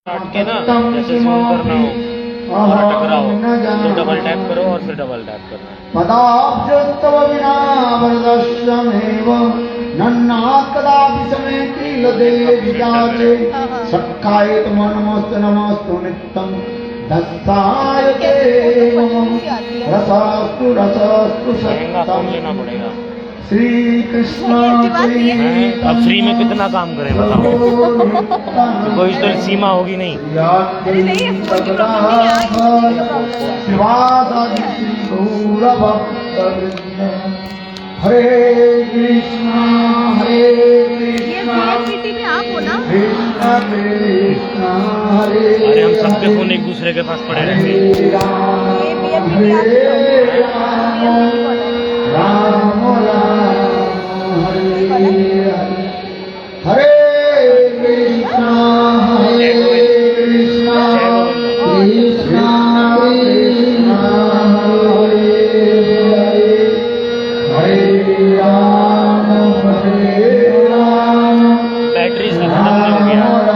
काट के ना जैसे जूम करना हो और टकराओ तो डबल टैप करो और फिर डबल टैप करना है। पदाब्जस्तव विना वरदस्यमेव नन्नात् कदापि समे किल देवि जाते सत्कायत मनमस्तु नमस्तु नित्यं दत्तायते मम रसास्तु रसास्तु महंगा फोन सत्यं लेना पड़ेगा। श्री कृष्ण अब फ्री में कितना काम करें बताओ। कोई तो सीमा होगी नहीं। अरे नहीं है, फोन की प्रॉब्लम नहीं है, ये हरे कृष्णा VSPT में आप हो ना? कृष्ण कृष्ण हरे अरे हम सबके फोन एक दूसरे के पास पड़े रहेंगे। ये VSPT आप हो। राम राम हरे हरे कृष्णा कृष्ण कृष्ण हरे हरे राम बैटरी से खत्म नहीं हो गया।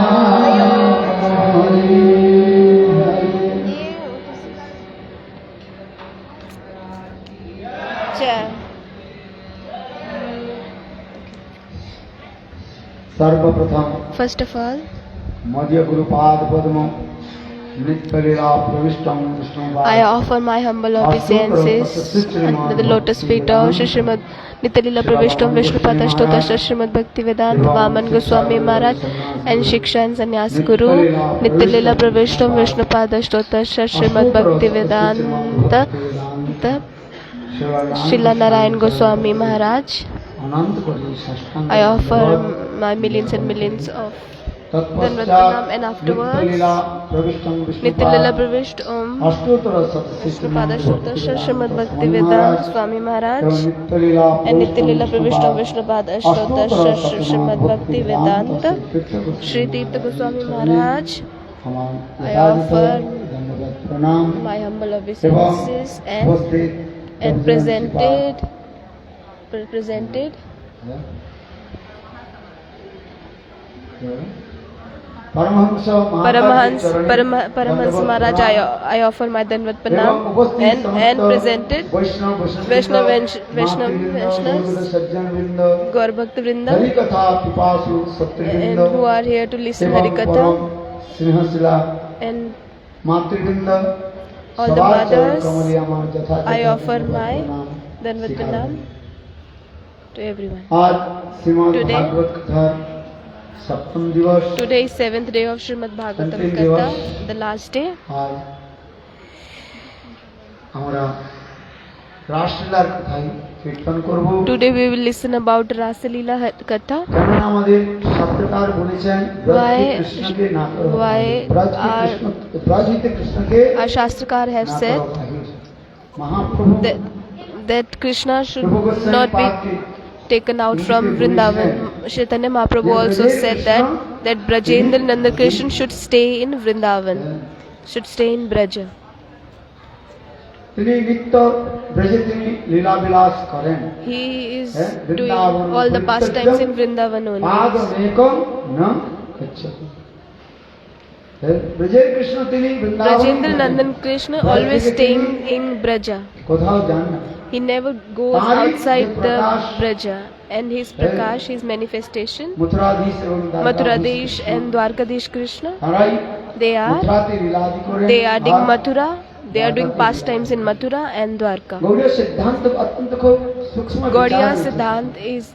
सर्वप्रथम First of all, मध्य गुरुपाद पद्म नित्य लीला प्रविष्टं Vishnupad I offer my humble obeisances under the lotus feet of Shri Srimad Nityalila Pravishtam Vishnupada Srimad Bhaktivedanta Vaman Goswami Maharaj and Shiksha and Sannyas Guru Nityalila Pravishtam Vishnupada Srimad Bhaktivedanta Srila Narayan Goswami Maharaj. अनंत कोटि साष्टांग I offer my millions and millions of Dhanvat and afterwards Nityalila Pravisht Om Vishnupada Srimad Bhaktivedanta Swami Maharaj and Nityalila Pravisht Om Vishnupada Srimad Bhaktivedanta Shri Tirtha Goswami Maharaj. I offer my humble obeisances and presented Paramhans Maharaj. I offer my Dhanvat Pranam and presented Vaishnavas, Gaur Bhakta Vrinda, and who are here to listen Harikatha, and all the mothers. I offer my Dhanvat Pranam to everyone. Today is 7th day of Srimad Bhagavatam Katha, the last day. Today we will listen about Rasalila Katha. Why our Shastrakar have said that Krishna should not be taken out from Vrindavan. Chaitanya Mahaprabhu also said that Brajendra Nanda Krishna should stay in Vrindavan, should stay in Braja. He is doing all the pastimes in Vrindavan only. Brajendra Nandan Krishna always staying in Braja. He never goes outside the Braja, and his Prakash, his manifestation, Mathuradesh and Dwarkadesh Krishna, they are doing Mathura, they are doing pastimes in Mathura and Dwarka. Gaudiya Siddhant is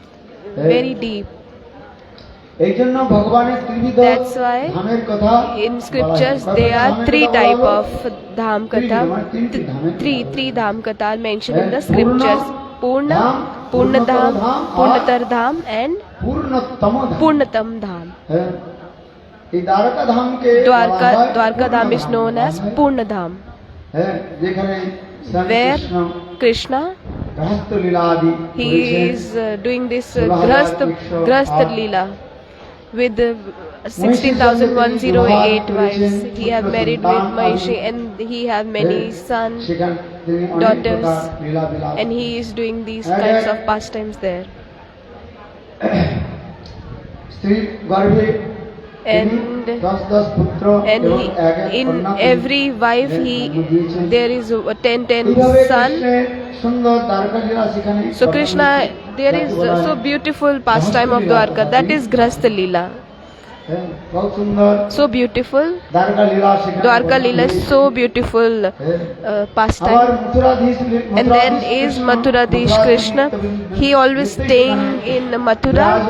very deep. That's why in scriptures there are three type of dham katha. Three dham katha are mentioned in the scriptures: Purna, Purnadham, Purnatar dham, and Purnatam dham. Dwarka dham is known as Purna dham, where Krishna, he is doing this Grahastha Leela with 16,108 wives. He have married with Mahishi, and he have many sons, daughters, and he is doing these kinds of pastimes there. and and in every wife there is 10 son. So Krishna, there is so beautiful pastime of Dwarka, that is Grahastha Leela. So beautiful. Dwarka Leela is so beautiful pastime. And then is Mathuradish Krishna. He always staying in Mathura.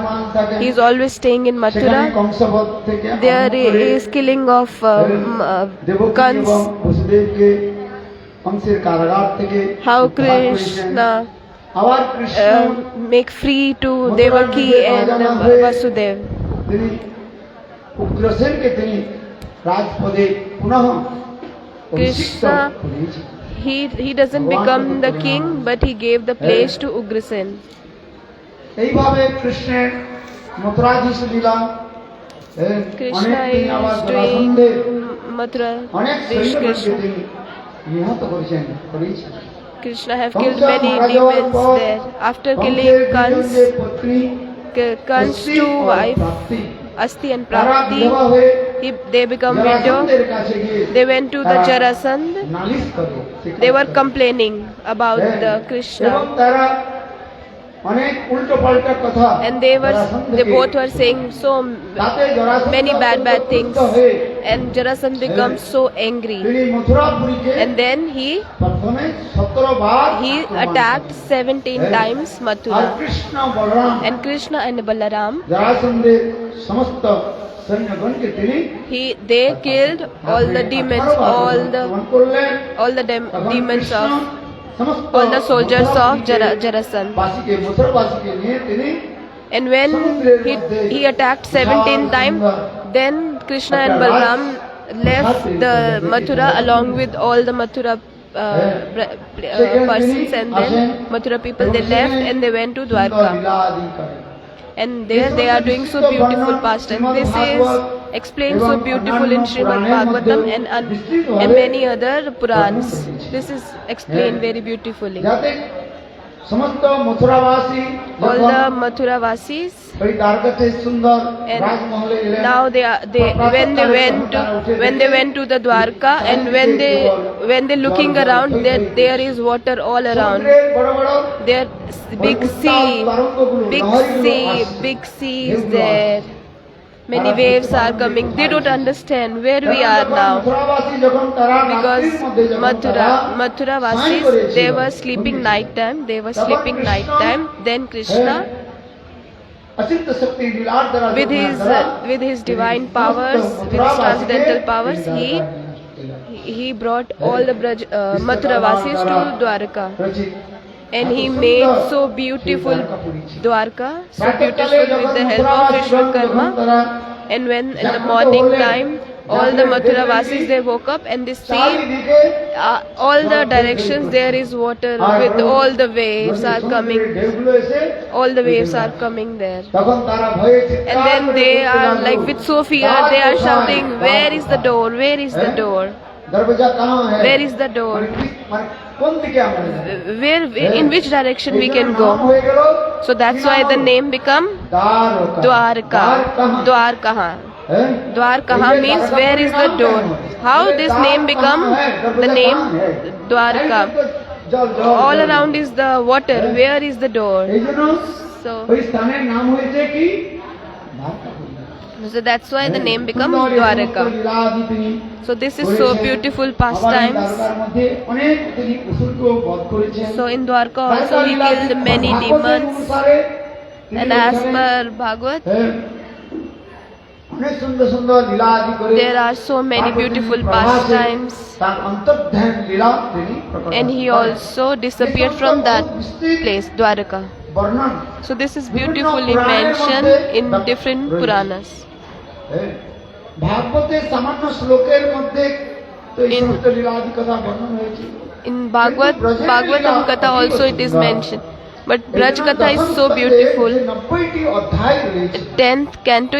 He is always staying in Mathura. There is killing of Kans. How Krishna make free to Devaki and Vasudev. Krishna, he doesn't become the king, but he gave the place to Ugrasen. Krishna is doing Mathura Krishna. Krishna have killed many demons there. After killing Kans' two wives, Asti and Prapti, they become widow. They went to the Jarasandh. They were complaining about the Krishna. And they both were saying so many bad things. And Jarasandh becomes so angry. And then he attacked 17 times Mathura. And Krishna and Balaram, they killed all the demons, all the demons of all the soldiers of Jarasandh. And when he attacked 17 times, then Krishna and Balaram left the Mathura along with all the Mathura persons, and then Mathura people, they left and they went to Dwarka. And there they are doing so beautiful pastime. This is explained so beautiful in Srimad Bhagavatam and many other Purans. This is explained very beautifully. All the Mathuravasis, and now when they went to the Dwarka, and when they looking around, there is water all around. There big sea is there. Many waves are coming. They don't understand where we are now, because Mathura Vasis, they were sleeping night time. Then Krishna, with his divine powers, with his transcendental powers, he brought all the Mathura Vasis to Dwarka. And he made so beautiful Dwarka, so beautiful with the help of Vishwakarma. And when in the morning time, all the Mathura Vasis, they woke up and they see all the directions there is water with all the waves are coming. All the waves are coming there. And then they are like with so fear, they are shouting, "Where is the door? Where is the door? Where is the door? In which direction we can go?" So that's why the name become Dwarka. Dwarkaha means where is the door. How this name become the name Dwarka? All around is the water. Where is the door? So that's why the name becomes Dwarka. So this is so beautiful pastimes. So in Dwarka also he killed many demons. And as per Bhagavat, there are so many beautiful pastimes. And he also disappeared from that place, Dwarka. So this is beautifully mentioned in different Puranas. In Bhagavatam Katha also it is mentioned. But Braj Katha is so beautiful. In 10th canto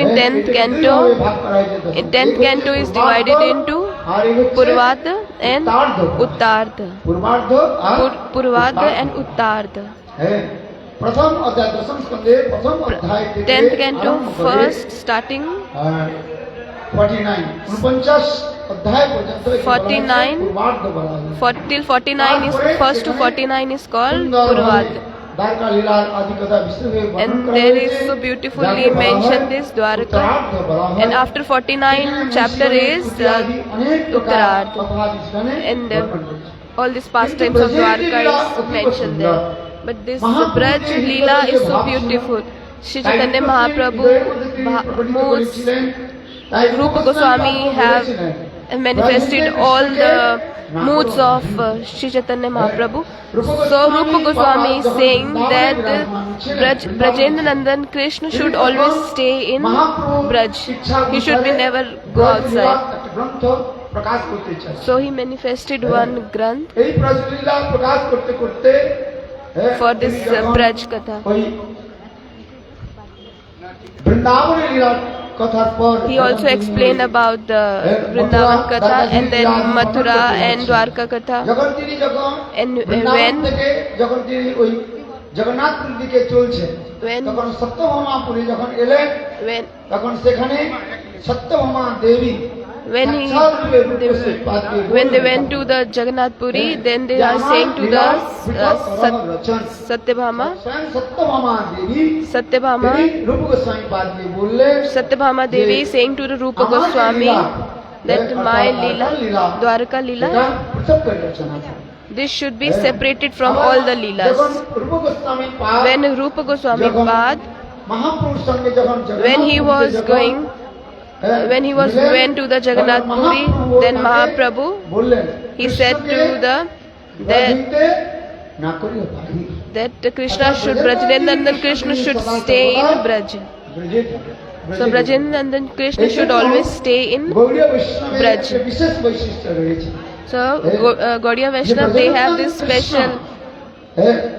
is divided into Purvada and Uttartha. Purvada and Uttartha. 10th canto first starting 49 49 অধ্যায় পর্যন্ত একে বলা হয়েছে 49 পূর্বার্ধ বলা হয়। till 49 is first to 49 is called Purvad. Dwarka লীলার আদি কথা বিশেষভাবে বর্ণন And করা there হয়েছে। is so beautifully যাকে বলা হয় mentioned this Dwarka. উত্তরার্ধ বলা হয়। And after 49 chapter is অনেক প্রকার Uttararth. কথা সেখানে And বর্ণন করেছে। all these pastimes of Dwarka is mentioned there. But this Braj Leela is so beautiful. Shri Chaitanya Mahaprabhu, moods, Rupa Goswami have manifested all the moods of Shri Chaitanya Mahaprabhu. So Rupa Goswami is saying that Brajendra Nandan Krishna should always stay in Braj. He should be never go outside. একটা গ্রন্থ প্রকাশ করতে চাই। So he manifested one Granth এই ব্রজলীলা প্রকাশ করতে করতে for this Braj Katha. ওই বৃন্দাবনের লীলা কথার পর He also explained about the Vrindavan Katha and then Mathura and Dwarka Katha. যখন তিনি যখন And বৃন্দাবন when থেকে যখন তিনি ওই জগন্নাথপুর দিকে চলছে When- তখন সত্যভামাপুরে যখন এলেন when তখন সেখানে সত্যভামা দেবী when he when they went to the Jagannath Puri, then they are saying to the Satyabhama স্বয়ং সত্যভামা দেবী Satyabhama তিনি রূপ গোস্বামী পাদকে বললেন Satyabhama Devi saying to the Rupa Goswami that my Leela, Dwarka Leela, এটা পৃথক করে রচনা করে। this should be separated from all the যখন Leelas. রূপ গোস্বামী পাদ When Rupa Goswami Pad, মহাপুরুষ সঙ্গে যখন when he was going, when he was went to the Jagannath Puri, then Mahaprabhu, বললেন he said to the that না করিও বাহির that Krishna should Brajendra Krishna should stay in Braj. ব্রজে থাকে। So Brajendra Krishna should always stay in. গৌড়ীয় বৈষ্ণবের ব্রজ। একটা বিশেষ বৈশিষ্ট্য রয়েছে। So Gaudiya Vaishnava, they have this special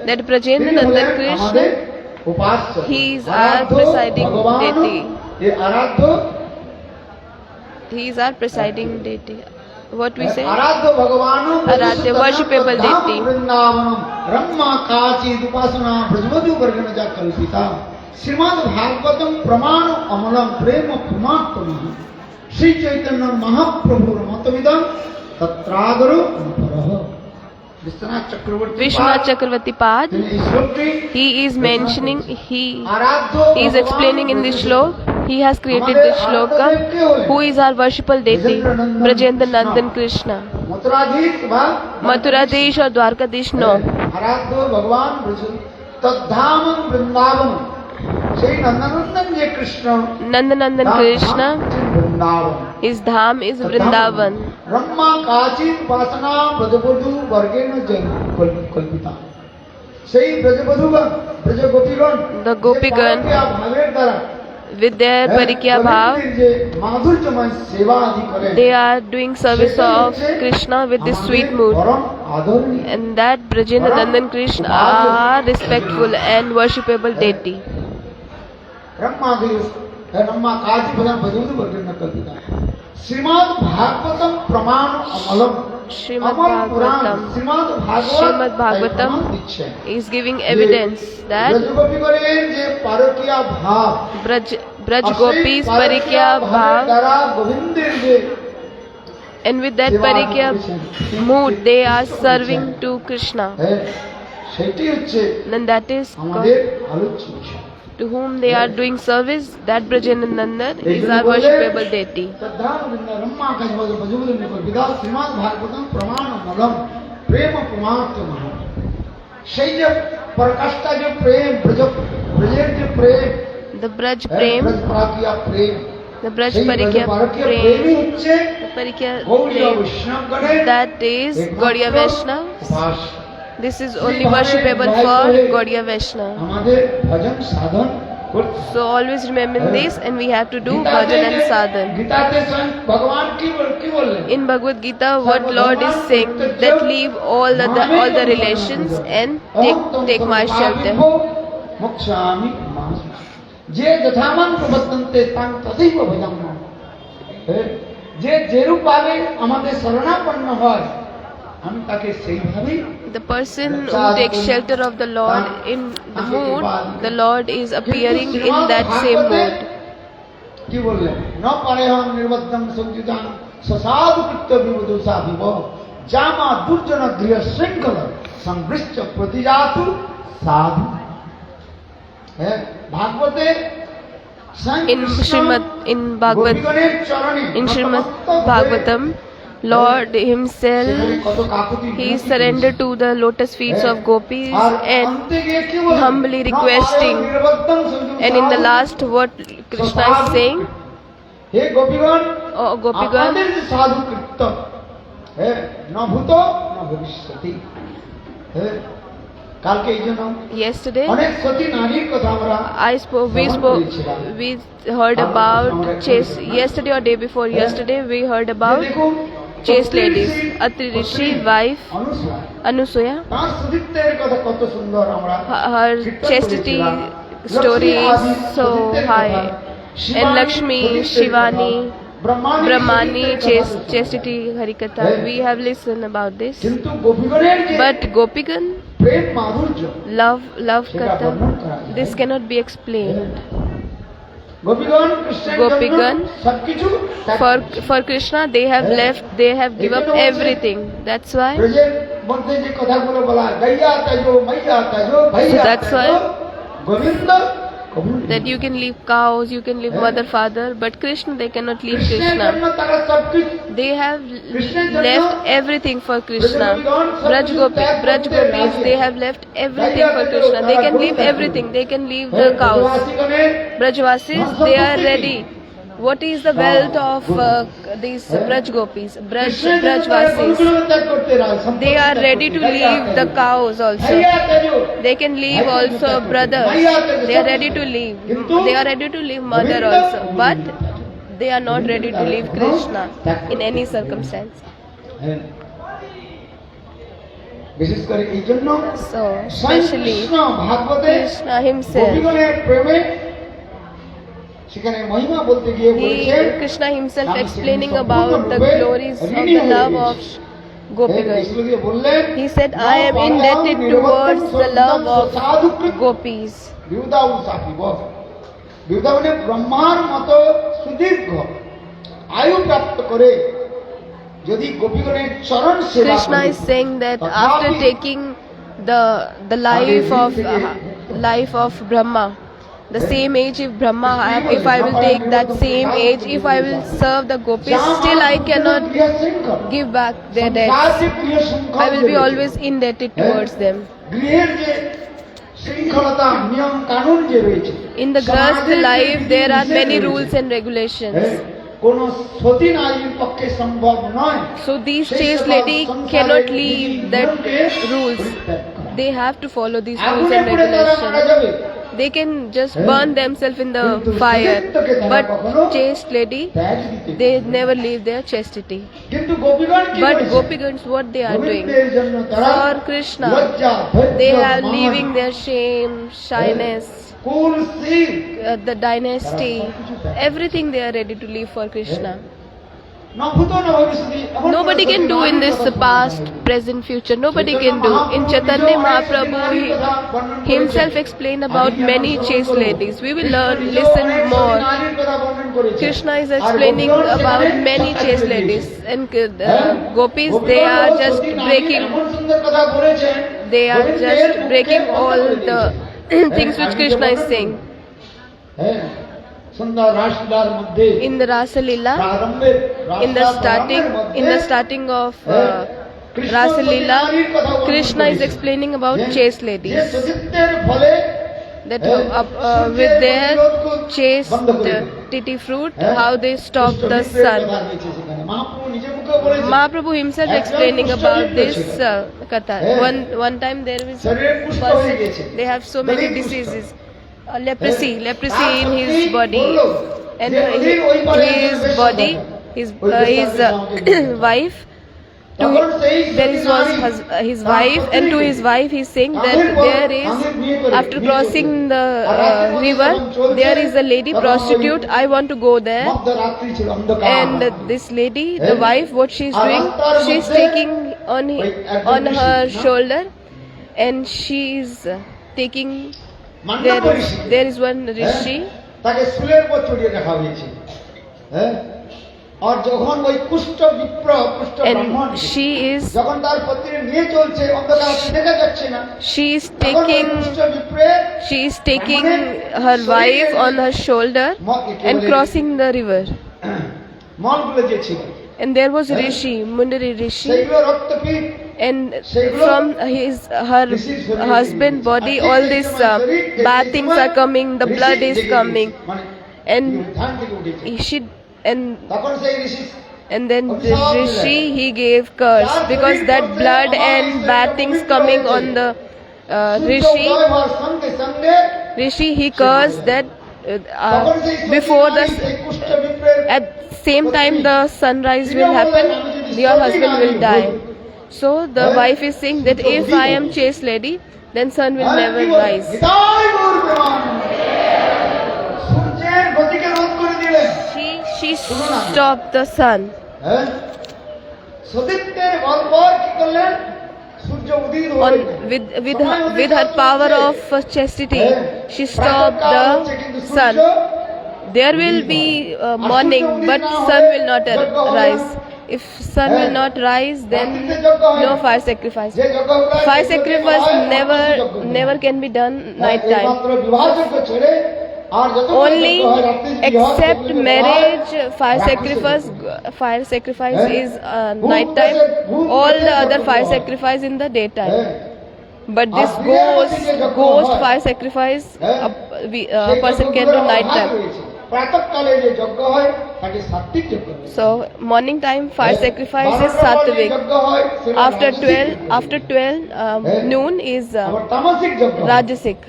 that Brajendra Krishna, আমাদের উপাস্য he is our presiding deity. এই আরাধ্য He is our presiding deity. What we say? আরাধ্য ভগবান Aradhya, worshipable deity. বৃন্দাবনম রম্মা কাচিদ উপাসনা ব্রজবধূ বর্গণ যা কল্পিতা শ্রীমদ ভাগবতম প্রমাণ অমলম প্রেম প্রমাত্মনঃ শ্রী চৈতন্য মহাপ্রভুর মতবিদম তত্রাগরো অপরঃ। Biswanath Chakraborty Vishwanath Chakravarti Pad, তিনি এই শ্লোকটি he is mentioning, আরাধ্য he is explaining in this shlok, he has created this shloka, who is our worshipable deity, Brajendra Nandan Krishna. মথুরাধীশ বা Mathuradesh or Dwarkadesh, no. আরাধ্য ভগবান ব্রজ তদ্ধাম বৃন্দাবন সেই নন্দনন্দন যে Krishna Nandanandan Krishna, Vrindavan his dham is Vrindavan. Brahma কাচিত উপাসনা ব্রজবধূ বর্গেণ কল্পিতা সেই ব্রজবধূগণ ব্রজগোপীগণ The Gopigan, ভাবের দ্বারা with their Parikya Bhav, যে মাধুর্যময় সেবা আদি করে they are doing service of Krishna with this sweet mood. পরম আদরণীয় And that Brajendra Nandan Krishna are respectful and worshipable deity. Brahmadev Brahma काजी भजन भजन वर्गन कल्पिता श्रीमद् भागवतम प्रमाण अमलम Srimad Amal Purana Bhagavatam, Shrimad Bhagavatam is giving evidence that ব্রজগোপী করেন যে পারকিয়া ভাব Braj Gopis Parikya Bhav, দ্বারা গোবিন্দের যে and with that Parikya mood they are serving to Krishna. সেটি হচ্ছে And that is আমাদের আলোচ্য বিষয় to whom they are doing service, that Brajendra Nandan is our worshipable deity. Brahma का भजबूल कल्पिता श्रीमद् भागवतम प्रमाण अमलम प्रेम प्रमात्मनः সেই যে প্রকাশটা যে প্রেম ব্রজের যে প্রেম The Braj Prem, ব্রজপাকিয়া Prem the Braj সেই Parikya ব্রজপাকিয়া প্রেমই Prem, হচ্ছে the Parikya Gaudiya Prem, বৈষ্ণবগণের that is Gaudiya Vaishnava. উপাস্য This is only worshipable for Gaudiya Vaishnava. আমাদের ভজন সাধন করতে So always remember this, and we have to do bhajan and sadhan. গীতাতে স্বয়ং ভগবান কি বললেন In Bhagavad Gita, what Lord is saying, that leave all the relations and take my shelter. মোক্ষামি মাস যে যথামান প্রবর্তন্তে তাং তথৈব ভজাম্য যে যেরূপ ভাবে আমাদের শরণাপন্ন হয় আমি তাকে সেইভাবেই The person who takes shelter of the Lord in the mood, the Lord is appearing in that same mood. কি বললেন? ন পারেহং নির্বদ্ধং সংযুতাং সসাধু কৃত্য বিবদুষা বিব জামা দুর্জন গৃহ শৃঙ্খল সংবৃষ্ট প্রতিজাতু সাধু। হ্যাঁ, ভাগবতে in Srimad Bhagavatam, Lord himself, he surrendered to the lotus feet of gopis and humbly requesting. And in the last, what Krishna is saying, hey গোপীগণ, oh Gopigan, আমাদের যে সাধু কৃত্য, হ্যাঁ, ন ভূত ন ভবিষ্যতি। হ্যাঁ, কালকে এই জন্য yesterday অনেক সতী নারীর কথা আমরা we heard about chaste. Yesterday or day before yesterday, we heard about chaste ladies. Atri Rishi wife Anusuya, তার সতীত্বের কথা কত সুন্দর আমরা her chastity story is so high. And Lakshmi, Shivani, Brahmani, chastity Harikatha, we have listened about this. কিন্তু গোপীগণের যে But Gopigan, প্রেম মাধুর্য, love Katha, this cannot be explained. গোপীগণ কৃষ্ণের Gopigan, জন্য সবকিছু for Krishna, they have give up everything. That's why. ব্রজের মধ্যে যে কথাগুলো বলা, গাইয়া তাজো মাইয়া তাজো ভাইয়া That's why Govinda that you can leave cows, you can leave mother, father, but Krishna, they cannot leave কৃষ্ণের জন্য Krishna. তারা সবকিছু, They have left everything for Krishna. Braj Gopis, they have left everything for Krishna. They can leave everything. They can leave the cows. ব্রজবাসীগণের Brajvasis, they are ready. What is the wealth of these Braj Gopis, Brajvasis? ত্যাগ করতে রাজি, They are ready to leave the cows also. ভাইয়া তাজো, They can leave also brothers. They are ready to leave. They are ready to leave mother also. But they are not ready to leave Krishna in any circumstance. হ্যাঁ, বিশেষ করে এই জন্য So, especially Krishna ভাগবতে Krishna himself, গোপীগণের প্রেমে সেখানে মহিমা বলতে গিয়ে বলেছেন, Krishna himself explaining about the glories of the love of Gopigan. বললেন, He said, I am indebted towards the love of gopis. বৃন্দাবনে ব্রহ্মার মতো সুদীর্ঘ আয়ু প্রাপ্ত করে যদি গোপীগণের চরণ সেবা Krishna is saying that after taking the life of Brahma, the same age if Brahma, if I will take that same age, if I will serve the gopis, still I cannot give back their debts. I will be always indebted towards them. গৃহের যে শৃঙ্খলতা নিয়ম কানুন যে রয়েছে, In the Grahast life, there are many rules and regulations. কোন সতী নারীর পক্ষে সম্ভব নয়। So these chaste lady cannot leave that rules. They have to follow these rules and regulations. They can just burn themselves in the fire, but chaste lady, they never leave their chastity. কিন্তু গোপীগণ কি But করেছে? Gopigans, what they are doing গোবিন্দের জন্য তারা for Krishna, লজ্জা, ধৈর্য, they are মান, leaving their shame, shyness, cool, Shri, the dynasty, everything they are ready to leave for Krishna. ন ভূত ন ভবিষ্যতি, এমন Nobody কোনো can do in this past, present, future. Nobody can do. In Chaitanya Mahaprabhu, he himself explained about many chaste ladies. We will listen more. নারীর কথা বর্ণন করেছে। Krishna is explaining about many chaste ladies, and gopis, they are just breaking. এমন সুন্দর কথা বলেছেন, They are just breaking all the things which Krishna is saying. হ্যাঁ, সুন্দর রাসলীলার মধ্যে In the Rasa Leela, প্রারম্ভের in the starting of Rasa Leela, Krishna is explaining about chaste ladies, সতীত্বের ফলে that with their chaste titi fruit, how they stop the sun. Mahaprabhu নিজে মুখে বলেছেন, Mahaprabhu himself explaining about this katha. One time there was শরীরে পুষ্ট হয়ে গেছে, they have so many diseases, leprosy in his body, and his body, his wife. His wife, and to his wife he's saying that there is, after crossing the river, there is a lady prostitute, I want to go there. মধ্যরাত্রি ছিল, অন্ধকার। And this lady, the wife, what she's doing, she's taking on her shoulder, and she's taking, মান্ডব Rishi, there is one rishi, তাকে চুলের উপর চড়িয়ে রাখা হয়েছে, হ্যাঁ আর যখন ওই কুষ্ঠ বিপ্র কুষ্ঠ ব্রাহ্মণ and she is যখন তার পত্নী নিয়ে চলছে অন্ধকার দেখা যাচ্ছে না she is তখন ওই taking কুষ্ঠ বিপ্রের she is taking her wife on her shoulder and crossing the river, মলগুলো যে ছিল and there was Rishi, Mundari Rishi, সেইগুলো রক্তপিত and from her husband body all these bad things are coming, the blood is coming, and ধান থেকে উঠেছে she and তখন সেই ঋষি and then the Rishi he gave curse because that blood and bad things coming on the Rishi সঙ্গে সঙ্গে Rishi he cursed that before the at same time the sunrise will happen, your husband will die. So the wife is saying that if I am chaste lady, then sun will never rise. সূর্যের গতিকে রোধ করে দিলেন She stopped the sun. সতীত্বের বলবর কি করলেন সূর্য উদিত On, হয়ে with her power of chastity, she stopped the sun. There will be morning, but sun will not rise. If sun will not rise, then no fire sacrifice. Fire sacrifice never can be done night time. Only except marriage, fire sacrifice is night time. All the other fire sacrifice in the daytime. But this ghost fire sacrifice, a person can do night time. So morning time fire sacrifice is sattvic. After 12 noon is rajasic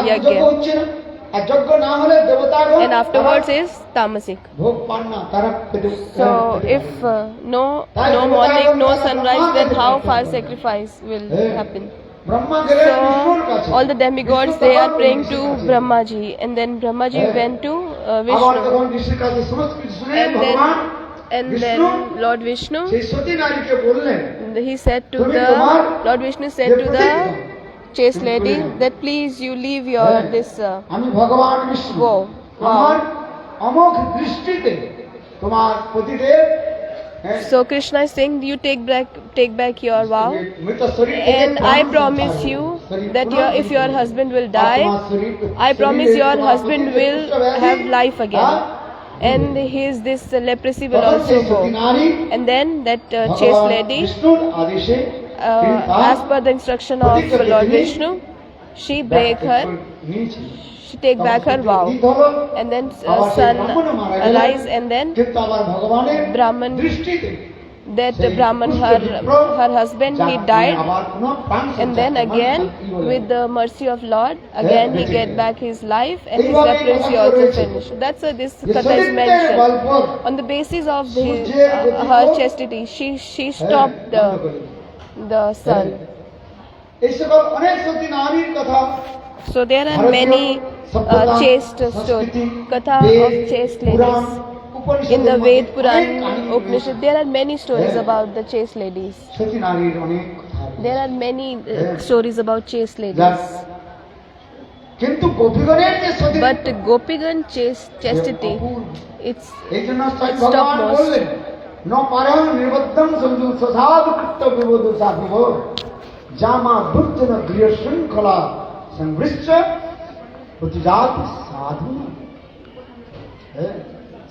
yagya, and afterwards is tamasic. So if no morning, no sunrise, then how fire sacrifice will happen? So all the demigods they are praying to Brahmaji, and then Brahmaji went to Vishnu, and then Lord Vishnu he said to the Lord Vishnu said to the chaste lady that please you leave your this আমি ভগবান বিষ্ণু আমার অমোঘ দৃষ্টিতে তোমার পতিদেব So Krishna is saying you take back your vow, and I promise you that if your husband will die, I promise your husband will have life again, and his this leprosy will also go. And then that chaste lady, as per the instruction of Lord Vishnu, she take back her vow, and then sun arise, and then Brahman, her husband he died, and then again with the mercy of Lord again he get back his life, and his leprosy also finished. That's this katha is mentioned on the basis of her chastity. She stopped the sun. So there are many chaste stories, katha of chaste ladies. In the Ved Puran Upanishad, there are many stories about the chaste ladies. There are many stories about chaste ladies. But Gopigan chastity, it's topmost. No param nirbandham samju sadhadu kritta vivodu sadhivo jama durjana griya shrinkhala samvrishya pratijat sadhu.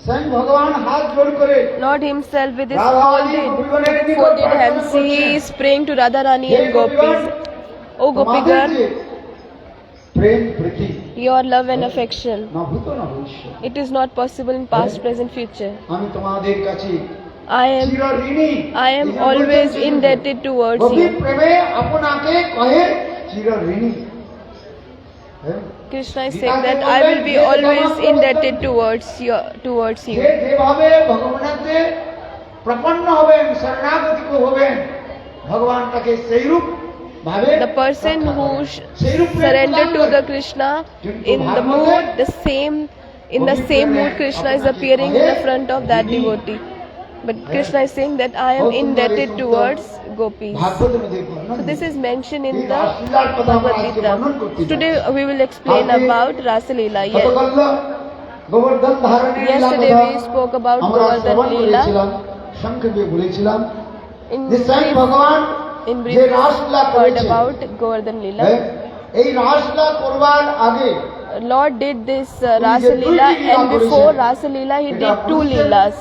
Swayam Bhagavan hath jod kare Lord himself with his folded hands he is praying to Radharani and Gopis. O Gopigan, your love and affection, it is not possible in past, present, future. I am always indebted towards you. Krishna is saying that I will be always indebted towards you. The person who surrender to the Krishna in the mood, in the same mood Krishna is appearing in the front of that devotee. But Krishna is saying that I am indebted towards gopis. So this is mentioned in the Bhagavad Gita. Today we will explain about Rasa Leela. Gobardhan ধারণের লীলা Yesterday কথা we spoke about আমরা Govardhan শ্রবণ Leela. করেছিলাম, সংক্ষেপে বলেছিলাম In যে স্বয়ং brief, ভগবান in যে brief রাসলীলা heard করেছেন, about Govardhan Leela. এই রাসলীলা করবার আগে Lord did this উনি যে Rasa দুইটি Leela, লীলা and before করেছেন, Rasa Leela he এটা did two মানুষের Leelas.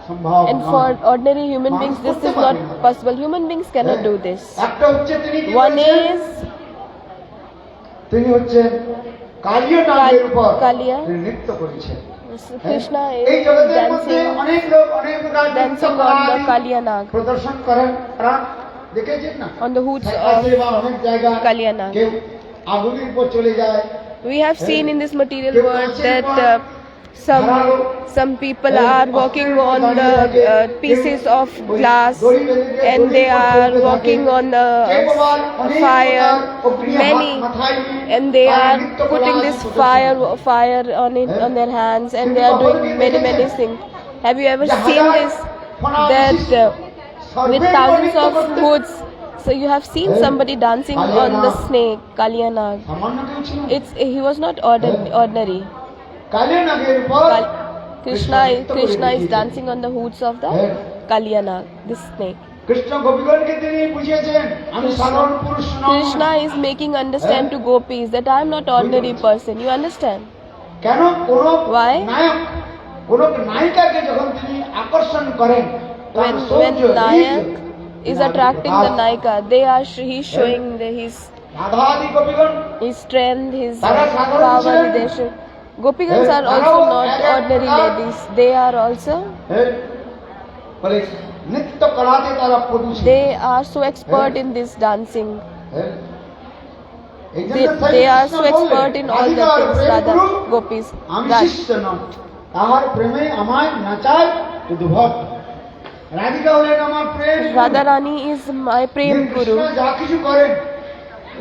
সম্ভব And নয়। for ordinary human beings this is not possible. Human beings cannot do this. একটা হচ্ছে তিনি কি One করেছেন? is তিনি হচ্ছেন কালীয় নাগের উপর কালিয়া। তিনি নৃত্য করেছেন। Krishna এই is জগতের মধ্যে dancing অনেক লোক অনেক প্রকার নৃত্য dancing করা on the আদি Kaliya Nag, প্রদর্শন করেন, তারা দেখেছেন না on the hoods আছে of বা অনেক জায়গায় Kaliya Nag. কেউ আগুনের উপর চলে যায়, We have seen in this material world that some people are walking on the pieces of glass, and they are walking on the fire. Many, and they are putting this fire on their hands, and they are doing many things. Have you ever seen this? That with thousands of hoods. So you have seen somebody dancing on the snake, Kaliya Nag. সামান্য কেউ ছিল না। He was not ordinary. Kaliya নাগের উপর Krishna is dancing on the hoods of the Kaliya Nag, this snake. Krishna গোপীগণকে তিনি বুঝিয়েছেন আমি সাধারণ পুরুষ নই। Krishna is making understand to gopis that I am not ordinary person. You understand? কেন কোন Why? নায়ক কোন নায়িকাকে যখন তিনি আকর্ষণ করেন তার When সৌন্দর্য, Nayak Riti, is attracting the Naika, he's showing his রাধাদি গোপীগণ strength, his তারা সাধারণ power. ছিলেন। They should. Gopikans are also not ordinary ladies. They are also. বলে নৃত্য কলাতে তারা পটু ছিল। They are so expert in this dancing. এই জন্য They are so Krishna expert বললেন, in all the রাধিকার things. Prem Radha, Guru, gopis. আমি Radha. শিষ্য নই, তাহার প্রেমে আমায় নাচায় শুধু ভক্ত। রাধিকা হলেন আমার প্রেম গুরু। Radharani is my Prem Krishna Guru. যা কিছু করেন,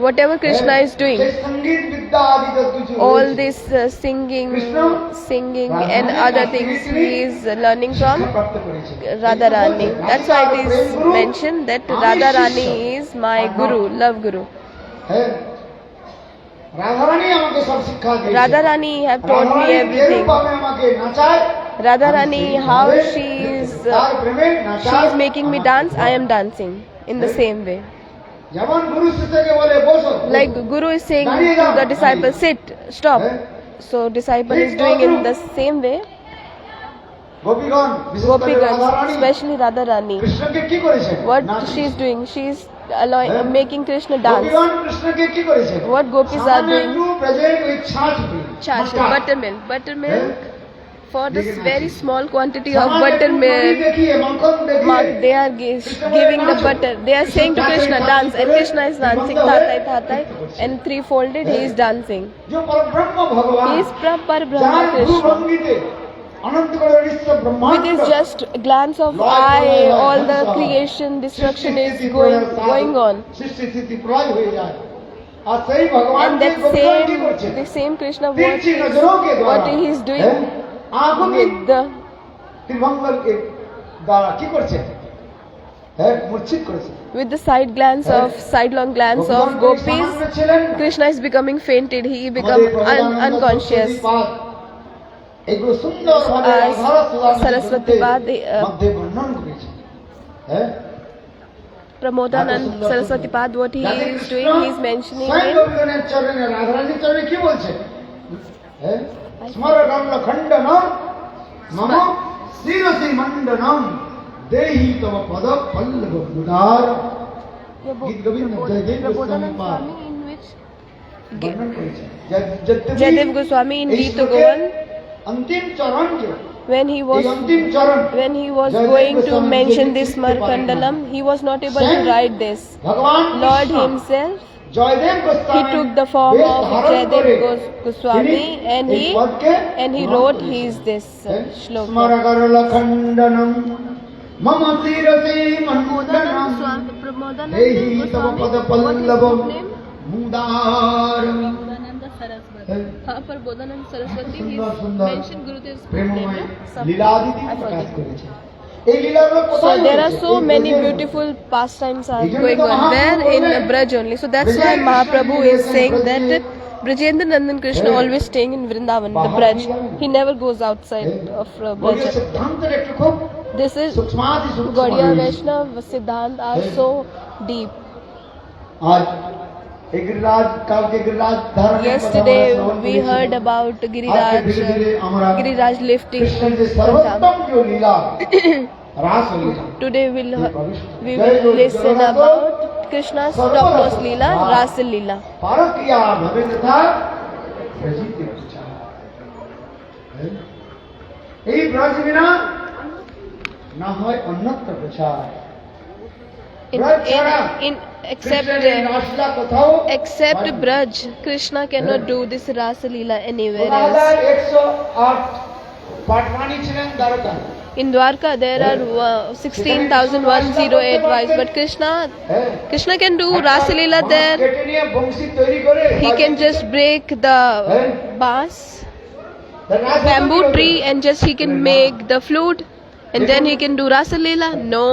Whatever Krishna is doing, সেই সঙ্গীত বিদ্যা আদি যত কিছু all রয়েছে, this singing Radharani and other things he is learning from শিক্ষাপ্রাপ্ত করেছেন। Radharani. That's why it রাধিকার Prem is Guru, mentioned that আমি Radharani শিষ্য। is my Guru, love Guru. হ্যাঁ, রাধারানী আমাকে সব শিক্ষা দিয়েছেন। Radharani have taught me Radharani everything. যেরূপভাবে আমাকে নাচায়, Radharani, how she তার প্রেমে নাচায়, is making me dance, I am dancing in the same way. যেমন গুরু শিষ্যকে বলে বসো, Like Guru is saying to the disciple, sit, stop. So disciple is doing in the same way. গোপীগণ বিশেষ করে Gopikans, Radharani especially Radharani, কৃষ্ণকে কি করেছেন? what নাচ। she is doing, she is making Krishna dance. গোপীগণ কৃষ্ণকে কি করেছেন? What gopis are সামান্য doing? একটু present with ছাঁচ দিন, Chash, মাখা। buttermilk. For this Dekhe very nachi. small quantity of সামান্য একটু দড়ি buttermilk, দেখিয়ে, মাখন দেখিয়ে, they are giving the butter. They are saying to Krishna, dance, and Krishna is dancing, thatai, and three-folded he is dancing. যে পরব্রহ্ম ভগবান, He is Par যার Brahma Krishna. ভূভঙ্গিতে অনন্ত করে বিশ্ব With ব্রহ্মাণ্ড his just glance of eye, all the creation, destruction is going on. সৃষ্টি স্থিতি প্রলয় হয়ে যায়। আর সেই ভগবান And that the same Krishna, what he is doing with the ত্রিভঙ্গলকে দ্বারা কি করছে? হ্যাঁ, মূর্ছিত করেছে। with the sidelong glance of gopis, Krishna is becoming fainted. He become unconscious. এগুলো সুন্দরভাবে As Saraswati Pad, মধ্যে বর্ণন করেছে। হ্যাঁ, Pramodanand Saraswati Pad, what he is doing, he is mentioning in গোপীগণের চরণে রাধারানীর চরণে কি বলছে? হ্যাঁ, স্মরগণ খণ্ডনম মম শিরসি মণ্ডনম দেহি তব পদ পল্লব মুদার। গীত গোবিন্দ জয়দেব গোস্বামী পাদ in which বর্ণন করেছে। Jayadev Goswami in Gita Govan, अंतिम चरण जो when he was अंतिम चरण going to mention this Markandalam, he was not able to write this. भगवान Lord himself, Jaydev he Goswami took the form of Jayadev Goswami, and he wrote this shloka. स्मरगरल खंडनम मम शिरसि मंडनम देहि तव पद पल्लवम मुदारम। For Bodhanand Saraswati, he सुंदर सुंदर mentioned Gurudev's प्रेममय name. लीलादि प्रकाश करेছে। এই লীলাগুলো So কোথায় there are হয়েছে? so এই many ব্রজে। beautiful pastimes are going on there in Braj only. So that's why Mahaprabhu is saying that Brajendra Nandan Krishna always staying in Vrindavan, the Braj. He never goes outside of Gaudiya Braja. সিদ্ধান্তের একটু খুব This is সূক্ষ্মাতি সূক্ষ্ম Gaudiya রয়েছে। Vaishnava Siddhant are so deep. আজ এই গিরিরাজ কালকে গিরিরাজ ধারণের কথা আমরা Yesterday শ্রবণ we করেছি। heard about আজকে Giriraj, ধীরে ধীরে আমরা Giriraj lifting. কৃষ্ণের যে সর্বোত্তম যে লীলা রাস লীলা Today we will listen about Krishna's topmost Leela, Rasa Leela. পারক্রিয়া ভাবে তথা প্রজিত প্রচার। এই ব্রজ বিনা না হয় অন্যত্র প্রচার। Except Braj, Krishna cannot do this Rasa Leela anywhere else. 1108 পাটমানি ছিলেন Dwarka. In Dwarka there are 16,108 wives, but Krishna can do Rasa Leela there. কেটে নিয়ে বংশী তৈরি করে He can just break the bass, bamboo tree, and just he can make the flute, and then he can do Rasa Leela. No,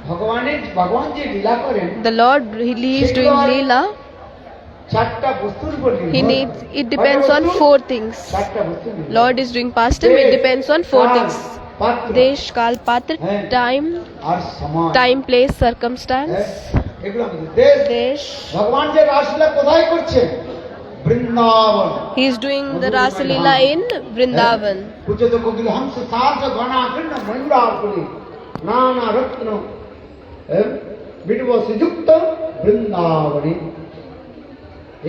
ভগবান যে লীলা করেন the Lord, he is doing Leela. চারটা বস্তুর উপর He needs, it depends on four things. চারটা বস্তু Lord is doing pastime, it depends on four things. Desh, Kal, Patra, time, আর সময় time, place, circumstance. এগুলো আমাদের দেশ Desh. ভগবান যে রাসলীলা কোথায় করছে Vrindavan He is doing the Rasa Leela in Vrindavan. কুচত কোকিল হংস সাজ গণা কৃষ্ণ ময়ূরার কুলি নানা রত্ন বিটব সুযুক্ত বৃন্দাবনী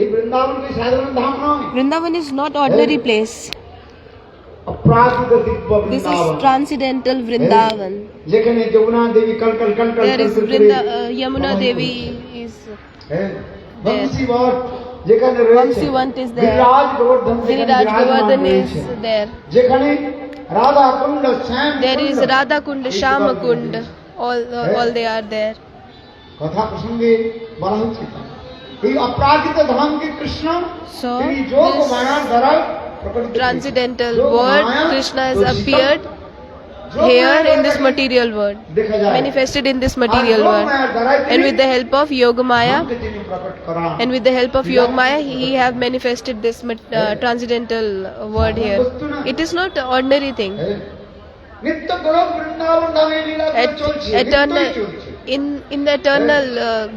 এই বৃন্দাবন কি সাধারণ ধাম নয় Vrindavan is not ordinary place. অপ্রাকৃত দিব্য This is Vrindavan transcendental Vrindavan. যেখানে যমুনা দেবী কলকল কলকল There is Yamuna Devi is Banshi বট যেখানে রয়েছে Vamsi Vant is there. Giriraj Gobardhan Giriraj Govardhan is there. যেখানে রাধা কুণ্ড শ্যাম There is Radha Kund, Shama Kund. All they are there. কথা প্রসঙ্গে বলা হচ্ছে এই অপ্রাকৃত ধামকে কৃষ্ণ So, তিনি যোগ this মায়ার দ্বারা প্রকট করেছেন। Transcendental যোগ word Maya Krishna has দর্শিত। appeared যোগ here মায়ার in this দ্বারা material world, দেখা যায়। manifested in this R material যোগ world, মায়ার দ্বারাই and তিনি with the help of Yogamaya, ধামকে তিনি প্রকট করান। and with the help of Yogamaya, he have manifested this transcendental word here. It is not an ordinary thing. নিত্য গোলক বৃন্দাবন ধামে লীলা চলছে Eternal, নিত্যই চলছে। in the eternal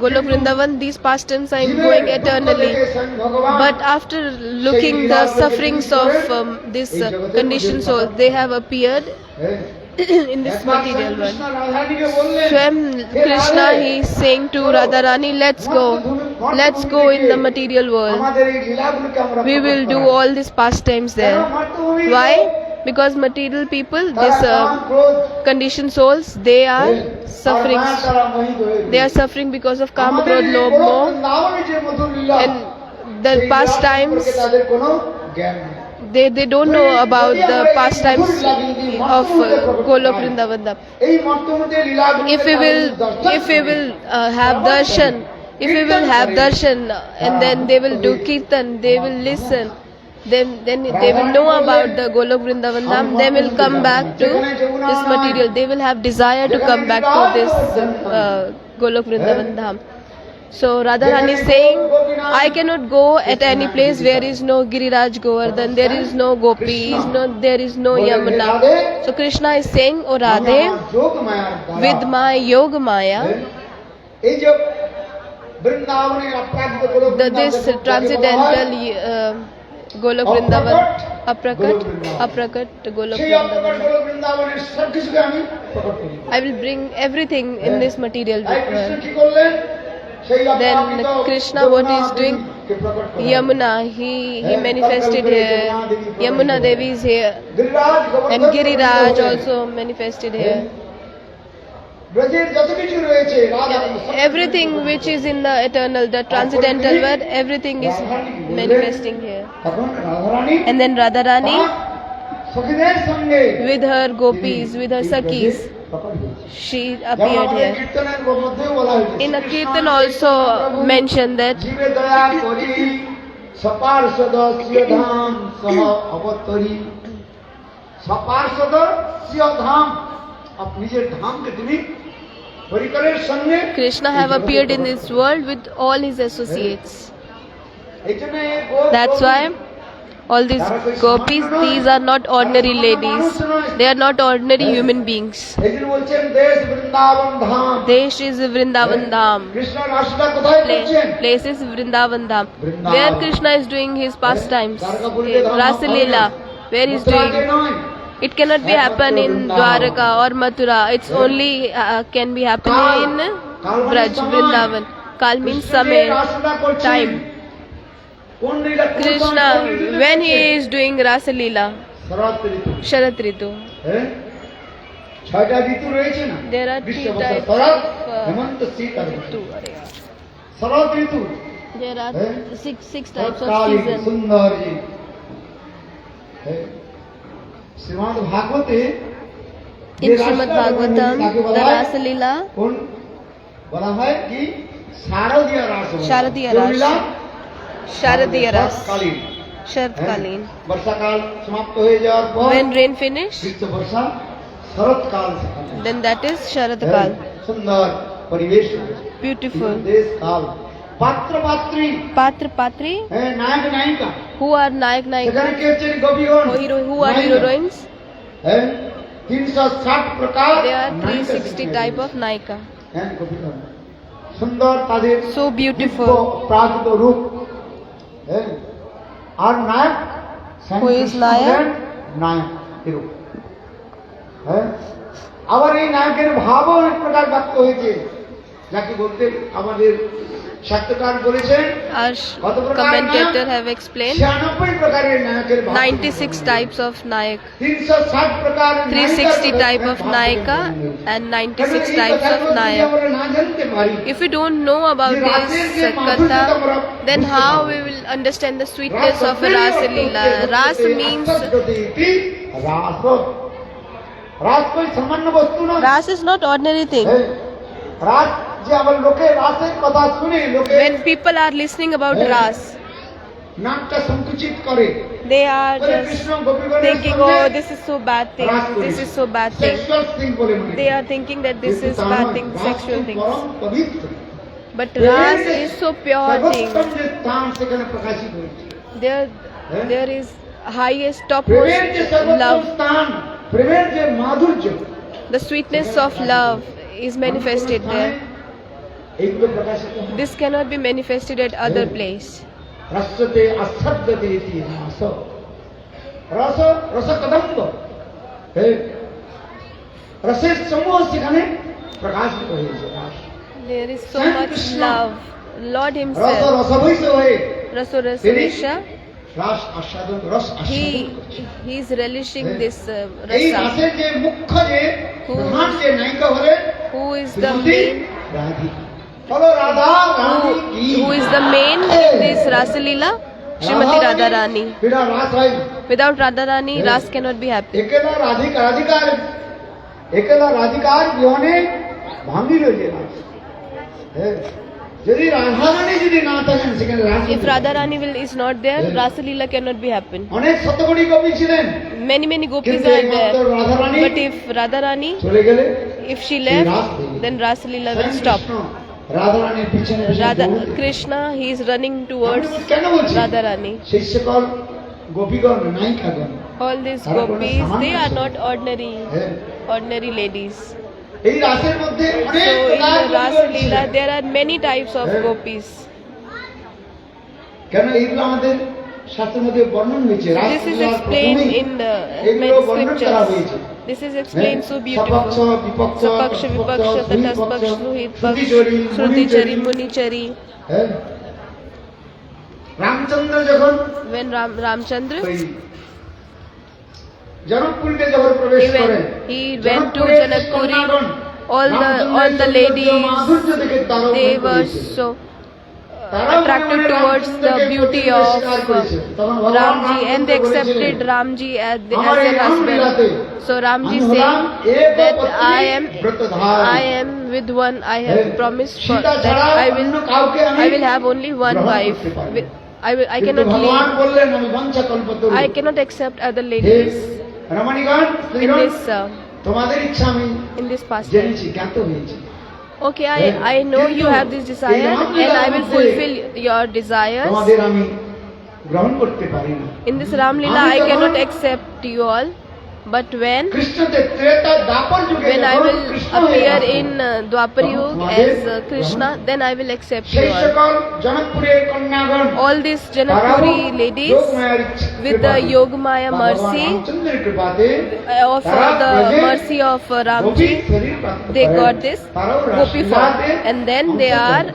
Golok Vrindavan, these pastimes are going eternally. But after looking the sufferings of this conditioned soul, they have appeared in this material world. Swam Krishna, he is saying to Radharani, let's go in the material world. আমাদের এই লীলাগুলোকে আমরা We will do all these pastimes there. Why? Because material people, this conditioned souls, they are suffering. They are suffering because of Kama, Krodh, Lobh, Moh, and the pastimes. They don't know about the pastimes of Golok Vrindavan. If we will have darshan, and then they will do kirtan, they will listen. Then they will know about the Golok Vrindavan Dham. They will come back to this material. They will have desire to come back to this Golok Vrindavan Dham. So Radharani is saying, I cannot go at any place where is no Giriraj Govardhan, there is no Gopis, there is no Yamuna. So Krishna is saying, O Radhe, with my Yoga Maya, this transcendental Golok Vrindavan, aprakat Golok Vrindavan, I will bring everything in this material world. Then Krishna, what he is doing? Yamuna, he manifested here. Yamuna Devi is here, and Giriraj also manifested here. Everything which is in the eternal, the transcendental world, everything is manifesting here. And then Radharani, with her gopis, with her sakis, she appeared here. In a kirtan also mentioned that Krishna have appeared in this world with all his associates. এই জন্য এই গোপ That's why all these gopis, these are not ordinary ladies. They are not ordinary human beings. এই জন্য বলছেন দেশ বৃন্দাবন ধাম। Desh is Vrindavan Dham. Krishna রাসটা কোথায় করছেন? Place is Vrindavan Dham. Where Krishna is doing his pastimes. Rasa Leela. Where he is doing. It cannot be happen in Dwaraka or Mathura. It's only can be happening in Braj, Vrindavan. Kal means Samay, time. Krishna, when he is doing Rasa Leela, Sharat Ritu. ছয়টা ঋতু রয়েছে না? There are গ্রীষ্ম, three Barsha, types Sarat, of হেমন্ত, শীত আর Ritu. Sarat Ritu. There are six types of শরৎকালীন season. সুন্দর শ্রীমদ ভাগবতে In Srimad Bhagavatam, the Rasa Leela, কোন বলা হয় কি শারদীয় রাস বলা হয়। Sharadiya কোন Ras. লীলা? Sharadiya Ras. শরৎকালীন। Sharatkalin. বর্ষাকাল সমাপ্ত হয়ে যাওয়ার পর When rain finish, গ্রীষ্ম বর্ষা শরৎকাল then that is Sharatkal. সুন্দর পরিবেশ Beautiful. দেশ কাল পাত্র পাত্রী Patra Patri, নায়ক নায়িকা who are Nayak সেখানে Nayak, কি হচ্ছে গোপীগণ who are heroines? 360 প্রকার There are নায়িকা 360 সেখানে type of Naika. গোপীগণ সুন্দর তাদের So beautiful. প্রাকৃত রূপ আর নায়ক Who is নায়ক? নায়ক রূপ আবার এই নায়কের ভাবও অনেক প্রকার ব্যক্ত হয়েছে যাকে বলতে আমাদের শাস্ত্রকার বলেছেন Our কত প্রকার commentator have explained 96 প্রকারের নায়কের ভাব 96 types of Nayak, 360 প্রকার 360 type of Naika and 96 types of Nayak. আমরা না জানতে পারি If we don't know about this Katha, then how we will understand the sweetness of a Rasa Leela? Ras means, রাস রাস कोई সামান্য বস্তু না Ras is not ordinary thing. রাস যে আবার লোকে রাসের কথা শুনে লোকে When people are listening about Ras, নামটা সংকুচিত করে they are বলে just কৃষ্ণ গোপীগণের thinking, সঙ্গে oh, this is so bad thing, this is so bad thing. sexual thing বলে মনে They করে। are thinking that this is কিন্তু তা bad নয়, thing, রাস sexual খুব things. পরম পবিত্র। But Ras is so pure thing. সর্বোত্তম যে স্থান সেখানে প্রকাশিত হয়েছে। There is highest, প্রেমের যে topmost সর্বোত্তম love. স্থান, প্রেমের যে মাধুর্য The sweetness of love is manifested there. এইগুলো প্রকাশিত হয়। This cannot be manifested at other place. রসতে আস্বাদ্যতে ইতি রাস রস রসকদম্ব রসের সমূহ সেখানে প্রকাশিত হয়েছে রাস There is so much love. Lord রস Himself, রসবৈষ হয়ে Rasorasamisha, রাস আস্বাদন রস আস্বাদন He is relishing this এই rasa. রাসের যে মুখ্য যে প্রধান যে নায়িকা হলেন Who is the Shrimati main? Radhika বলো রাধা রানী কি Who is the main in this Rasa Leela? Srimati Radharani. বিনা রাস হয় না। Without Radharani, Ras cannot be happy. একেলা রাধিকার বিহনে ভাঙিল যে রাস যদি রাধারানী যদি না থাকেন সেখানে রাস If Radharani is not there, Rasa Leela cannot be happen. অনেক শতকোটি গোপী ছিলেন Many gopis কিন্তু are একমাত্র there. Radharani But if Radharani, চলে গেলে if she left, then Rasa Leela will stop. রাধারানীর পিছনে Krishna, he is running towards কেন বলছি Radharani. সেই সকল গোপীগণ নায়িকাগণ All these gopis, they are not ordinary ladies. এই রাসের মধ্যে So অনেক in প্রকার the Rasa গোপীগণ Leela, ছিলেন। there are many types of gopis. কেন এইগুলো আমাদের শাস্ত্রের মধ্যে বর্ণন হয়েছে This is রাসলীলার explained প্রথমেই in the এগুলো many বর্ণন করা হয়েছে scriptures. This is explained so সপক্ষ beautiful. বিপক্ষ Sapaksha, Vipaksha, Tataspaksh, শ্রুতিচরি Shrutichari, Munichari. Ramchandra যখন When Ramchandra, ওই জনকপুরীতে যখন প্রবেশ করেন he went to Janakpuri, all the ladies, they were so attracted towards the beauty of Ramji, and they accepted Ramji as their husband. So Ramji said that I am with one I have promised for, that I will have only one wife. I cannot ভগবান leave. বললেন আমি বাঞ্ছা কল্পতরু I cannot accept other ladies রমণীগণ in this তোমাদের ইচ্ছা আমি pastime. জেনেছি জ্ঞাত হয়েছি Okay, I know you have this desire and I will fulfill your desires. তোমাদের আমি গ্রহণ করতে পারি না। In this Ram Leela, I cannot accept you all. But when Krishnadeva Treta দ্বাপর যুগে I যখন will কৃষ্ণ হয়ে appear আসেন, in Dwapar Yuga as Krishna, then I will accept you সেই all. সকল জনকপুরের কন্যাগণ All these Janakpuri ladies যোগমায়ার ইচ্ছা with the কৃপাতে, Yogamaya ভগবান mercy রামচন্দ্রের কৃপাতে of তারা the ব্রজে mercy of গোপী Ramji, শরীর প্রাপ্ত they করেন। got this তারাও gopi form, রাসলীলাতে and then they are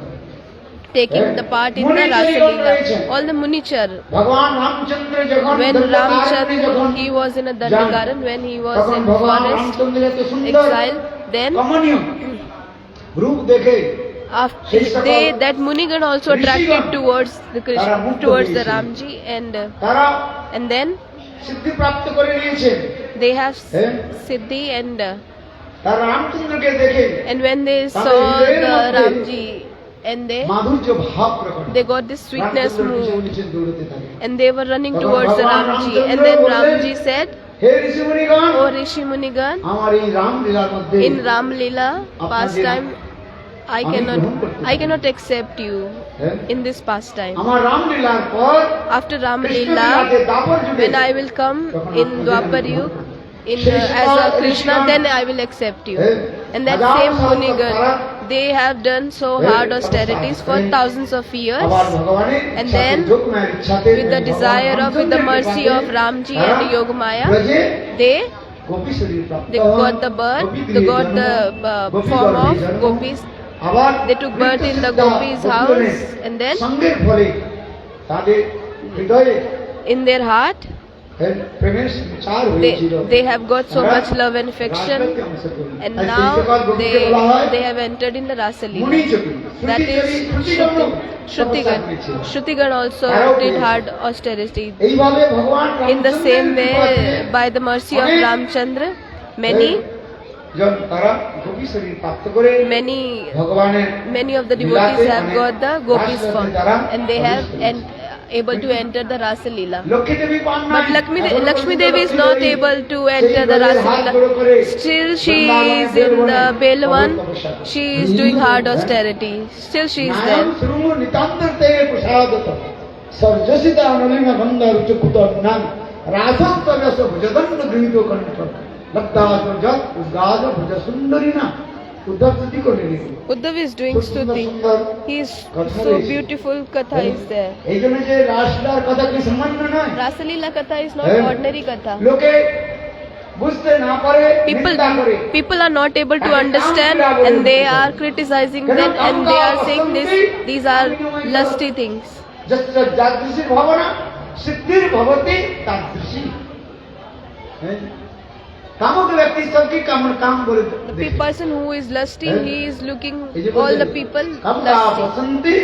taking the part in the Munichar Rasa Leela. রয়েছেন। All the Munichar. ভগবান রামচন্দ্র যখন When দণ্ডকারণ্যে যখন Ramchandra, he was in a যান, Dandakaran, when he was তখন in ভগবান forest রামচন্দ্রের এত সুন্দর exile, then কমনীয় রূপ দেখে after that Munigan also attracted towards the Krishna, towards the Ramji, তারা and then সিদ্ধি প্রাপ্ত করে নিয়েছেন। they have হ্যাঁ? Siddhi তারা রামচন্দ্রকে দেখে and when they তাদের saw হৃদয়ের the মধ্যে Ramji and মাধুর্য ভাব প্রকট হয়। they got this sweetness Ramchandra পিছনে mood পিছনে দৌড়তে থাকে। and they were running তখন towards the ভগবান Ramji, রামচন্দ্র and then বললেন, Ramji said, হে ঋষিমুনিগণ, "O Rishi Munigan, আমার এই রামলীলার মধ্যে in Ram Leela pastime, I cannot accept you হ্যাঁ? in this pastime. আমার রামলীলার পর After Ram কৃষ্ণলীলাতে Leela, দ্বাপর যুগে when I will come in Dwapar Yuga as a Krishna, then I will accept you." And that same Munigan, they have done so hard austerities for thousands of years, আবার ভগবানের and সাথে then যোগমায়ার ইচ্ছাতে with the desire of, with the mercy of Ramji and Yogamaya, ব্রজে they Gopi শরীর প্রাপ্ত they হন, got the birth, Gopi they গৃহে got জন্ম, the Gopi form গর্ভে of জন্ম। gopis. আবার They took birth in the gopis' house, and then সঙ্গের ফলে তাদের হৃদয়ে in their heart প্রেমের সঞ্চার হয়েছিল। they have got so much love and affection, রাজনীতি অংশ করি। and তাই সেই now সকল গোপীকে বলা হয় they have entered in the Rasa মুনি Leela. Yogi. That is শ্রুতিগণ Shrutigan. Shrutigan also did hard austerity. এইভাবে ভগবান In the same way, রামচন্দ্রের by the mercy of অনেক Ramchandra, many জন তারা গোপী শরীর প্রাপ্ত করে ভগবানের many of the devotees have got the gopis form, and they have able to enter the Rasa Leela. But Lakshmi Devi is not able to enter the Rasa Leela. Still she is in the Belwan. She is doing hard austerity. Still she is there. সর্জসিতা অনলিমা গন্ধ রুচকুত নাম রাজস্তরস ভুজদণ্ড গৃহীত কণ্ঠ লব্ধাজত উদ্গাদ ভুজ সুন্দরী না উদ্ধব স্তুতি করে লিখি। Uddhav is doing stuti. He is so beautiful. Katha is there. এই জন্য যে রাসলীলার কথা কি সামান্য নয়। Rasa Leela Katha is not ordinary Katha. লোকে বুঝতে না পারে নিন্দা করে। People are not able to understand, and they are criticizing them, and they are saying these are lusty things. যত্র যাদৃশী ভাবনা সিদ্ধির ভবতি তাদৃশী। কামক ব্যক্তি সবকি কাম বলে The person who is lusty, he is looking all the people কামকা lusty. পসন্তি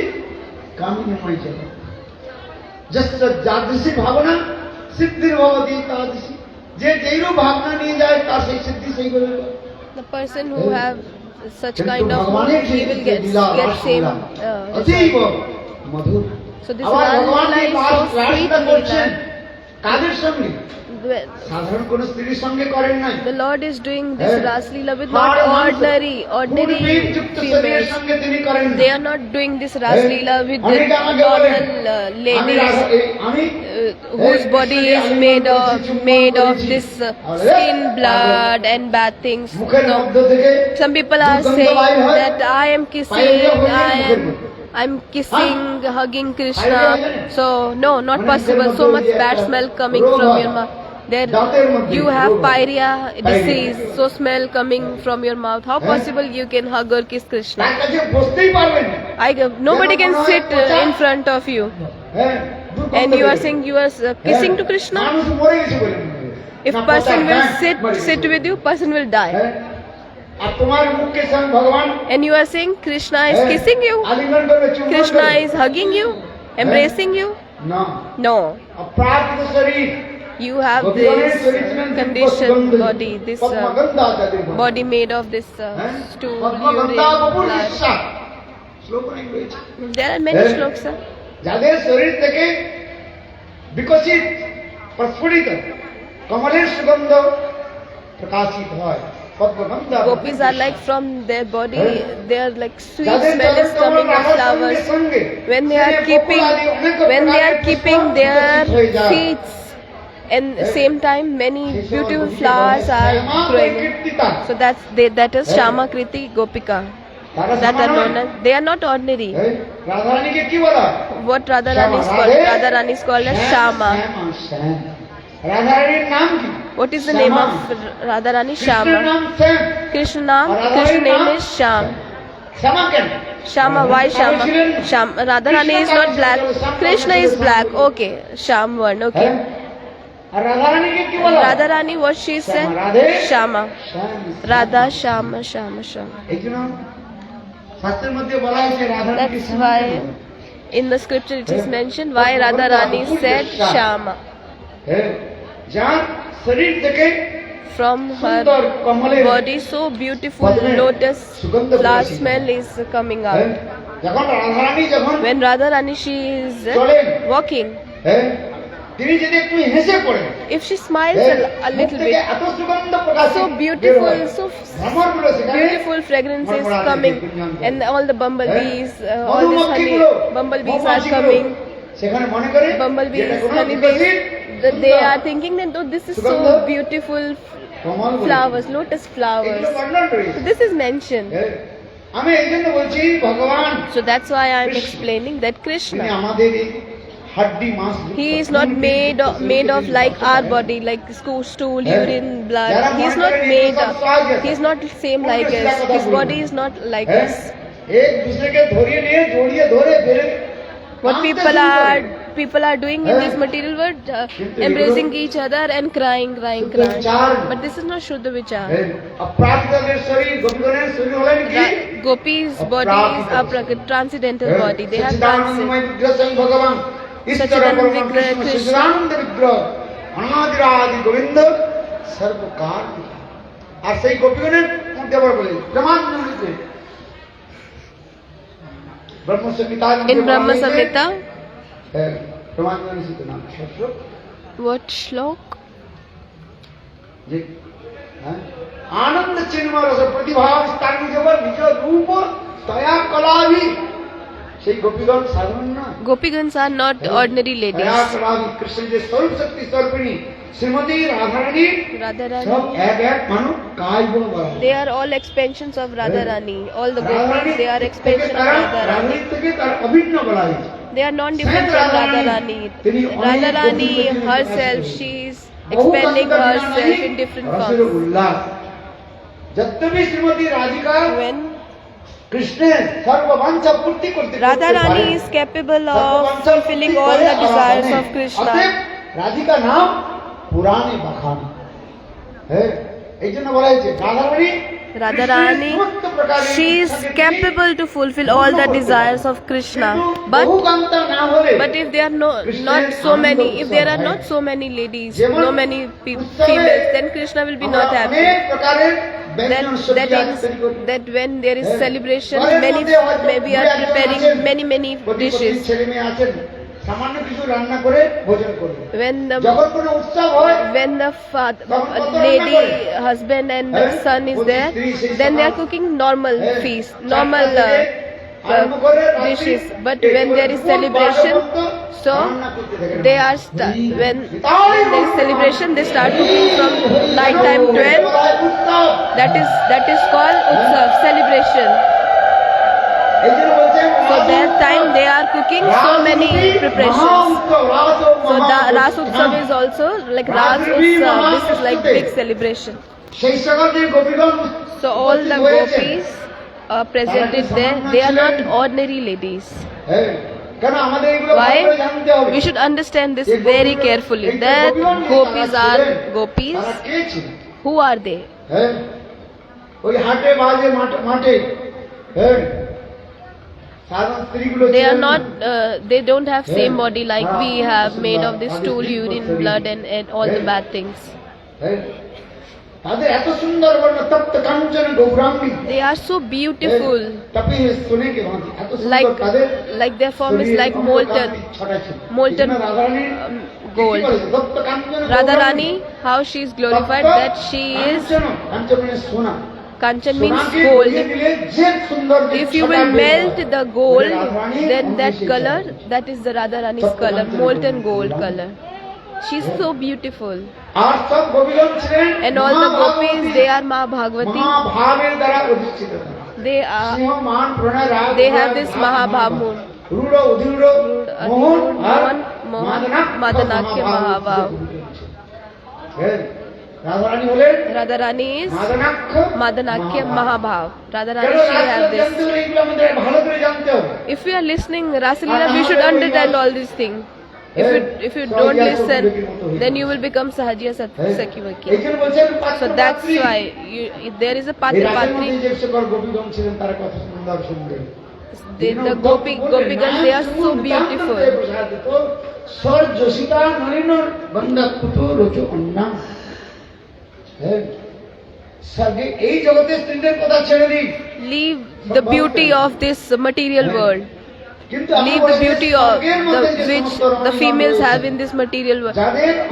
কামিনীময় জগৎ। যত্র যাদৃশী ভাবনা সিদ্ধির ভবতি তাদৃশী। যে যেইরূপ ভাবনা নিয়ে যায় তার সেই সিদ্ধি সেই করে। The person who have such kind of mood, he will get same অতীব result. মধুর। So this আবার Rasa ভগবান Leela এই is so sweet রাসলীলা করছেন Leela. কাদের সঙ্গে? সাধারণ কোন স্ত্রীর সঙ্গে করেন নাই। The Lord is doing this Rasa Leela with not ordinary females. সঙ্গে তিনি করেন। They are not doing this Rasa Leela with the normal ladies whose body is made of this skin, blood and bad things. No. Some people are saying that I'm kissing, hugging Krishna. So no, not possible. So much bad smell coming from your mouth. There you have pyrrhia disease, so smell coming from your mouth. How possible you can hug or kiss Krishna? Nobody can sit in front of you, and you are saying you are kissing to Krishna. If person will sit with you, person will die. And you are saying Krishna is kissing you, Krishna is hugging you, embracing you. No. You have this conditioned body, this body made of this stool, urine, blood. There are many shlokas, sir. যাদের শরীর থেকে বিকশিত প্রস্ফুটিত কমলের সুগন্ধ প্রকাশিত হয় পদ্মগন্ধা Gopis are like from their body, they are like sweet smell is coming of flowers. When they are keeping their feet, and same time many beautiful flowers are growing. So that is Shama Kriti Gopika. That are known as, they are not ordinary. রাধারানীকে কি বলা What Radharani is called? Radharani is called as Shama. রাধারানীর নাম কি What is the name of Radharani? কৃষ্ণের Shama. নাম শ্যাম Krishna name is Sham. শ্যামা কেন Shama, why Shama? Radharani is not black. Krishna is black. Okay, Sham one. Okay. আর রাধারানীকে কি বলা Radharani, what she said? Shama. Radha, Shama, Shama. এইজন্য শাস্ত্রের মধ্যে বলা হয়েছে রাধারানীকে That's why in the scripture it is mentioned why Radharani said Shama. যার শরীর থেকে From her body, so beautiful lotus flower smell is coming out. যখন রাধারানী যখন When Radharani she is walking, তিনি যদি একটু হেসে পড়েন if she smiles a little bit, এত সুগন্ধ প্রকাশ so beautiful, beautiful fragrance is coming, and all the bumblebees, all this honey, bumblebees are coming. সেখানে মনে করে Bumblebees, honeybees, they are thinking that oh, this is so beautiful flowers, lotus flowers. So this is mentioned. আমি এই জন্য বলছি ভগবান So that's why I am explaining that তিনি Krishna, আমাদের হাড্ডি মাংস he is not made of like our body, like stool, urine, blood. He is not made of. He is not same like us. His body is not like us. এক दूसरे ধরিয়ে নিয়ে জড়িয়ে ধরে বেরে What people are doing in this material world, embracing each other and crying. But this is not Shuddha Vichar. অপ্রাকৃতের শরীর গোপীগণের শরীর হলেন কি Gopis' body is aprakrit, transcendental body. They have সচ্চিদানন্দময় transcend. বিগ্রহ স্বয়ং ভগবান ঈশ্বর Satchidanand পরম Vigraha কৃষ্ণ Krishna. সচ্চিদানন্দ বিগ্রহ অনাদিরাদি গোবিন্দ সর্বকাল আর সেই গোপীগণের মধ্যে আবার বলে ব্রহ্মানন্দে ব্রহ্ম সংহিতা In Brahma Samhita, ব্রহ্মানন্দ নাম শাস্ত্র what shlok? যে आनंद चिन्मय रस प्रतिभा विस्तार निज रूप दया कला भी সেই গোপীগণ সাধারণ না Gopigans are not ordinary দয়া ladies. কলা কৃষ্ণ যে স্বরূপ শক্তি স্বরূপিণী শ্রীমতী রাধারানী Radharani, সব এক মানুষ কাজ বলে বলা হয়। they are all expansions of Radharani. All the Gopis, they are expansion of Radharani. Radharani থেকে তার অভিন্ন বলা হয়েছে They are non-different from Radharani. Radharani herself, she is expanding herself in different রসের forms. উল্লাস যদ্যপি শ্রীমতী রাধিকা When কৃষ্ণের সর্ববাঞ্ছা পূর্তি করতে Radharani is capable of fulfilling all the desires of Krishna. Radhika নাম পুরাণে বাখান হ্যাঁ এই জন্য বলা হয়েছে Radharani, she is capable to fulfill all the desires of Krishna. But if there are if there are not so many ladies, no many females, then Krishna will be not happy. That when there is celebration, maybe are preparing many dishes. সামান্য কিছু রান্না করে ভোজন করবে When যখন কোনো উৎসব হয় the lady, husband and the son is there, then they are cooking normal feast, normal dishes. But when there is celebration, so they are when there is celebration, they start cooking from night time 12. That is called utsav, celebration. So that time they are cooking so many preparations. So the Ras Utsav is also like Ras Utsav. This is like big celebration. So all the gopis are presented there. They are not ordinary ladies. Why? We should understand this very carefully. That gopis are gopis. Who are they? They are not. They don't have same body like we have, made of this stool, urine, blood, and all the bad things. They are so beautiful. Like their form is like molten gold. Radharani, how she is glorified, that she is Kanchan means gold. If you will melt the gold, then that color, that is the Radharani's color, molten gold color. She is so beautiful. And all the gopis, they are Ma Bhagavati. They have this Mahabhav moon. Mohan, Madanakya Mahabhav. Radharani is Madanakya Mahabhav. Radharani, she has this. If we are listening Rasalila, we should understand all these things. If you don't listen, then you will become Sahajiya Sakyavaki. So that's why there is a Patra Patri. The Gopigans, they are so beautiful. Leave the beauty of this material world. Leave the beauty of which the females have in this material world.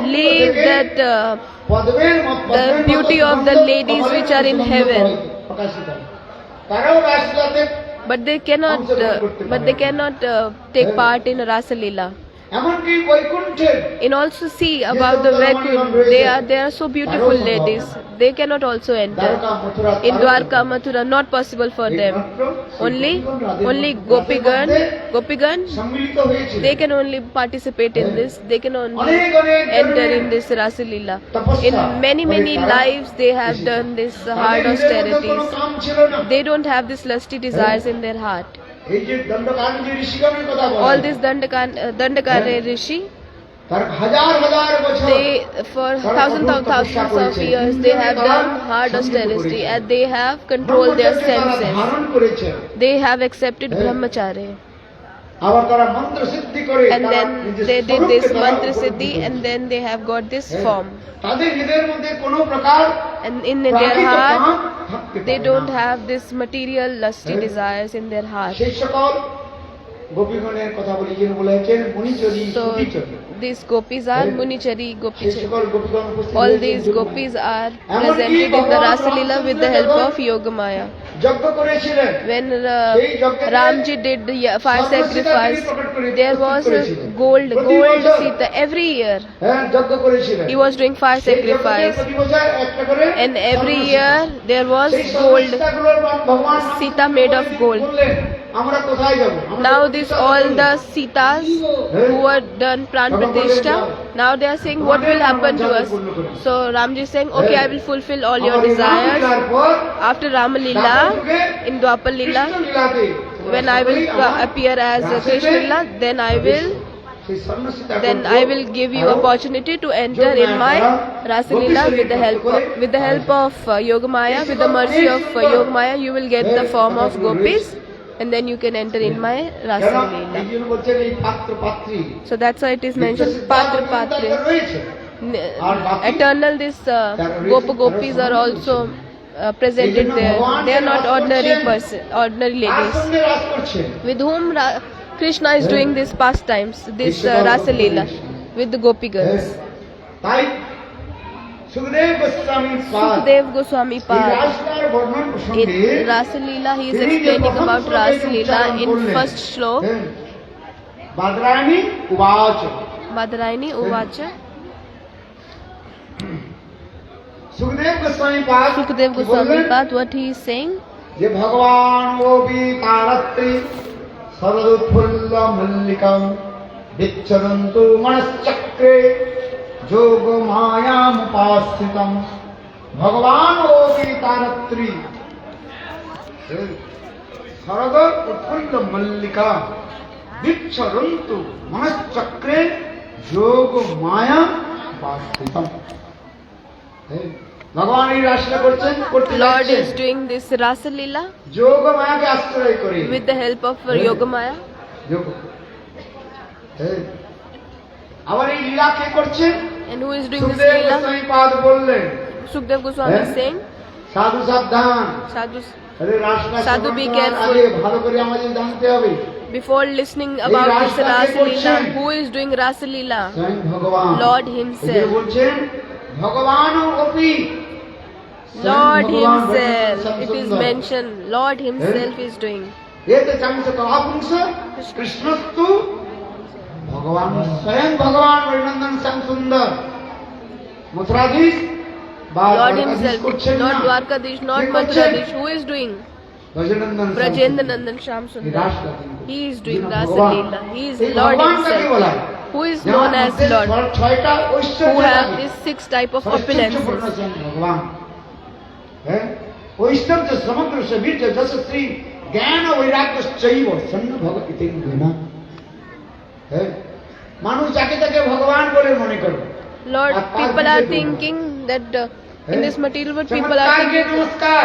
Leave that the beauty of the ladies which are in heaven. But they cannot take part in Rasalila. And also see about the Vaikunth. They are so beautiful ladies. They cannot also enter. In Dwarka, Mathura, not possible for them. Only Gopigan, they can only participate in this. They can only enter in this Rasalila. In many lives they have done this hard austerities. They don't have this lusty desires in their heart. All this Dandakari Rishi, they for thousands of years they have done hard austerity and they have controlled their senses. They have accepted brahmacharya. And then they did this mantra siddhi and then they have got this form. And in their heart, they don't have this material lusty desires in their heart. So these gopis are Munichari, Gopichari. All these gopis are presented in the Rasalila with the help of Yogamaya. When Ramji did the fire sacrifice, there was gold Sita every year. He was doing fire sacrifice, and every year there was gold Sita made of gold. Now all the Sitas who were done Pran Pratishtha, now they are saying what will happen to us. So Ramji is saying, okay, I will fulfill all your desires. After Ramalila, in Dwapar Lila, when I will appear as Krishna Lila, then I will give you opportunity to enter in my Rasalila with the help of Yogamaya. With the mercy of Yogamaya, you will get the form of gopis. And then you can enter in my Rasalila. So that's why it is mentioned Patra Patri. Eternal this Gopis are also presented there. They are not ordinary ladies. With whom Krishna is doing these pastimes, this Rasalila, with the Gopi girls. Sukhdev Goswami Pad. In Rasalila, he is explaining about Rasalila in first shlok. Badrayani Uvacha. Sukhdev Goswami Pad, what he is saying? Bhagavan Obi Taratri Saraduthulla Mallikam Vicharantu Manaschakre Yoga Mayam Upasitam Bhagavan Obi Taratri Sarada Uthulla Mallika Vicharantu Manaschakre Yoga Mayam Upasitam. Lord is doing this Rasalila with the help of Yogamaya. And who is doing this Leela? Sukhdev Goswami is saying, Sadhu, be careful. Before listening about this Rasa Leela, who is doing Rasa Leela? স্বয়ং ভগবান Lord এই যে himself. বলছেন ভগবান অপি Lord himself. It is mentioned. Lord himself is doing. এতে chunks কলাপুংস কৃষ্ণস্তু ভগবান স্বয়ং ভগবান অভিনন্দন শ্যাম সুন্দর মথুরাধীশ বা Lord দ্বারকাধীশ himself. করছেন Not না Dwarkadish, not কে করছেন? Mathuradish. Who is doing? ব্রজনন্দন Brajendra Nandan Sham এই Sundar. রাসলীলা তিনি করছেন। He is doing যিনি Rasa ভগবান। Leela. He is এই Lord ভগবান কাকে বলা himself. হয়? Who is যার known as মধ্যে Lord. ছয়টা Who ঐশ্বর্য have থাকে। these 6 type of ঐশ্বর্যপূর্ণ opulences. হচ্ছেন ভগবান হ্যাঁ ঐশ্বর্য সমগ্র বীর্য যশস্বী জ্ঞান বৈরাগ্য চৈব সন্ন ভগবতী গুণা হ্যাঁ মানুষ যাকে তাকে ভগবান বলে মনে করে Lord, আর তার people দিকে are দৌড়ায়। thinking that in হ্যাঁ? this material world, people are চমৎকারকে thinking নমস্কার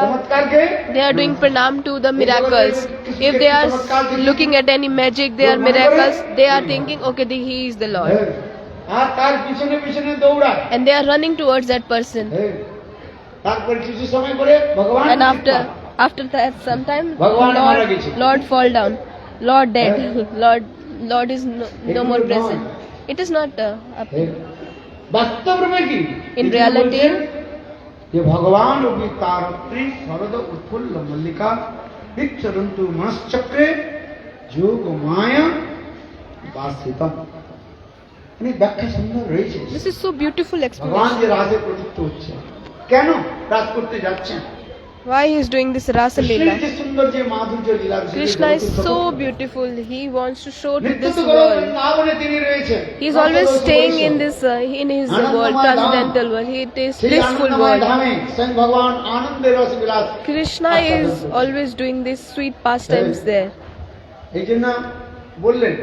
চমৎকারকে they are doing pranam to the miracles. If they are looking at any magic, they are miracles. They are thinking, okay, he is the Lord, হ্যাঁ, আর তার পিছনে পিছনে দৌড়ায় and they are running towards that person. হ্যাঁ, তারপর কিছু সময় পরে ভগবান And after that, sometime ভগবান মারা গেছে। Lord fall down, Lord dead, হ্যাঁ। Lord is no more present. It is not হ্যাঁ, বাস্তব রূপে কি In তিনি reality, বলছেন যে ভগবান অপি তারত্রী শরদ উৎফুল্ল মল্লিকা বিচ্ছরন্তু মনশ্চক্রে যোগ মায়া বাসিতম মানে ব্যাখ্যা সুন্দর রয়েছে this is so beautiful ভগবান explanation. যে রাজে প্রযুক্ত হচ্ছে কেন রাজ করতে যাচ্ছেন Why he is doing this Rasa কৃষ্ণের Leela? যে সুন্দর যে মাধুর্য লীলা রয়েছে, Krishna is জগৎ so সকল- beautiful. He wants to show to নিত্য this তো গৌর world. বৃন্দাবনে তিনি রয়েছেন He is always রাজদোষ staying বৈষ্ণব। in this in his আনন্দময় world, Dham. transcendental world. It is সেই blissful আনন্দময় world. ধামে স্বয়ং ভগবান আনন্দের রস বিলাস Krishna আস্বাদন is করছেন। always doing these sweet pastimes Hey. there. এই জন্য বললেন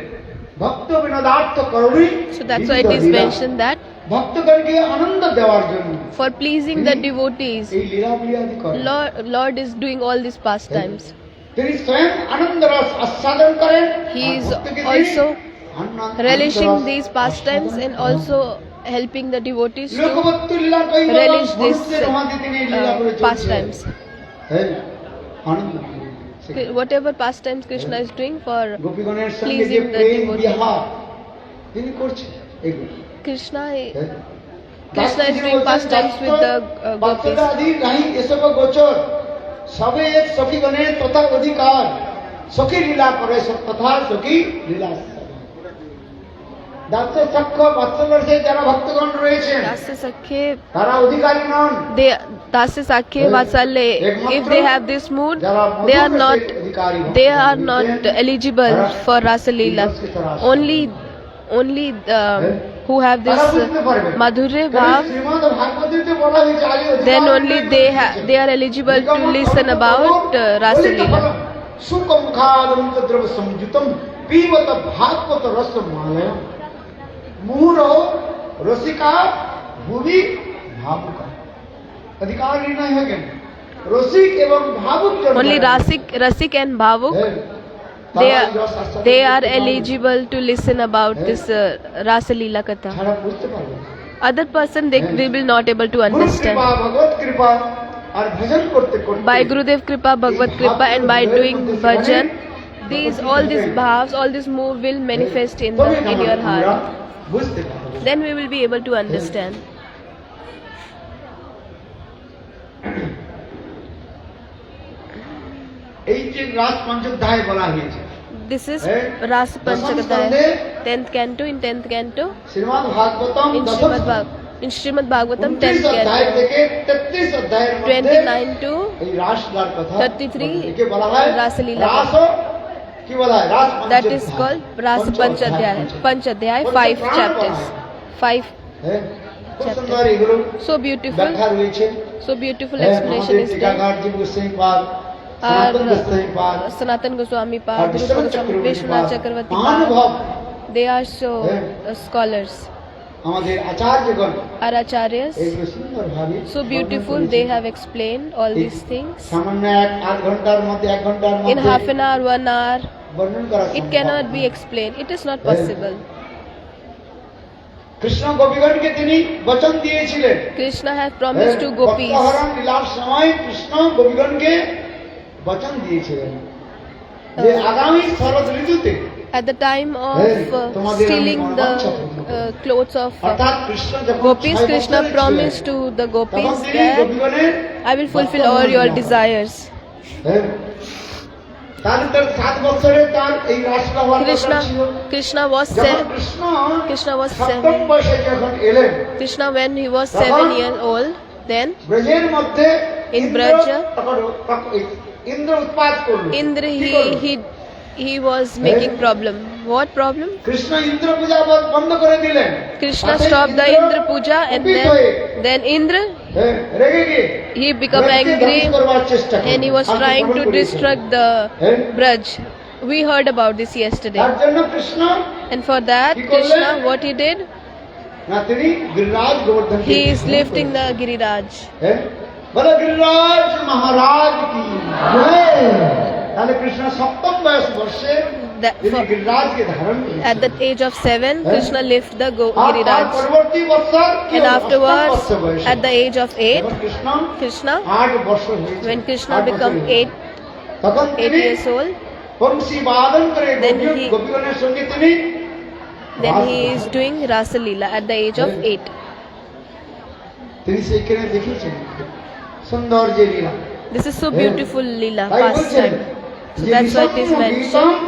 ভক্ত বিনোদার্থ করুণী So that's why it is mentioned that ভক্তগণকে আনন্দ দেওয়ার জন্য for pleasing the devotees, এই লীলাবলিয়াদি করেন Lord is doing all these pastimes. তিনি স্বয়ং আনন্দ রস আস্বাদন করেন He আর is ভক্তকে তিনি also আনন্দ relishing রস these pastimes আস্বাদন and করেন। also helping the devotees to লোকবত্তু Leela কইবলম, relish this মনুষ্যের মধ্যে তিনি এই লীলা করে চলছেন। pastimes. হ্যাঁ, আনন্দ Whatever pastimes Krishna is doing for গোপীগণের সঙ্গে যে pleasing the Prem devotees. Bihar তিনি করছেন এগুলো Krishna হ্যাঁ। Krishna is doing pastimes with the gopis. আদি নাহি এসব গোচর সবে এক সখীগণের তথা অধিকার সখী লীলা করে তথা সখী লীলা দাস সখ্য বাৎসল্যে যারা ভক্তগণ রয়েছেন Dasya Sakhe, তারা অধিকারী নন Dasya Sakhe Vatsalya, if they have this mood, যারা they are not Adhikari they are not eligible for Rasa Leela. Only who have this Madhurya Bhav, Shrimad ভাগবতীতে বলা হয়েছে আগে then only they are eligible to listen about Rasa Leela. সুকমখাদম দ্রব সংযুতম পিবত ভাগবত রস মালয়ম মুহুর রসিকা ভুবি ভাবুকা अधिकारी नहीं है क्या रसिक एवं भावुक जन Only Rasik and Bhavuk, they are eligible to listen about this Rasa Leela Katha. ছাড়া বুঝতে পারবে না। Other person they will not able to Guru understand. কৃপা ভগবত কৃপা আর ভজন করতে করতে By Gurudev Kripa, Bhagavat Kripa, and by doing bhajan, all these bhavs, all this move will manifest in your heart. বুঝতে পারবে Then we will be able to understand. এই যে রাস পঞ্চধ্যায় বলা হয়েছে This is Hey. Rasa Dasam Panchakataya, 10th canto. In 10th canto, Shrimad Bhagavatam in Srimad Bhagavatam, 10th 29 অধ্যায় canto, থেকে 33 অধ্যায়ের মধ্যে 29 to এই রাসলীলার কথা 33 একে বলা হয় রাসলীলা। রাস কি বলা হয় রাস that is পঞ্চধ্যায়। called Rasa পঞ্চধ্যায়। Panchadhyay, 5 chapters. 5 হ্যাঁ, খুব chapters. সুন্দর এগুলো So beautiful, ব্যাখ্যা রয়েছে so beautiful হ্যাঁ, explanation আমাদের is there. টিকাকারজি গোস্বামী পাদ আর সনাতন গোস্বামী পাদ Sanatan Goswami R Pad, Rupa Biswanath Goswami, Chakraborty Vishwanath Pad Chakravarti মহানুভব Pad, they are so scholars. আমাদের আচার্যগণ Our acharyas, এগুলো সুন্দরভাবে so beautiful, they have explained all these things. সামান্য 8 ঘন্টার মধ্যে 1 ঘন্টার In মধ্যে half an hour, 1 hour, বর্ণন করা it সম্ভব cannot be নয়। explained. It is not possible. Krishna গোপীগণকে তিনি বচন দিয়েছিলেন Krishna has promised to gopis. ভক্তহরণ লীলার সময় কৃষ্ণ গোপীগণকে বচন দিয়েছিলেন যে আগামী শরৎ ঋতুতে at the time of stealing the clothes of অর্থাৎ কৃষ্ণ যখন gopis, 6 Krishna বছরের promised ছিলেন, to the তখন gopis তিনি that গোপীগণের I will fulfill all your desires. হ্যাঁ, তার 7 বছরে তার এই রাসটা হওয়ার কথা ছিল। Krishna was যখন 7. Krishna was সপ্তম 7. বয়সে যখন এলেন, Krishna, when he was 7 years old, then ব্রজের মধ্যে In Braja, ইন্দ্র উৎপাত করলো। Indra কি করলো? he was making problem. What problem? Krishna Indra পূজা বন্ধ করে দিলেন। Krishna অতএব stopped the Indra Indra puja and কুপিত হয়ে, then Indra রেগে গিয়ে he become ব্রজকে angry ধ্বংস করবার চেষ্টা করলো। and he was আপনি trying শ্রবণ to করেছেন। destruct the Braj. We heard about this yesterday. তার জন্য কৃষ্ণ And for that, কি করলেন? Krishna, what he did? না তিনি Giriraj Gobardhan He is lifting the Giriraj. বলো গিরিরাজ মহারাজ কি জয়। তাহলে কৃষ্ণ সপ্তম বর্ষে তিনি গিরিরাজকে ধারণ করেন। At the age of 7, Krishna lift the আর তার Giriraj. পরবর্তী বছর কি And হলো? afterwards, অষ্টম বর্ষে at the age of 8, যখন কৃষ্ণ Krishna, 8 বছর হয়েছে, when Krishna 8 বছর become হয়েছে, 8 তখন তিনি years old, বংশী বাদন করে Then he- গোপীগণের সঙ্গে তিনি then he is doing Rasa Leela at the age of 8. তিনি সেখানে দেখিয়েছেন সুন্দর যে লীলা। This is so beautiful Leela, তাই বলছেন pastime. So যে that's why it is বিষম mentioned.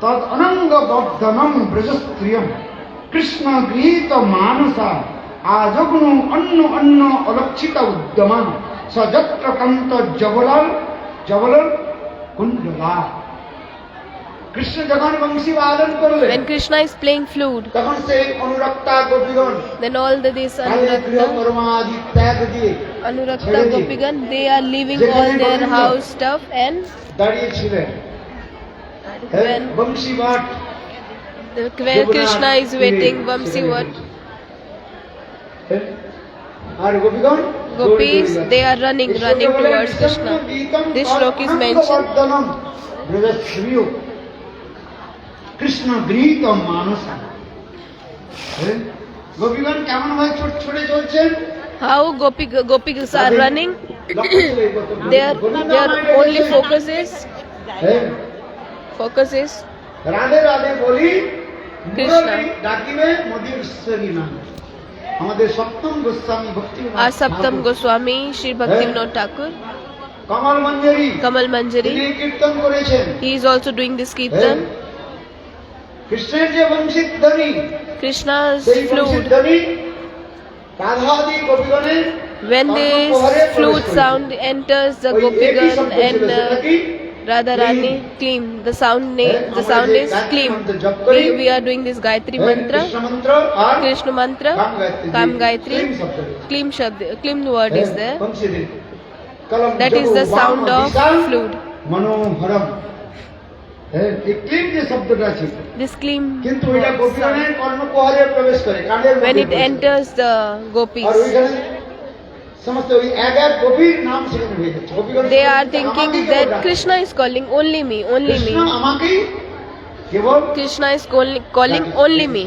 তদ অনঙ্গ বর্ধনম ব্রজস্ত্রিয়ম কৃষ্ণ গৃহীত মানসা আজগ্নু অন্য অন্য অলক্ষিত উদ্যমান সযত্র কান্ত জবলর কুণ্ডলা। কৃষ্ণ যখন বংশী বাদন করলেন, When Krishna is playing flute, তখন সেই অনুরক্তা গোপীগণ then all this তাদের গৃহ Anurakta, কর্মাদি ত্যাগ দিয়ে Anurakta Gopigan, they are leaving all their house stuff and দাঁড়িয়েছিলেন। when Bansi Bat where Krishna is waiting, Vamsi what? আর গোপীগণ Gopis, they are running towards Krishna. This shlok is mentioned. Krishna গৃহীত মানস। গোপীগণ কেমন ভাবে ছুটে চলছেন? How Gopis are running, their only focus is Radhe Radhe বলি কৃষ্ণ। ডাকিবে মধুশ্বরী নাম। আমাদের সপ্তম গোস্বামী ভক্তি our Saptam Goswami, Shri Bhaktivinoda Thakur, Kamal Manjari Kamal তিনি Manjari, কীর্তন করেছেন। he is also doing this Kirtan. কৃষ্ণের যে বংশীত ধ্বনি, Krishna's সেই বংশীত flute, ধ্বনি রাধাদি গোপীগণের when this flute sound enters the Gopigan and Radharani, clean. The sound is clean. We are doing this Gayatri mantra, Krishna মন্ত্র আর Krishna mantra, Kam Gayatri, Klim word is there. That is the sound of flute. মনোহরম। এই claim যে শব্দটা আছে, This Klim কিন্তু এটা sound, গোপীগণের কর্ণকুহরে প্রবেশ করে, কানের when মধ্যে it প্রবেশ করে। enters the gopis, আর ওইখানে সমস্ত ওই এক এক গোপীর নাম সেখানে হয়ে যাচ্ছে। গোপীগণ they are thinking that Krishna is calling only me, only Krishna me. আমাকেই কেবল Krishna is calling only me,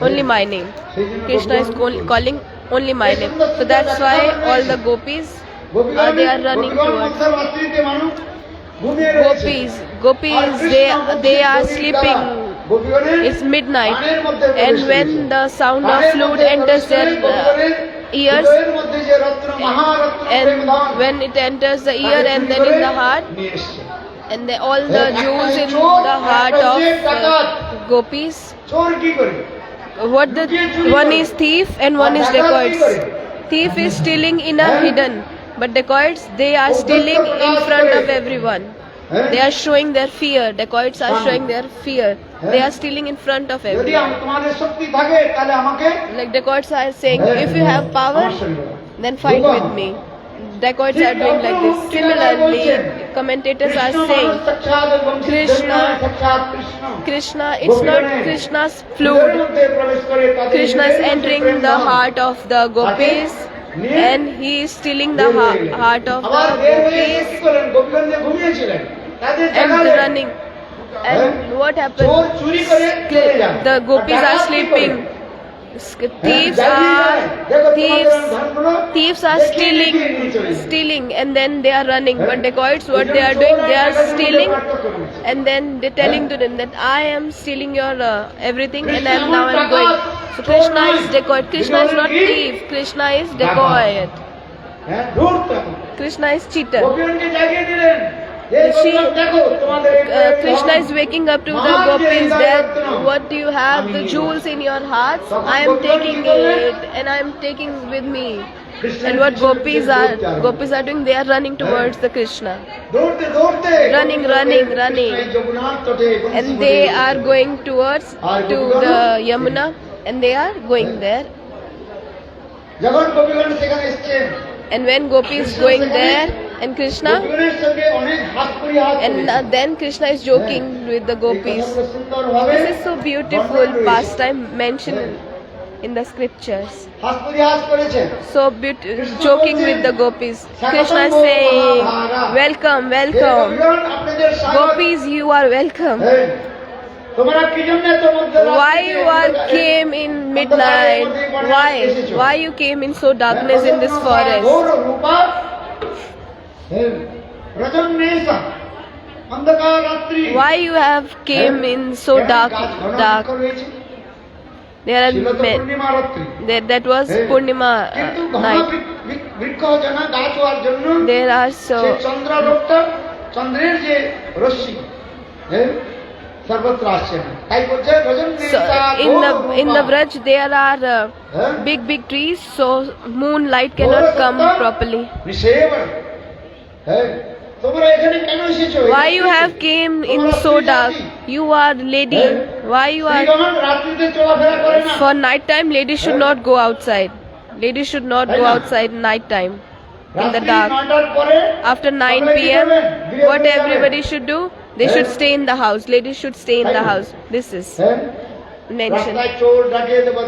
only my name. সেই জন্য Krishna is গোপীগণ calling only my name. So that's why all the gopis, they are running towards. মধ্যরাত্রিতে মানুষ ঘুমিয়ে রয়েছে। Gopis, they are sleeping. গোপীগণের It's midnight, কানের মধ্যে প্রবেশ and when করেছে। the sound of কানের flute মধ্যে enters প্রবেশ their করে গোপীগণের ears, হৃদয়ের মধ্যে যে রত্ন Maharatna and প্রেমধন, when it enters the ear and then in the heart, নিয়ে এসছে। and all the jewels in the heart of gopis. চোর কি করে? What the one is thief and one is dacoits. Thief is stealing in a hidden, but dacoits, they are stealing in front of everyone. They are showing their fear. Dacoits are showing their fear. They are stealing in front of যদি everyone. তোমাদের শক্তি থাকে তাহলে আমাকে Like dacoits are saying, if you have power, then fight with me. Dacoits are doing like this. Similarly, commentators are saying, Krishna, it's not Krishna's flute. Krishna is entering the heart of the gopis, and he is stealing the heart of the gopis and running. And what happens? The gopis are sleeping, Thieves are stealing, and then they are running. But dacoits, what they are doing, they are stealing, and then they're telling to them that I am stealing your everything, and now I'm going. So Krishna is dacoit. Krishna is not thief. Krishna is dacoit. Krishna is cheater. Krishna is waking up to the gopis that what do you have, the jewels in your hearts, I am taking it and I am taking with me. And what gopis are doing, they are running towards the Krishna. Running. And they are going towards to the Yamuna, and they are going there. And when Gopi is going there, and Krishna, and then Krishna is joking with the gopis. This is so beautiful pastime mentioned in the scriptures. So joking with the gopis. Krishna is saying, welcome. Gopis, you are welcome. Why you are came in midnight? Why you came in so darkness in this forest? Why you have came in so dark? There are that was Purnima night. There are so in the Braj there are big trees, so moonlight cannot come properly. Why you have came in so dark? You are lady. Why you are? For night time, ladies should not go outside. Ladies should not go outside night time in the dark. After 9 p.m., what everybody should do? They should stay in the house. Ladies should stay in the house. This is mentioned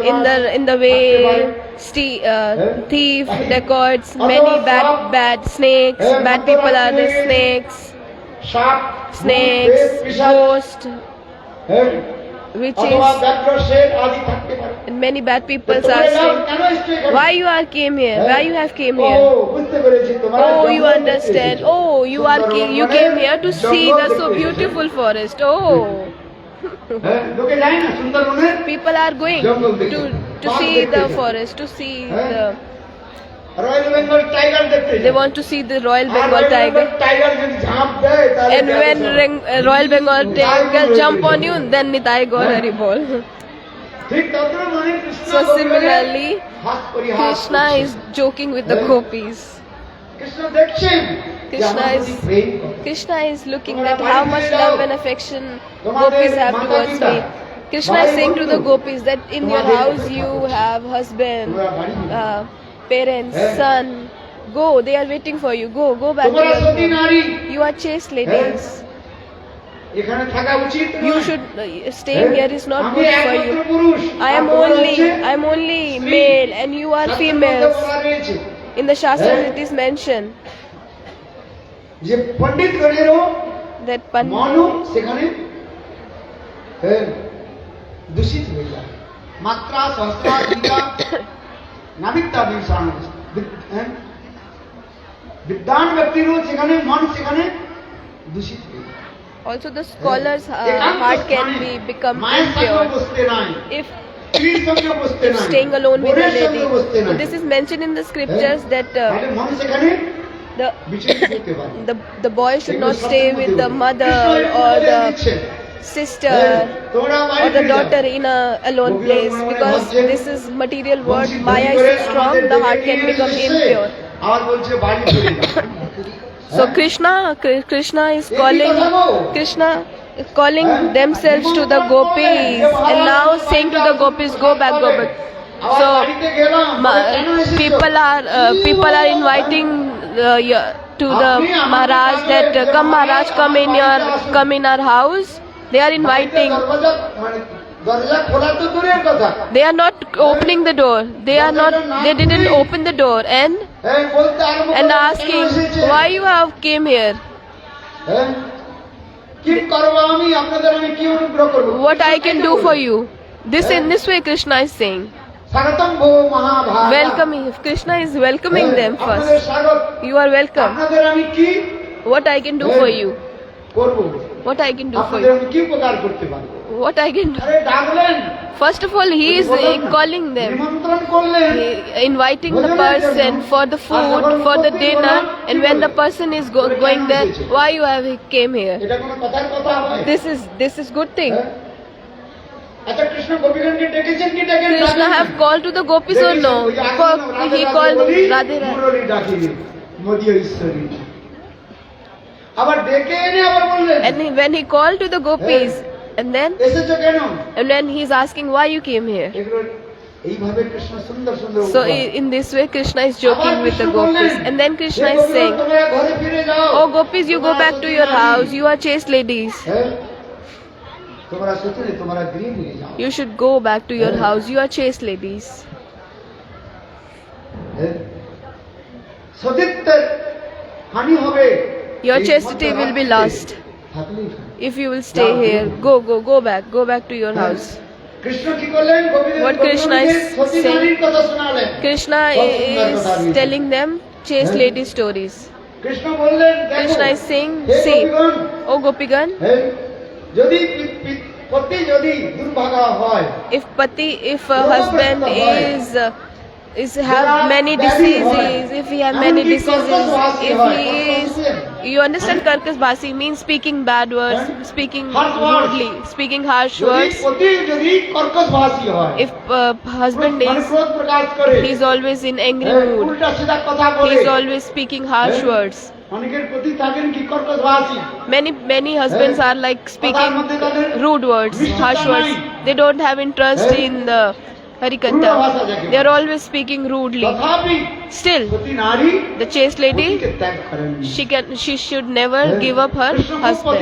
in the way thief, dacoits, many bad snakes, bad people are the snakes, ghosts, witches, and many bad people are saying, why you are came here? Why you have came here? Oh, you understand. Oh, you came here to see the so beautiful forest. Oh. People are going to see the forest, to see the they want to see the Royal Bengal tiger. And when Royal Bengal tiger jump on you, then Nitai Gaur Hari Bol. So similarly, Krishna is joking with the gopis. Krishna is looking at how much love and affection gopis have towards me. Krishna is saying to the gopis that in your house you have husband, parents, son. Go, they are waiting for you. Go back to your home. You are chaste ladies. You should staying here is not good for you. I am only male and you are females. In the Shastras it is mentioned that also the scholar's heart can become impure if staying alone with a lady. So this is mentioned in the scriptures that the boy should not stay with the mother or the sister or the daughter in a alone place, because this is material world. Maya is so strong, the heart can become impure. So Krishna is calling themselves to the gopis and now saying to the gopis, go back. So people are inviting to the Maharaj that come Maharaj, come in our house. They are inviting. They are not opening the door. They didn't open the door and asking, why you have came here? What I can do for you? In this way Krishna is saying. স্বাগতম ভো মহাভাগা। welcoming. Krishna is welcoming them আপনাদের first. স্বাগত, You are welcome. আপনাদের আমি কি What I can do for you? করব, What I can do for আপনাদের you? আমি কি উপকার করতে পারবো? What I can do? আরে ডাকলেন, First of all, he is calling them, নিমন্ত্রণ করলেন, inviting the person for the food, for the dinner, and when the person is going there, why you have came here? এটা কোনো কথার কথা হয়? This is good thing. আচ্ছা, কৃষ্ণ গোপীগণকে ডেকেছেন কি ডেকেন? Krishna have called to the gopis or no? He called Radhe Radhe. মুরলী ডাকিলেন, মোদিয় ঈশ্বরী। আবার ডেকে এনে আবার বললেন, And when he called to the gopis, and এসেছো কেন? then he's asking why you came here. এগুলো এইভাবে কৃষ্ণ সুন্দর সুন্দর So উপমা। in this way, Krishna is joking with the gopis, and then Krishna is saying, তোমরা ঘরে ফিরে যাও। "Oh gopis, you go back to your house. You are chaste ladies. তোমরা সত্যি তোমরা গৃহে ফিরে যাও। You should go back to your house. You are chaste ladies. সতীত্বের হানি হবে। Your chastity will be lost থাকলেই if you will stay here. Go back to your house." Krishna কি করলেন? What Krishna is Sati saying? নারীর কথা শোনালেন। Krishna is telling them chaste lady stories. Krishna বললেন, দেখো, Krishna is saying, hey see, গোপীগণ, oh Gopigan, যদি পতি যদি দুর্ভাগা হয়, if a husband is have many diseases, if he have many diseases, if he is, you understand, karkas basi means speaking bad words, speaking rudely, speaking harsh যদি words. পতি যদি কর্কশ ভাষী হয়, If husband মানে is, ক্রোধ প্রকাশ করে, he is always in angry mood, উল্টা সিধা কথা he বলে, is always speaking harsh words. অনেকের পতি থাকেন কি কর্কশ ভাষী, Many husbands are like speaking rude words, harsh words. They don't have interest in the Harikatha. They are always speaking rudely. তথাপি Still, সতী নারী the chaste lady, পতিকে ত্যাগ করেননি। she should never give up her Krishna husband.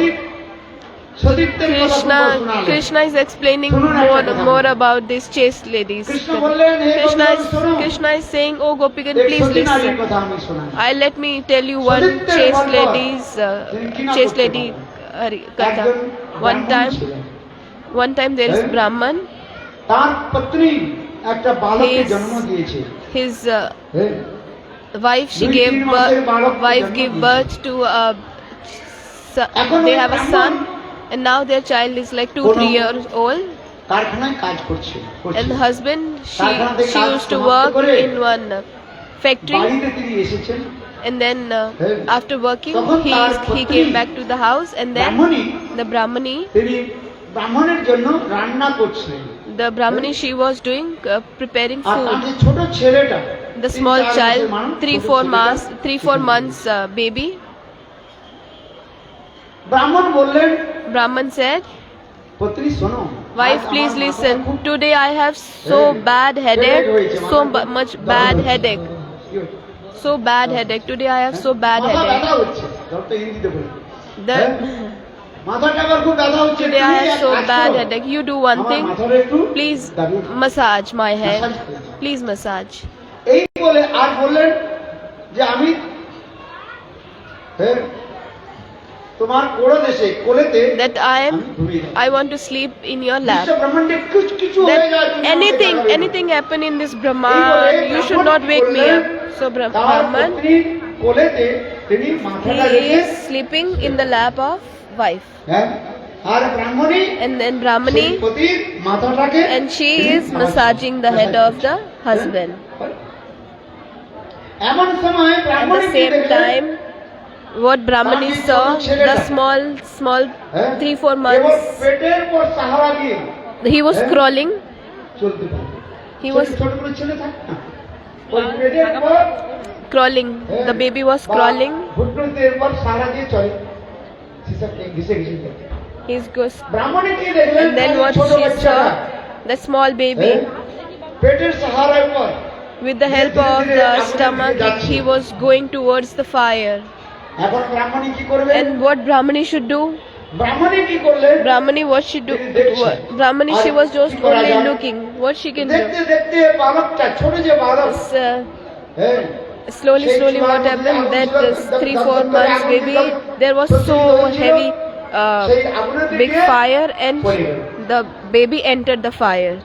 সতীত্বের কথা শোনালেন। Krishna is explaining শুনুন একটা কথা। more about these chaste ladies. Krishna বললেন, হে গোপীগণ, শোনো, Krishna is saying, "Oh Gopigan, এক please সতী নারীর listen. কথা আমি শোনাই। Let me tell you one সতীত্বের chaste বর্বর। lady's তিনি কি না chaste করতে lady পারেন? katha. একজন One ব্রাহ্মণ ছিলেন। time there is Brahman. তার পত্নী একটা বালককে His- জন্ম দিয়েছে। His হ্যাঁ, wife, she দুই gave তিন মাসের বালককে wife জন্ম gave দিয়েছে। birth to a এখন they ওই have a ব্রাহ্মণ son, and now their child is like 2-3 years old, কারখানায় কাজ করছে। and the husband, কারখানাতে she কাজ used to সমাপ্ত work করে in one factory, বাড়িতে তিনি এসেছেন। and then হ্যাঁ। after working তখন তার he পত্নী came back to the house, and then Brahmani the Brahmani, তিনি ব্রাহ্মণের জন্য রান্না করছিলেন। she was doing preparing আর তার food. যে ছোট ছেলেটা, The 3-4 small মাসের child, মানুষ, 3-4 months baby. ব্রাহ্মণ বললেন, Brahman said, পত্নী শোনো, "Wife, আজ please আমার মাথাটা listen. খুব Today I have so bad headache, so much bad headache, কি হচ্ছে? so bad headache. Today I have so bad মাথা headache. ব্যথা হচ্ছে, ধরতে হিন্দিতে বলি। The, মাথাটা আমার খুব ব্যথা হচ্ছে। today I তুমি have এক so কাজ bad করো, headache. You do one আমার thing. মাথাটা একটু Please দাবিয়ে দাও। massage my head. মাসাজ করে দাও। Please massage." এই বলে আর বললেন যে আমি হ্যাঁ, তোমার কোড় দেশে কোলেতে That আমি ঘুমিয়ে যাবো। I want to sleep in your বিশ্ব lap. ব্রহ্মাণ্ডে কিছু হয়ে That যায়, তুমি আমাকে জাগাবে না। anything happen in this এই বলে Brahman, you should not wake me ব্রাহ্মণ up. So তার Brahman, পত্নীর কোলেতে তিনি মাথাটা he রেখে is sleeping in the lap of wife, হ্যাঁ, আর ব্রাহ্মণী and then Brahmani, সেই পতির মাথাটাকে and she তিনি is massaging the head of the husband. এমন সময় At ব্রাহ্মণী the কি same দেখলেন? time, what Brahmani saw, the small হ্যাঁ, 3-4 কেবল months, পেটের পর সাহারা দিয়ে he was crawling. চলতে পারে। He ছোট was ছোট করে ছেলে থাকে না, ওই পেটের পর crawling. The baby was crawling. ঘুটনোতে পর সাহারা দিয়ে চলে, ঘিসে ঘিসে যায়। He's goes, ব্রাহ্মণী কি দেখলেন? and then তার what ছোট she বাচ্চাটা, saw, the small baby, পেটের সাহারার পর with the help of the stomach, he was going towards the fire. এখন ব্রাহ্মণী কি করবে? And what Brahmani should do? ব্রাহ্মণী কি করলেন? Brahmani, what she do? Brahmani, she was just only looking. What she can দেখতে do? দেখতে বালকটা, ছোট যে বালক, It's, হ্যাঁ, slowly what happened, that 3-4 months baby, there was so heavy সেই আগুনের big দিকে fire, and পড়ে গেল। the baby entered the fire.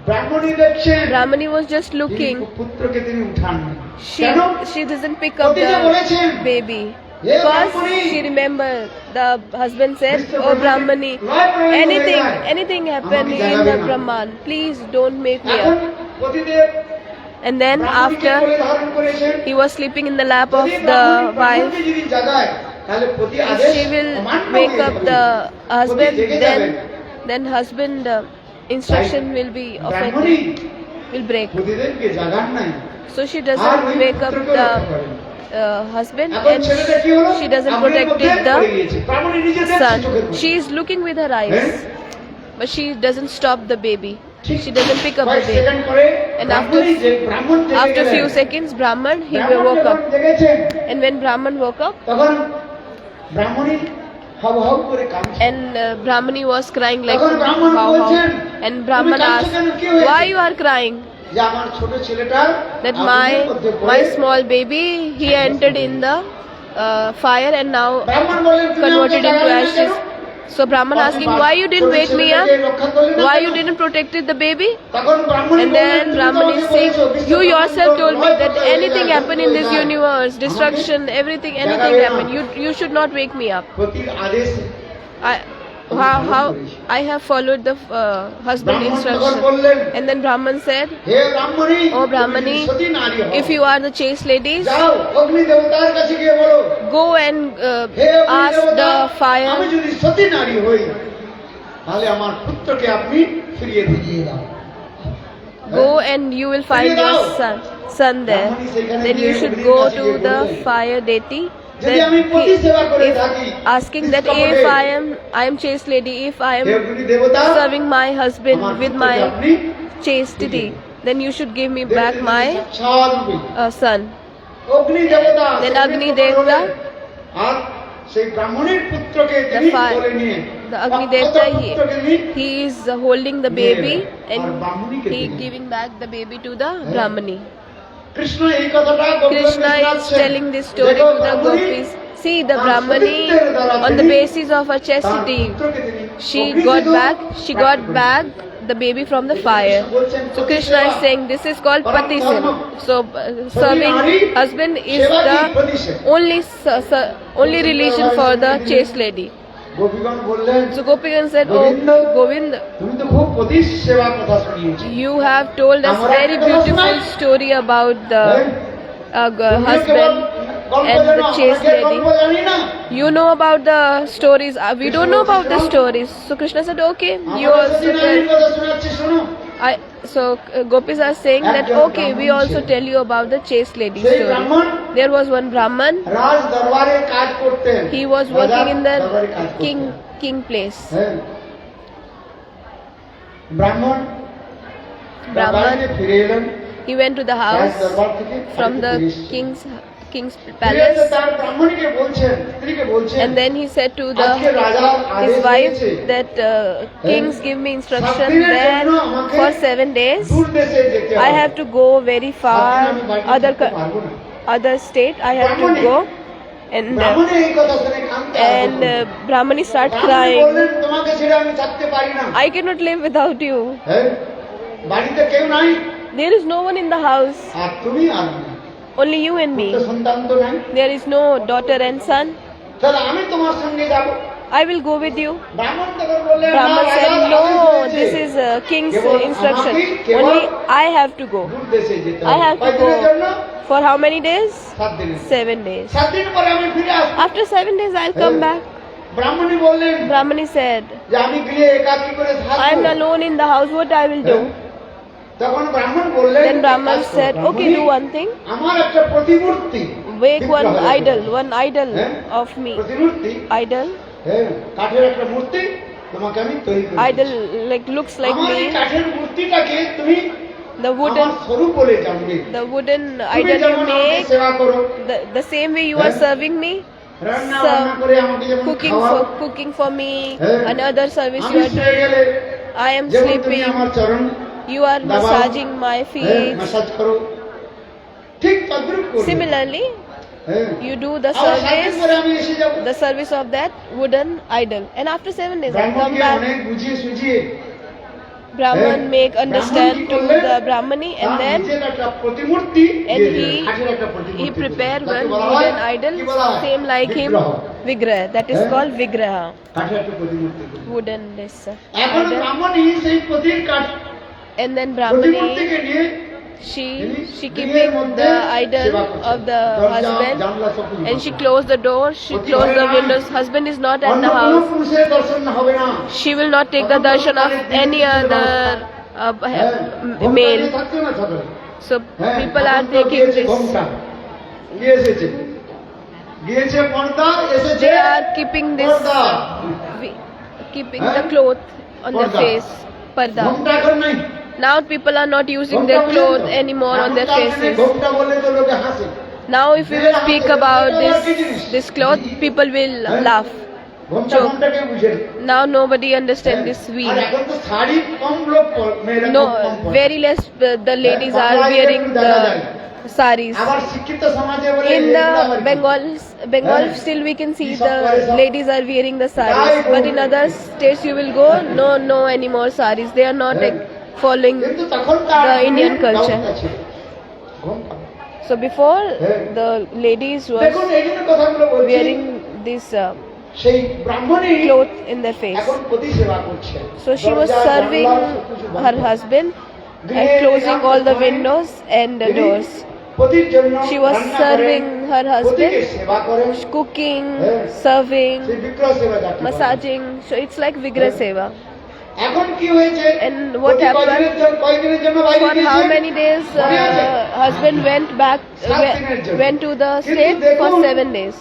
ব্রাহ্মণী দেখছেন Brahmani was just তিনি looking. পুত্রকে তিনি উঠান না। She কেন? she doesn't pick up পতিতে বলেছেন, the baby "hey because Brahmani, she remembered the husband said, Mr. "Oh Brahmani, লয় প্রয়োগ হয়ে anything যায়, happen আমাকে in জাগাবে the না।" Brahman, please don't make me এখন up." পতিদেব And then ব্রাহ্মণীকে কোলে after ধারণ করেছেন। he was sleeping in the lap of যদি the ব্রাহ্মণকে wife, যদি জাগায় তাহলে পতি if আদেশ she will অমান্য wake হয়ে up যাবে। the পতি husband, জেগে যাবেন। then husband instruction will be Brahmani offended, will break. পতিদেবকে জাগান নাই। So she আর doesn't ওই wake up পুত্রকেও রক্ষা the করেন। husband, এখন and ছেলেটা কি হলো? she doesn't আগুনের মধ্যে protect পড়ে the গিয়েছে। ব্রাহ্মণী নিজে দেখছে son. চোখের মধ্যে। She is looking with her হ্যাঁ? eyes, but she doesn't stop the baby. ঠিক She doesn't pick up the কয়েক baby. সেকেন্ড পরে And ব্রাহ্মণী ব্রাহ্মণ জেগে After গেলেন। few seconds, Brahman he ব্রাহ্মণ woke যখন up, জেগেছেন, and when Brahman woke up, তখন ব্রাহ্মণী হাউ হাউ করে কাঁদছে। and Brahmani was crying like তখন ব্রাহ্মণ how, বলছেন, and Brahman "তুমি কাঁদছো asked, কেন? কি হয়েছে?" "Why you are crying?" যে আমার ছোট ছেলেটা That আগুনের মধ্যে পড়ে my small baby, he entered in the fire and now ব্রাহ্মণ বললেন, "তুমি আমাকে converted into জাগালে না কেন?" ashes. So Brahman asking, "Why you didn't wake me up? Why you didn't protected the baby?" তখন ব্রাহ্মণী And বললেন, then "তুমি তো Brahman আমাকে is saying, বলেছো, "You বিশ্ব yourself told me ব্রহ্মাণ্ড that লয় anything Pralay happen in this যায়। universe, আমাকে destruction, anything জাগাবে না। happen. You should not wake me up." পতির আদেশে How I have followed the husband ব্রাহ্মণ তখন instruction. বললেন, And then Brahman said, hey Brahmani, "Oh তুমি Brahmani, সতী নারী হও। if you are the chaste ladies, যাও অগ্নি দেবতার কাছে গিয়ে বলো, go and hey Agni ask দেবতা, the আমি fire, যদি সতী নারী হই তাহলে আমার পুত্রকে আপনি ফিরিয়ে দিয়ে দাও। go and you will find your son there. Then you should go to the fire deity. যদি Then আমি পতি সেবা করে if থাকি, asking that if I am chaste lady, if I hey am অগ্নি দেবতা, serving my husband আমার with পুত্রকে my আপনি chastity, then you should give me back দেখতে my দেখতে সাক্ষাৎ রূপে son. অগ্নি দেবতা Then সেখানে Agni প্রকট Devta, হলেন। আর সেই ব্রাহ্মণের পুত্রকে তিনি fire- কোলে নিয়ে the Agni অক্ষত Devta, পুত্রকে নিয়ে he is holding the নিয়ে baby এলেন। and আর ব্রাহ্মণীকে he দিলেন। giving back the baby to the Brahmani. Krishna এই কথাটা গোপীদেরকে Krishna is শোনাচ্ছেন। telling this story দেখো, to the Brahmani gopis. See, the তার Brahmani, সতীত্বের দ্বারা on the তিনি basis of her তার chastity, পুত্রকে তিনি she অগ্নি got থেকে back প্রাপ্ত করেন। the baby from the fire. So Krishna is saying this is called pati seva. So serving husband is the only relation for the chaste lady. গোপীগণ বললেন, So Gopikan said, "Oh Govind, তুমি তো খুব পতির সেবার কথা শুনিয়েছো। you have told us very beautiful story about the husband and the chaste lady. You know about the stories. We don't know about the stories." So Krishna said, "Okay, you also tell." So gopis are saying that, "Okay, we also tell you about the chaste lady সেই story." ব্রাহ্মণ There was one Brahman. রাজ দরবারে কাজ করতেন। He was working in the দরবারে কাজ করতেন। king place. হ্যাঁ। ব্রাহ্মণ তার বাড়িতে ফিরে এলেন He went to the Raj house দরবার থেকে from বাড়িতে the ফিরে এসেছেন। king's ফিরে এসে palace, তার ব্রাহ্মণীকে বলছেন, স্ত্রীকে বলছেন, and then he said to আজকে রাজা his আদেশ wife দিয়েছে that kings give me instruction 7 দিনের that জন্য আমাকে for 7 days দূর দেশে যেতে I হবে। have to go very 7 far, দিন আমি বাড়িতে other থাকতে পারবো না। other state I have to Brahmani. go, and ব্রাহ্মণী এই কথা শুনে কাঁদতে আরম্ভ করলেন। Brahmani start ব্রাহ্মণী crying, বললেন, তোমাকে ছেড়ে আমি থাকতে পারি না। "I cannot live without you. হ্যাঁ, বাড়িতে কেউ নাই, There is no one in the house, আর তুমি আর আমি। only you and পুত্র me. সন্তান তো নাই, There is no daughter and son. তাহলে আমি তোমার সঙ্গে যাব। I will go with you." ব্রাহ্মণ তখন বললেন, Brahman না, said, রাজার "No, আদেশ this হয়েছে। is king's cable instruction. আমাকেই কেবল Only I have to go. দূর দেশে যেতে I হবে। have to কয়দিনের go. জন্য? For how many days? 7 দিনের। 7 days. 7 দিন পরে আমি ফিরে আসবো। After 7 days, I'll come back." ব্রাহ্মণী বললেন Brahmani said, যে আমি গৃহে একাকী করে থাকবো। "I am alone in the house. What I will do?" তখন ব্রাহ্মণ বললেন, Then Brahman "কাজ করো, said, "Okay, Brahmani, do one thing. আমার একটা প্রতিমূর্তি Make one বিগ্রহ idol, রেখেছি। one idol হ্যাঁ? of me. প্রতিমূর্তি, Idol, হ্যাঁ, কাঠের একটা মূর্তি তোমাকে আমি তৈরি করে idol দিচ্ছি। like looks like আমার এই me. কাঠের মূর্তিটাকে তুমি The আমার wooden, স্বরূপ বলে জানবে। the wooden তুমি idol you যেমন আমাকে make, সেবা করো, the same way you are হ্যাঁ? serving me, রান্না So, বান্না করে আমাকে যেমন খাওয়াও, cooking for me, হ্যাঁ? another service আমি you are শুয়ে doing. গেলে I am যেমন তুমি sleeping. আমার চরণ You are দাবাও, massaging my হ্যাঁ, feet. ম্যাসাজ করো, ঠিক তদ্রূপ করবে। Similarly, হ্যাঁ। you do the আবার 7 দিন পরে service, আমি এসে যাব। the service of that wooden idol, and after 7 days I come ব্রাহ্মণকে back. অনেক বুঝিয়ে সুঝিয়ে Brahman make understand to the Brahmani, and then নিজের একটা প্রতিমূর্তি and দিয়ে দিলেন, কাঠের একটা he প্রতিমূর্তি prepare যাকে one বলা হয়, wooden idol কি বলা হয়? same like him, বিগ্রহ। Vigraha. That is হ্যাঁ? called Vigraha. কাঠের একটা প্রতিমূর্তি দিলেন। Wooden this এখন idol. ব্রাহ্মণী সেই প্রতির কাঠ And then Brahmani, প্রতিমূর্তিকে নিয়ে she গৃহের keeping মধ্যে the সেবা idol করছেন। of the দরজা, husband, জানলা সব কিছু and she বন্ধ। closed the door, she প্রতি closed ঘরে the নাই। windows. Husband is not at অন্য the কোনো house. পুরুষের দর্শন হবে না। She will not take the darshan of any other হ্যাঁ, ঘোমটা male. দিয়ে থাকছে না সকলে। So হ্যাঁ, people এখন are তো taking গিয়েছে this. ঘোমটা। কি এসেছে? গিয়েছে পর্দা, এসেছে They are keeping this, পর্দা। keeping হ্যাঁ? the cloth on their পর্দা। face, parda. ঘোমটা এখন নাই। Now people are not using ঘোমটা their বুঝেন cloth তো? anymore on their এখনকার দিনে faces. ঘোমটা বললে তো লোকে হাসে। Now if we will speak about this cloth, people will laugh. ঘোমটা joke. ঘোমটাকে বুঝে। Now nobody understands this R wheel. এখন তো শাড়ি কম লোক মেয়েরা No, কম পরে। very less the ladies are বাংলায় wearing একটু দেখা যায়। the saris. আবার শিক্ষিত সমাজে বলে In এগুলো the আবার কি? Bengal হ্যাঁ? still we can see কি সব করে the সব? ladies are wearing the saris, তাই but in বলবে। other states you will go, no anymore saris. They are not হ্যাঁ। following. কিন্তু তখনকার the দিনে Indian culture. ঘোমটা ছিল। ঘোমটা। So before হ্যাঁ। the ladies দেখুন was এই জন্য কথাগুলো বলছি। wearing this সেই ব্রাহ্মণী cloth in their face. এখন প্রতি সেবা করছে। So she was দরজা, serving জানলা সবকিছু বন্ধ। her husband and গৃহে closing একা all the থাকেন। windows and the তিনি doors. পতির জন্য She was রান্না serving করেন, her husband, পতিকে সেবা করেন, cooking, হ্যাঁ। serving, সেই বিগ্রহ সেবা যাকে বলে। massaging. So it's like Vigraha Seva. এখন কি হয়েছে? And what পতি happened? কয়দিনের জন্য বাইরে For how গিয়েছে? many days মনে আছে? husband went back, 7 দিনের জন্য। went to the কিন্তু state for দেখুন, 7 days.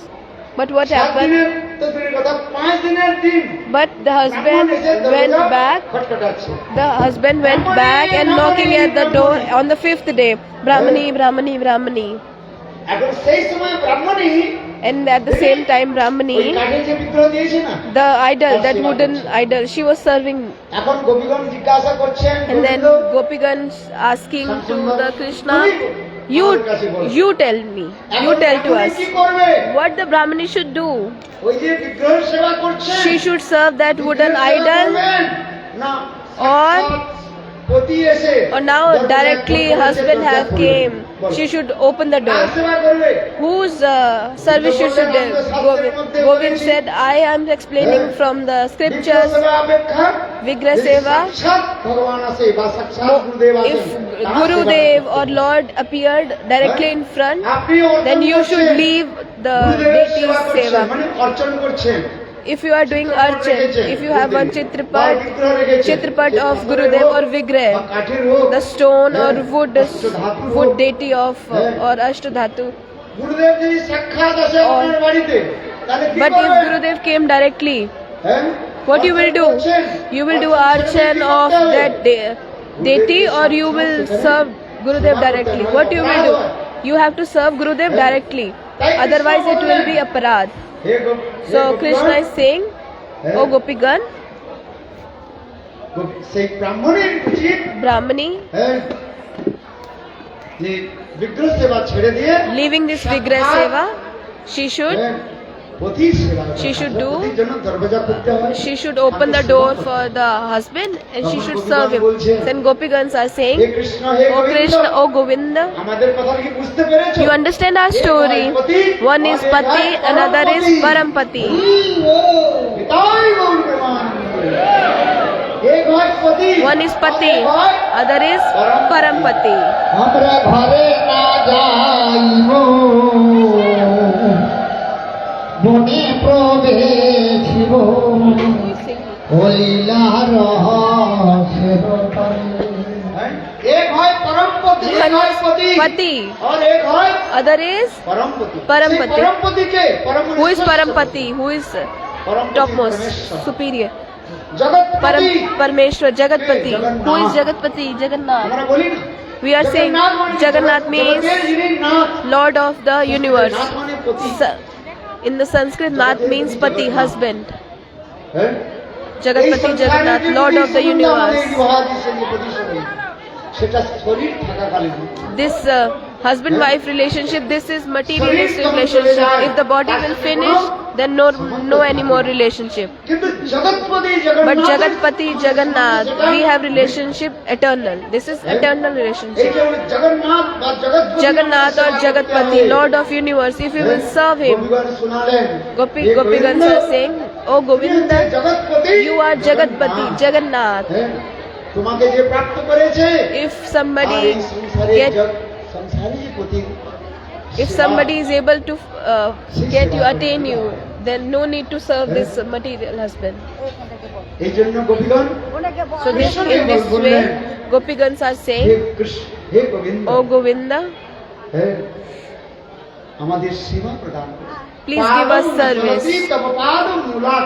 But what 7 happened? দিনের তো দূরের কথা, 5 দিনের দিন But the husband ব্রাহ্মণ এসে went দরজা back. খটখটাচ্ছে। The husband went back and knocking at the door on the 5th day. Brahmani, Brahmani, Brahmani. এখন সেই সময় ব্রাহ্মণী And at the same time, ওই Brahmani, কাঠের যে বিগ্রহ দিয়েছে না, the idol, that wooden idol, she was serving. এখন গোপীগণ জিজ্ঞাসা করছেন, And then Govinda, Gopigans asking to the Krishna, আমাদের কাছে বলো। you tell me, you এখন tell to ব্রাহ্মণী us কি করবে? what the Brahmani should do. ওই যে বিগ্রহের সেবা করছে, She should serve that wooden বিগ্রহের সেবা idol, করবেন? না, or পতি এসে or now দরজায় directly খটখটাচ্ছে, husband দরজা have খুলবে। came. বলো। She should open the car door. সেবা করবে? Whose service she should do? Govind said, I am explaining from the বিগ্রহ scriptures. সেবা অপেক্ষা Vigraha যদি Seva, সাক্ষাৎ ভগবান আসে বা সাক্ষাৎ গুরুদেব আসেন, if তার Gurudev সেবা or Lord appeared directly in front, আপনি অর্চন then you should করছেন। leave the গুরুদেবের সেবা deity's করছেন, seva. মানে অর্চন করছেন। If you are doing archan, if you have one বা chitrapat, বিগ্রহ রেখেছেন, chitrapat of পাথরের Gurudev হোক or বা Vigraha, কাঠের হোক, the stone or হ্যাঁ, wood অষ্টধাতু wood হোক, deity of or Ashtadhatu. গুরুদেব যদি সাক্ষাৎ আসে Or- আপনার বাড়িতে, তাহলে কি But if করবেন? Gurudev came directly, হ্যাঁ? what you will do? অর্চন করছেন, You will do Archan archan ছেড়ে of কি করতে that হবে? deity, or you will serve Gurudev directly. What you will do? You have to serve Gurudev directly. Otherwise it will be aparad. Hey go- hey So গোপীগণ, Krishna is saying, হ্যাঁ, O Gopigan, সেই ব্রাহ্মণের উচিত, Brahmani, হ্যাঁ, যে বিগ্রহ সেবা ছেড়ে দিয়ে leaving this Vigraha Seva, she should হ্যাঁ, পতির সেবা করতে She should হবে। do- পতির জন্য দরজা খুলতে হয়। she should open the door for the husband and she should serve him. Then Gopigans are hey saying, Krishna, hey O Govinda, Krishna, O Govinda, আমাদের কথা কি বুঝতে পেরেছো? you understand our story. One is Pati, another is Parampati. পিতাই গৌর প্রেমানন্দে। এক হয় পতি, One is Pati, আর এক হয় other is Parampati. আমরা ঘরে না যাইব, বনে প্রবেশিব, হইলা রহস্যের তলে। এক হয় পরমপতি, এক হয় পতি, Pati, আর এক হয় other is পরমপতি। পরমপতি। সেই পরমপতিকে who is Parampati, who is পরমপতি topmost, পরমেশ্বর। superior. জগৎপতি, Parmeshwar, Jagatpati. Who is Jagatpati? Jagannath. আমরা বলি না, We are saying Jagannath means জগতের যিনি Nath, Lord of the universe. Nath মানে পতি। In the Sanskrit, Nath means Pati, husband. হ্যাঁ? Jagatpati, Jagannath, Lord of the universe. সেটা শরীর থাকাকালীন। This husband-wife relationship, this is materialistic relationship. If the body will finish, then no any more relationship. কিন্তু জগৎপতি But Jagannath Jagatpati, Jagannath, we have relationship eternal. This is eternal এই relationship. যে জগন্নাথ বা জগৎপতি Jagannath or Jagatpati, Lord of universe, if you will serve him, গোপীগণ শোনালেন Gopigans are saying, Oh Govinda, জগৎপতি you are Jagatpati, Jagannath. তোমাকে যে প্রাপ্ত করেছে If somebody আর এই সংসারে get, সংসারে যে পতি if somebody is able to get you, attain you, then no need to serve this material husband. এই জন্য গোপীগণ So this, in this way, Gopigans are hey saying, Krishna hey Govinda Oh Govinda, আমাদের সেবা প্রদান করুন please give us service. তব পাদ মূলাৎ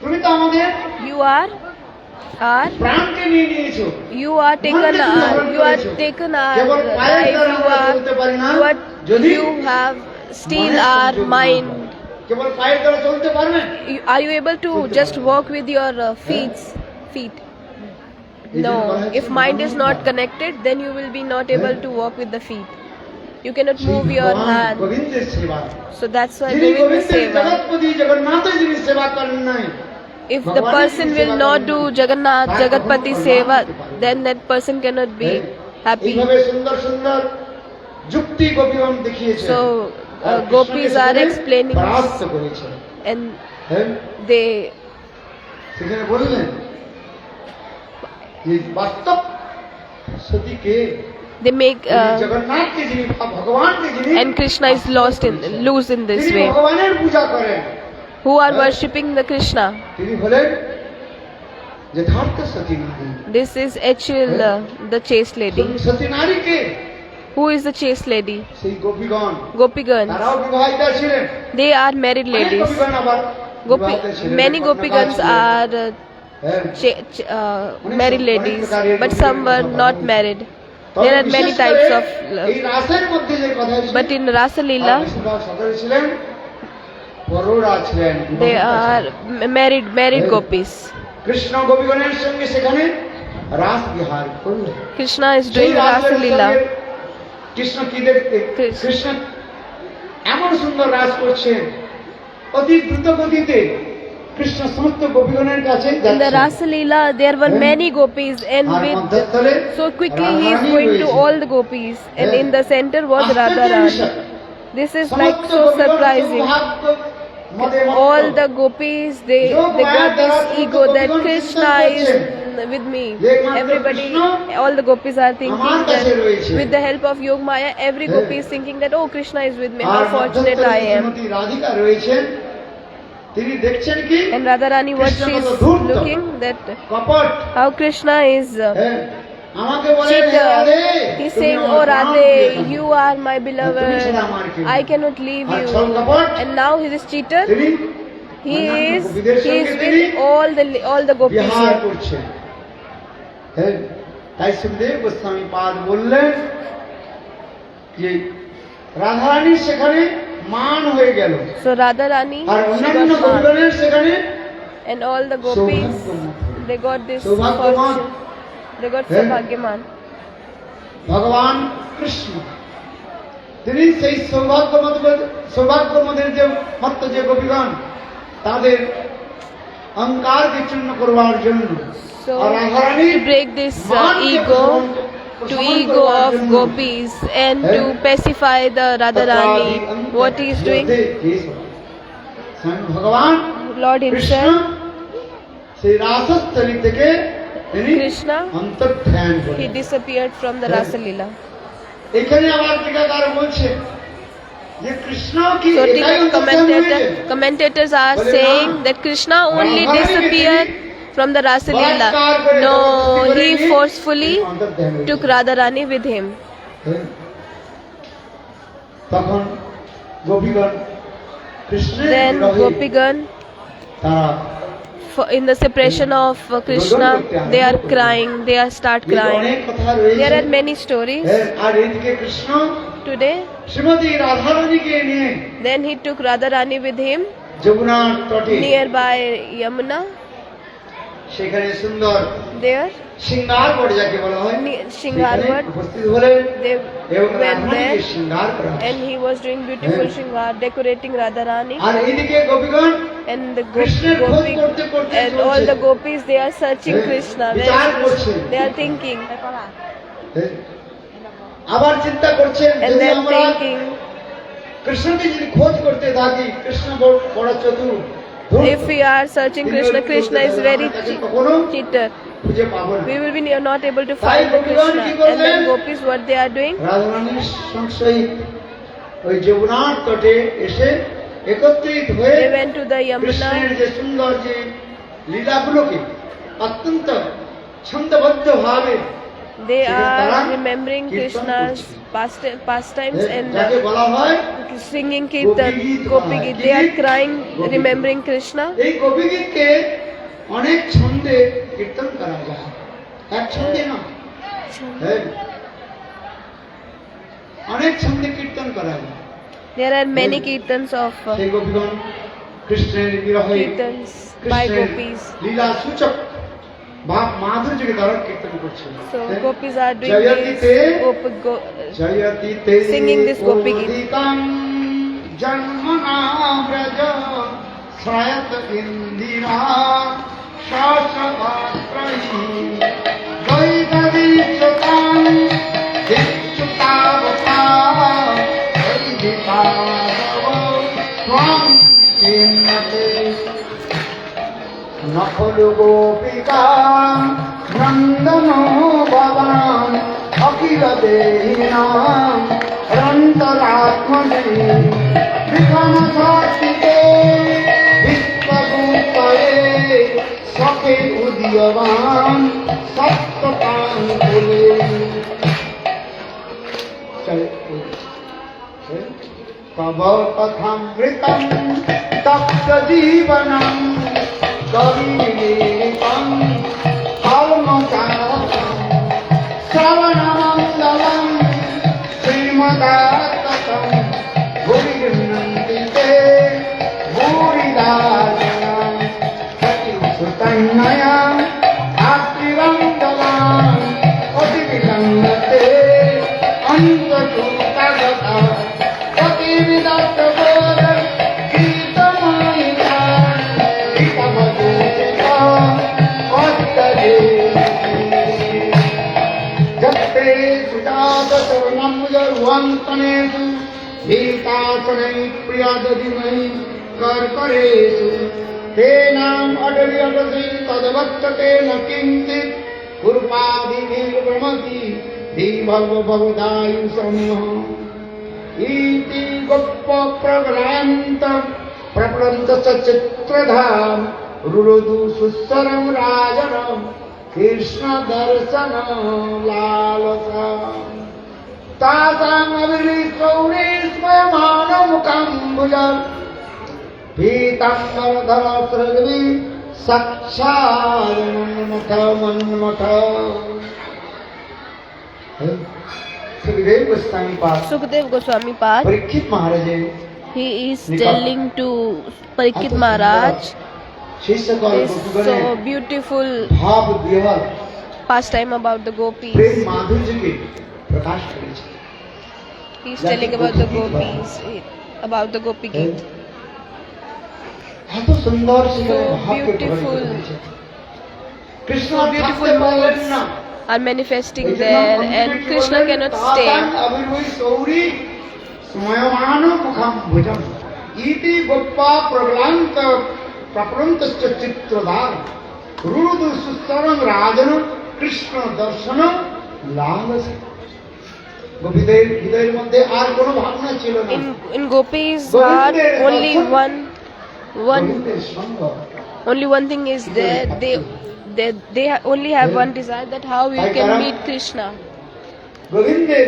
তুমি তো আমাদের You are প্রাণকে নিয়ে নিয়েছো you are taken our কেবল পায়ের life. দ্বারা আমরা চলতে পারি না যদি You have steal our mind. কেবল পায়ের দ্বারা চলতে পারবেন Are you able to just walk with your feet? No. If mind is not connected, then you will be not able to walk with the feet. You cannot move your hand. গোবিন্দের সেবা So that's why যিনি Govinda গোবিন্দের Seva. জগৎপতি জগন্নাথের যিনি সেবা করেন নাই If the person will not do Jagannath, Jagatpati Seva, then that person cannot be happy. এইভাবে সুন্দর সুন্দর যুক্তি গোপীগণ দেখিয়েছে So gopis are explaining পরাস্ত করেছে and they সেখানে বললেন যে বাস্তব সতীকে make জগন্নাথকে যিনি ভগবানকে যিনি and Krishna is loose in this যিনি way. ভগবানের পূজা করেন Who are worshipping the Krishna? তিনি হলেন যথার্থ সতী নারী This is actual the chaste lady. সতী নারীকে Who is the chaste lady? সেই গোপীগণ Gopigans. তারাও বিবাহিতা ছিলেন They are married ladies. গোপীগণ আবার বিবাহিতা ছিলেন। Many Gopigans are married ladies, but some were not married. There are many types of love. এই রাসের মধ্যে যে কথা ছিল But in Rasa Leela, সকলে ছিলেন পররা ছিলেন they are married gopis. Krishna গোপীগণের সঙ্গে সেখানে রাস বিহার করলেন Krishna is doing Rasa Leela. Krishna কি দেখতে কৃষ্ণ এমন সুন্দর রাস করছেন অতি দ্রুত গতিতে কৃষ্ণ সমস্ত গোপীগণের কাছে In the যাচ্ছেন Rasa Leela, there were many gopis, and with so quickly he is going to all the gopis, and in the center was Radharani. This is like so surprising. All the gopis, they got this ego that Krishna is with me. Everybody, all the gopis are thinking that with the help of Yog Maya, every gopi is thinking that, oh, Krishna is with me, how fortunate I am. Radhika রয়েছেন তিনি দেখছেন কি And Radharani, what she is looking, that কপট how Krishna is আমাকে বলে cheater. Radhe He's saying, oh Radhe, you are my beloved, I cannot leave you. And now he is cheater. তিনি He is with all the gopis Bihar here. করছেন তাই সুখদেব গোস্বামী পাদ বললেন যে রাধারানী সেখানে মান হয়ে গেল So Radharani, আর she অন্যান্য got man. গোপীগণের সেখানে And all the gopis, they got this সৌভাগ্যবান। fortune. They got Saubhagyaman. ভগবান কৃষ্ণ তিনি সেই সৌভাগ্যমদের যে মত্ত যে গোপীগণ তাদের অহংকারকে চূর্ণ করবার জন্য So R Radharani to break this ego of gopis and to pacify the Radharani, what he is doing, স্বয়ং ভগবান Lord কৃষ্ণ himself, সেই রাসস্থলী থেকে তিনি Krishna, অন্তর্ধান he করেন disappeared from the Rasa Leela. এখানে আবার টিকাকার বলছে যে কৃষ্ণ কি So একাই অন্তর্ধান হয়েছে commentators are saying that Krishna only disappeared from the Rasa Leela. No, he forcefully took Radharani with him. তখন গোপীগণ কৃষ্ণের Then বিরহে Gopigan, তারা in the separation of Krishna, they are crying, they start অনেক crying. কথা রয়েছে There are many stories. আর এদিকে Krishna Today, Shrimati রাধারানীকে নিয়ে then he took Radharani with him যমুনার তটে nearby Yamuna. সেখানে সুন্দর There, সিঙ্গার বড় যাকে বলা হয় Shingar সেখানে word, উপস্থিত হলেন they এবং went রাধারানীকে there সিঙ্গার করা হচ্ছে। and he was doing beautiful Yeah. Shingar, decorating Radharani. আর এইদিকে গোপীগণ And the কৃষ্ণের খোঁজ gopi করতে করতে and all চলছে। the gopis, they are searching Yeah. Krishna. Where বিচার is করছে। Krishna? They are thinking. আবার চিন্তা করছেন And যদি then আমরা thinking, কৃষ্ণকে যদি খোঁজ করতে থাকি কৃষ্ণ বড় চতুর if we are searching Krishna, Krishna is very cheater. খুঁজে পাবো না We will be not able to find the Krishna. And then gopis, what they are doing? রাধারানীর সংশয়ী ওই যমুনার তটে এসে একত্রিত হয়ে They went to the কৃষ্ণের Yamuna. যে সুন্দর যে লীলাগুলোকে অত্যন্ত ছন্দবদ্ধ ভাবে They তারা are remembering kirtan Krishna's pastimes and যাকে বলা হয় singing kirtan, gopi git. They are crying, remembering Krishna. এই গোপী গীতকে অনেক ছন্দে কীর্তন করা যায় এক ছন্দে না হ্যাঁ, অনেক ছন্দে কীর্তন করা যায় There are many kirtans of সেই গোপীগণ কৃষ্ণের বিরহে kirtans by কৃষ্ণের gopis. লীলা সূচক ভাব মাধুর্যকে দ্বারা কীর্তন করছে So gopis are doing জয়তীতে this জয়তীতে singing this gopi geet. উদিতাং জন্মনা Braj শ্রায়ত Indira শাশ্বতাত্রয়ী দৈতদীচ্যতাং দিচ্যুতাবতা দৈদিতাবব ত্বং চিন্মতে নখলু গোপিকা নন্দনো ভবান অখিল দেহিনাম অন্তরাত্মনে বিঘ্ন সাত্বিকে বিশ্বভূতয়ে সখে উদীয়মান সত্যকাং কুলে তব কথামৃতম তপ্ত জীবনম কবিনীপম কর্মকারম শ্রবণমঙ্গলম শ্রীমদাত্তকম ভুরিগৃহন্তি তে ভূরিদাজনম সতিসুতন্নয়া আত্রিরঙ্গলাম অতিবিলম্বতে অন্তর্ভুক্তাগত অতিবিদত্তবোধ গীতময়িতা গীতবদুচিতা অত্তরে যত্রে সুজাতচরণম্বুজর্वन्तनेषु भीतासनै प्रियादधिमहि कर्करेषु तेनाम् अटवि अटसि तद्वत्सते न किञ्चित् कुर्पादिभिर्भ्रमति धीभवभवदायुषमः इति गोप्यप्रभ्रान्त प्रप्लन्तश्च चित्रधाम रुरुदु सुस्वरं राजनं कृष्णदर्शन लालसा तासाम् अभिलिखौरे स्वयमानमुखम्बुजं पीताम्बरधरसृग्भि साक्षान्मन्मथ मन्मथ सुखदेव गोस्वामी पास Sukdev Goswami Path. Parikshit Maharaj He is telling to Parikshit Maharaj शिष्यगण this so beautiful भाव विहर pastime about the gopis. प्रेम माधुर्य के प्रकाश करेছে He is telling about the gopis, about the gopi geet. এত সুন্দর সুন্দর So ভাবকে beautiful. Krishna So beautiful moods are manifesting there, and Krishna cannot stay. अभिरुई सौरी स्वयमान मुखम भुजम इति गोप्पा प्रगलांत प्रपलंतश्च चित्रदार रुरुदु सुस्तरं राजन कृष्ण दर्शन लालस গোপীদের হৃদয়ের মধ্যে আর কোনো ভাবনা ছিল না In gopis' heart, only one thing is there. They only have one desire, that how we can meet Krishna. গোবিন্দের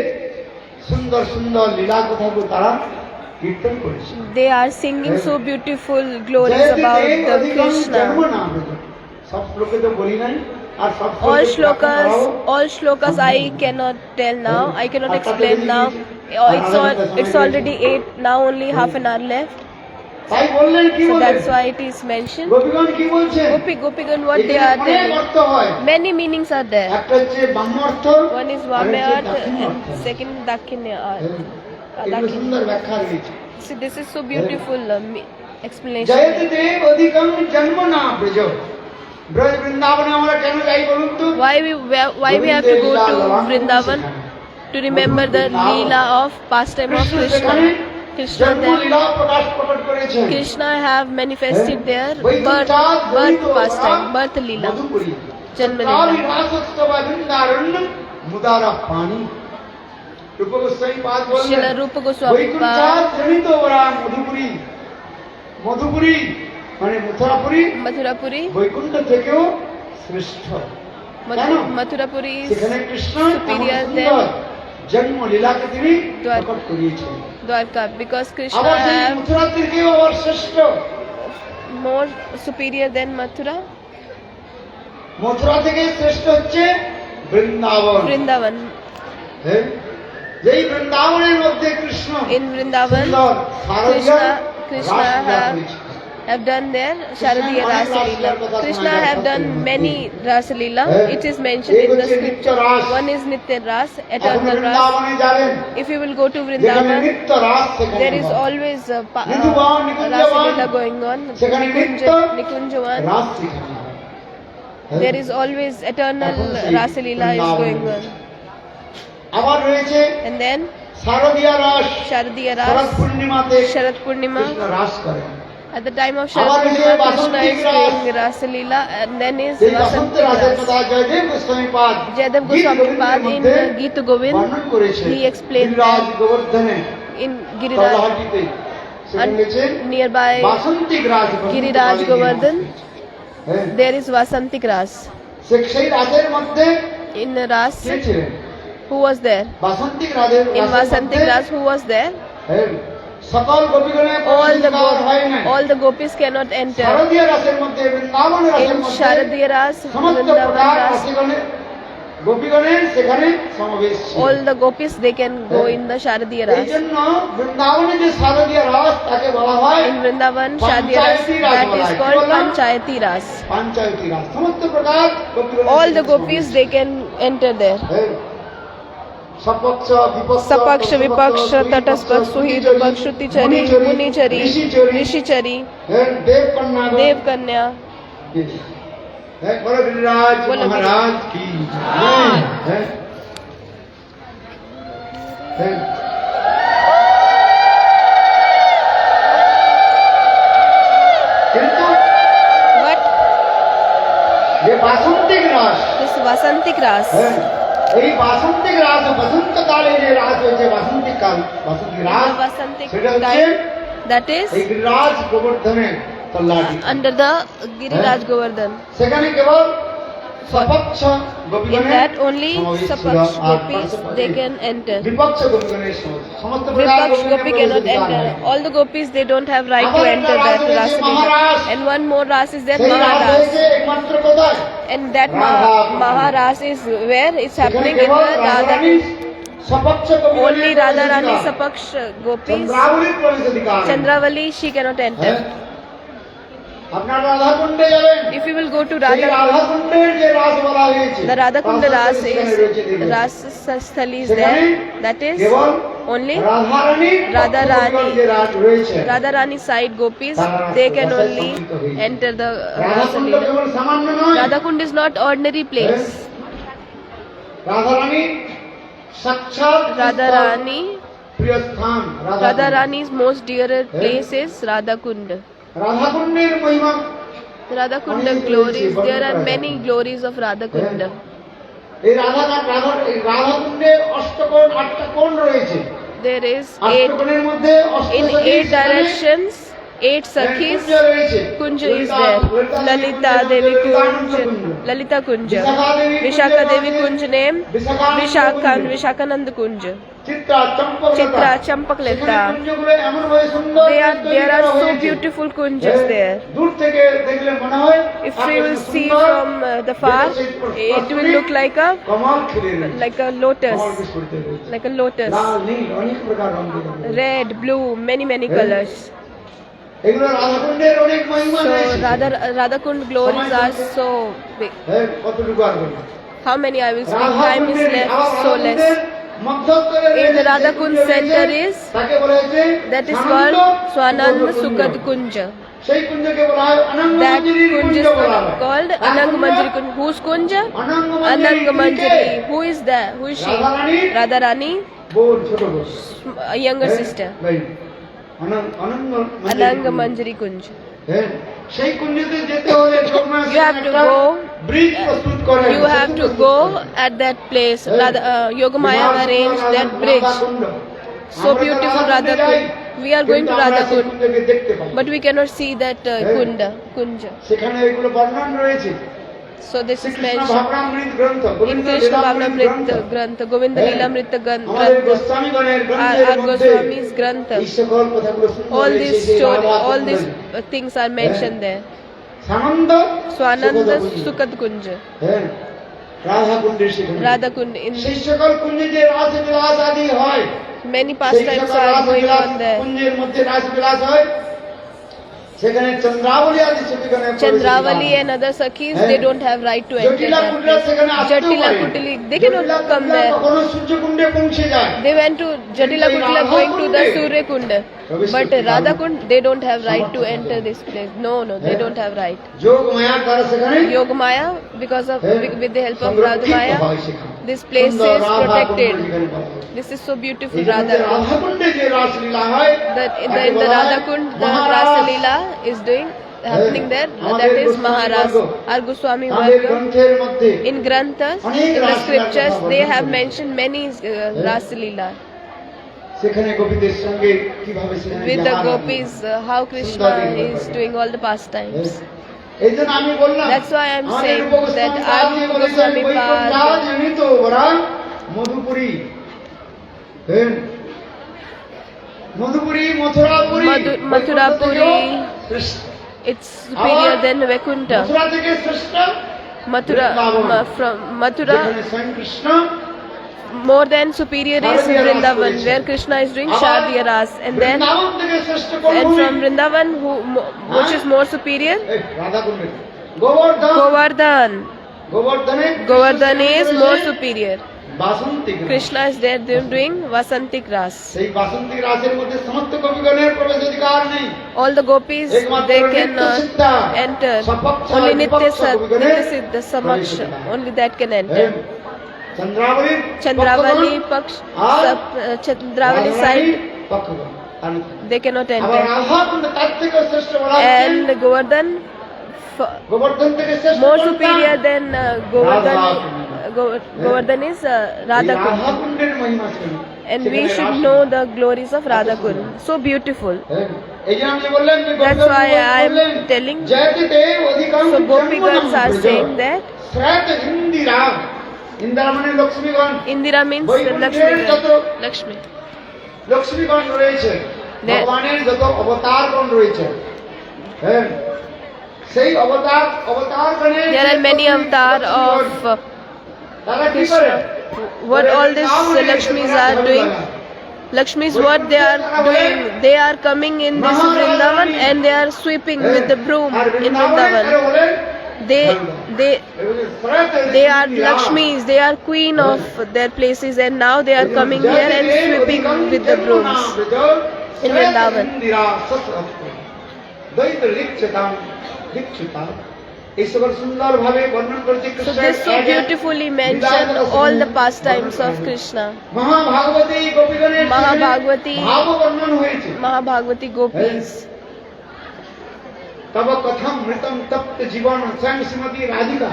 সুন্দর সুন্দর লীলা কথাগুলো তারা কীর্তন করেছে They are singing so beautiful glories about the Krishna. সব শ্লোকে তো বলি নাই আর সব All shlokas I cannot tell now. I cannot explain now. It's already 8 now. Only half an hour left. তাই বললেন কি So বলেন that's why it is mentioned. গোপীগণ কি বলছেন Gopigan, what they এখানে are অনেক telling. অর্থ হয় Many meanings are there. একটা হচ্ছে বাম্য অর্থ One is আর Vamya হচ্ছে Earth দাক্ষিণ্য and অর্থ। second Dakinya Earth. এগুলো সুন্দর ব্যাখ্যা রয়েছে See, this is so beautiful explanation. জয়তি দেব অধিকং জন্ম না ব্রজ ব্রজ বৃন্দাবনে আমরা কেন যাই বলুন তো Why we have to go to Vrindavan to remember the Leela of pastime of Krishna. Krishna জন্ম লীলা there. প্রকাশ প্রকট করেছেন Krishna have manifested their birth pastime, birth Leela, Janma Leela. মুদারা পানি রূপ গোস্বামী পাদ বললেন Srila Rupa Goswami বৈকুণ্ঠাৎ জনিত ওরা মধুপুরী মধুপুরী মানে মথুরাপুরী Mathurapuri. বৈকুণ্ঠ থেকেও শ্রেষ্ঠ কেন? Mathurapuri is সেখানে কৃষ্ণ superior এমন than সুন্দর জন্ম লীলাকে তিনি দ্বার- প্রকট করিয়েছেন Dwarka because Krishna আবার সেই have মথুরা থেকেও আবার শ্রেষ্ঠ more superior than Mathura. Mathura থেকে শ্রেষ্ঠ হচ্ছে বৃন্দাবন Vrindavan. হ্যাঁ? যেই বৃন্দাবনের মধ্যে কৃষ্ণ In Vrindavan, সুন্দর শারদীয় Krishna রাসলীলা have করেছেন। have done their Sharadiya Rasa Leela. Krishna have done many Rasa Leela. It is mentioned in the scripture. One is Nitya Ras, এখন eternal Ras. বৃন্দাবনে যাবেন If you will go to যেখানে Vrindavan, নিত্য রাস সেখানে there is হয়। always নিধুবান, Rasa নিকুঞ্জবান, Leela going on. সেখানে নিত্য Nikunjavan. রাস সেখানে হয়। There is always eternal Rasa Leela is going on. আবার রয়েছে And then শারদীয় রাস Sharadiya শরৎ Ras, পূর্ণিমাতে Sharad Purnima. কৃষ্ণ রাস করেন At the time of আবার Sharad রয়েছে Purnima, Basanti Krishna is Ras. doing Rasa Leela, and then is সেই বসন্ত Vasanti রাসের Ras. কথা জয়দেব গোস্বামী পাদ Jaydev গীত Goswami গোবিন্দের Pad in মধ্যে Gita Govind, বর্ণন করেছেন he explained Giriraj that গোবর্ধনে in Giriraj, তলহাটিতে সেখানে রয়েছে nearby বাসন্তী রাস Giriraj Govardhan, হ্যাঁ there is Vasantik Ras. সেই রাসের মধ্যে In Ras, কে ছিলেন who was there? বাসন্তী রাসের In Vasantik Ras, who was there? হ্যাঁ সকল গোপীগণের All the gopis cannot enter. শারদীয় রাসের মধ্যে বৃন্দাবন রাসের In মধ্যে Sharadiya Ras, সমস্ত Vrindavan প্রকার Ras, রাসিগণের গোপীগণের সেখানে সমাবেশ ছিল all the gopis they can go in the Sharadiya এই Ras. জন্য বৃন্দাবনে যে শারদীয় রাস তাকে বলা হয় In Vrindavan, Sharadiya Ras, that is called Panchayati Ras. পাঞ্চায়তী রাস সমস্ত প্রকার গোপীগণের All the সেখানে gopis they can enter there. হ্যাঁ। সপক্ষ বিপক্ষ Sapaksh, Vipaksh, Tataspat, Suhit, Shruti-chari, Muni-chari, Rishi-chari, হ্যাঁ, দেবকন্যা Dev Kanya. হ্যাঁ, বলো গিরিরাজ বলো মহারাজ কি হ্যাঁ হ্যাঁ হ্যাঁ। কিন্তু But যে বাসন্তিক রাস this Vasantik Ras, হ্যাঁ, এই বাসন্তিক রাস বসন্তকালে যে রাস হয়েছে বাসন্তিক কাল বাসন্তিক রাস the Vasantik সেটা হচ্ছে time, that is এই Giriraj গোবর্ধনের তল্লাটি under the Giriraj Govardhan. সেখানে কেবল সপক্ষ In গোপীগণের that only সমাবেশ ছিল, Sapaksh R gopis they can enter. বিপক্ষ গোপীগণের সমাবেশ। সমস্ত প্রকার Vipaksh গোপীগণের gopi প্রবেশ cannot অধিকার enter. নাই। All the gopis they don't have right to আবার একটা enter রাস that রয়েছে, Rasa মহারাস। Leela. And one more Ras is there, সেই রাস Maharas. হয়েছে একমাত্র কোথায় And that Radha. Maharas is where it's সেখানে happening in কেবল the রাধারানীর Radha. সপক্ষ গোপীগণের Only প্রবেশ Radharani অধিকার। Sapaksh gopis. চন্দ্রাবলীর প্রবেশ অধিকার নেই। Chandravali she cannot হ্যাঁ? enter. আপনারা রাধাকুণ্ডে যাবেন If you will go to সেই Radha, রাধাকুণ্ডের যে রাস বলা হয়েছে the Radhakunda Ras সেখানে is রয়েছে দেখবেন। Ras Sthali is সেখানে there. That is cable only রাধারানীর রাধারানী। পক্ষ যে রাস রয়েছে Radharani side gopis. তারা They can রাস্তায় only সম্মিলিত হয়ে যায়। enter the Rasa Radhakund Leela. কেবল সামান্য নয় Radhakund is not ordinary place. Radharani সাক্ষাৎ Radharani, প্রিয় স্থান Radharani's most dearer place is Radhakund. রাধাকুণ্ডের Mahima Radhakunda glories. There are many glories of Radhakunda. এই রাধাকুণ্ডে অষ্টকোণ আটটা কোণ রয়েছে There is আষ্টকোণের মধ্যে in 8 directions, 8 sakhis. Kunja is there. Lalita Devi Kunja, Lalita Kunja. Vishakha Devi Kunja name, Vishakhanand Kunja. Chitra, Champakleta. There are so beautiful kunjas there. If we will see from the far, it will look like a lotus, red, blue, many colors. এগুলো রাধাকুণ্ডের অনেক মহিমা So রয়েছে। Radha Kund glories are so big. হ্যাঁ, কতটুকু আর বলবো? How many I will speak? Time is রাধাকুণ্ডের left, so less. মধ্যস্থলে In the রয়েছে Radha যে Kund কুঞ্জ center রয়েছে, is তাকে বলা হয়েছে that is Sananda called Swananda Sukhad Kunj. Sukad Kunja. সেই কুঞ্জকে বলা হয় Ananga That মঞ্জরির Kunja Kunj is বলা হয়। called তার Anang Kunj Manjari Kunja. Whose Kunja? Ananga Anang Manjari Manjari. Who is that? Who is she? রাধারানীর Radharani, বোন, ছোট বোন। a younger হ্যাঁ, sister. ভাই, Ananga Ananga Manjari Manjari Kunja. হ্যাঁ, সেই কুঞ্জতে যেতে হলে You have to go. Bridge প্রস্তুত করেন। You have to go at that place. Yogamaya arranged that bridge. So beautiful Radha Kund. We are going to Radha Kund, but we cannot see that Kunja. সেখানে এগুলো বর্ণন রয়েছে। So this is Shrikrishna mentioned ভাবনামৃত গ্রন্থ, in Govinda Krishna Lilamrita গ্রন্থ, Bhavnamrita Grantha, Govinda Lilamrita আমাদের Grantha, গোস্বামীগণের গ্রন্থের our মধ্যে Goswami's Grantha. এই সকল কথাগুলো সুন্দর All রয়েছে। these সেই story, Radha all Kund, these things are mentioned there. Sananda Swananda Sukhad Kunj. Sukad Kunja, হ্যাঁ, রাধা কুণ্ডের সেখানে Radha Kund. In সেই সকল কুঞ্জে যে রাসবিলাস আদি হয়, many সেই pastimes সকল are going রাসবিলাস on there. কুঞ্জের মধ্যে রাসবিলাস হয়, সেখানে চন্দ্রাবলী আদি সখীগণের প্রবেশ Chandravali অধিকার। and other Sakhis, হ্যাঁ। they don't have right to enter জটিলা that কুণ্ডরা place. সেখানে আসতেও Jatila পারে। Kutili, they cannot জটিলা come কুণ্ডরা there. কখনো সূর্যকুণ্ডে পৌঁছে যায়। They went to Jatila Kutila going to the Surya Kunda, but Radha Kund, they don't have right to enter this place. No, they don't have right. যোগ মায়ার দ্বারা সেখানে Yogamaya, because of with the help of সংরক্ষিত Radhamaya, হয় সেখানে। this place সুন্দর is Radha Kund protected. যেখানে বলা হয়। This is so beautiful, এই জন্য Radha Kund. রাধা কুণ্ডে যে রাসলীলা হয়, That in তাকে the বলা হয় Radha Kund, the মহারাস। Rasa Leela is happening there. আমাদের That is গোস্বামী Maharaj, বর্গ, our Goswami তাদের Varga. গ্রন্থের মধ্যে In Granthas, অনেক in the রাসলীলার scriptures, কথা they বর্ণনা have করেছে। mentioned many Rasa Leela. সেখানে গোপীদের সঙ্গে কিভাবে সেখানে With the বিহার হয়। gopis, how Krishna is doing all the pastimes. এই জন্য আমি বললাম, That's why I'm আমাদের saying Rupa Goswami that Pad our যে বলেছেন, Goswami বৈকুণ্ঠ Pad, জনিত বরান মধুপুরী, হ্যাঁ, Madhupuri, মথুরাপুরী, Mathurapuri, Krishna. it's superior than Vaikuntha. Mathura থেকে শ্রেষ্ঠ From Mathura, যেখানে স্বয়ং Krishna more than superior is Vrindavan, where Krishna is doing Shadiya Ras, and then Vrindavan থেকে শ্রেষ্ঠ কোন and ভূমি? from Vrindavan, which is more superior, এই Radha কুণ্ডে Gobardhan, Govardhan. গোবর্ধনে Govardhan is more superior. বাসন্তিক Ras. Krishna is there doing Vasantik Ras. সেই বাসন্তিক রাসের মধ্যে সমস্ত কবিগণের প্রবেশ অধিকার নেই। All the gopis, they can enter. Only Nitya Siddha Samaksha, only that can enter. Chandrabali, Chandravali Paksh, Chandravali side, they cannot আবার enter. Radha কুণ্ড তার থেকে শ্রেষ্ঠ বলা হচ্ছে। And Govardhan, গোবর্ধন থেকে শ্রেষ্ঠ more কোনটা? superior than Govardhan. Govardhan is Radha এই রাধা Kund. কুণ্ডের মহিমা ছিল। And we সেখানে should Ras know the glories of Radha Kund. So beautiful. হ্যাঁ, এই যে আমি বললাম যে That's why I am বললেন, telling. জয়তিতে অধিকাংশ So Gopigans are saying that শ্রেত Indira, Indira মানে লক্ষ্মীগণ, Indira means বৈকুণ্ঠের যত Lakshmi. লক্ষ্মীগণ রয়েছে, There- ভগবানের যত অবতারগণ রয়েছে, হ্যাঁ, সেই অবতারগণের There are many avatar of তারা কি করে? Krishna. What all these Lakshmis are doing? Lakshmis, what they are doing? They are coming in this Vrindavan and they are sweeping with the broom R in বৃন্দাবনের Vrindavan. বলেন, They are Lakshmis. They are queen of their places, and now they are coming here and sweeping with the brooms in Vrindavan. এই সকল সুন্দর ভাবে বর্ণন করতে So Krishna this so beautifully mention all the pastimes of Krishna. মহাভাগবতী গোপীগণের Mahabhagavati, ভাব বর্ণন হয়েছে। Mahabhagavati gopis. তব কথম মৃতম তপ্ত জীবন স্বয়ং Shrimati Radhika,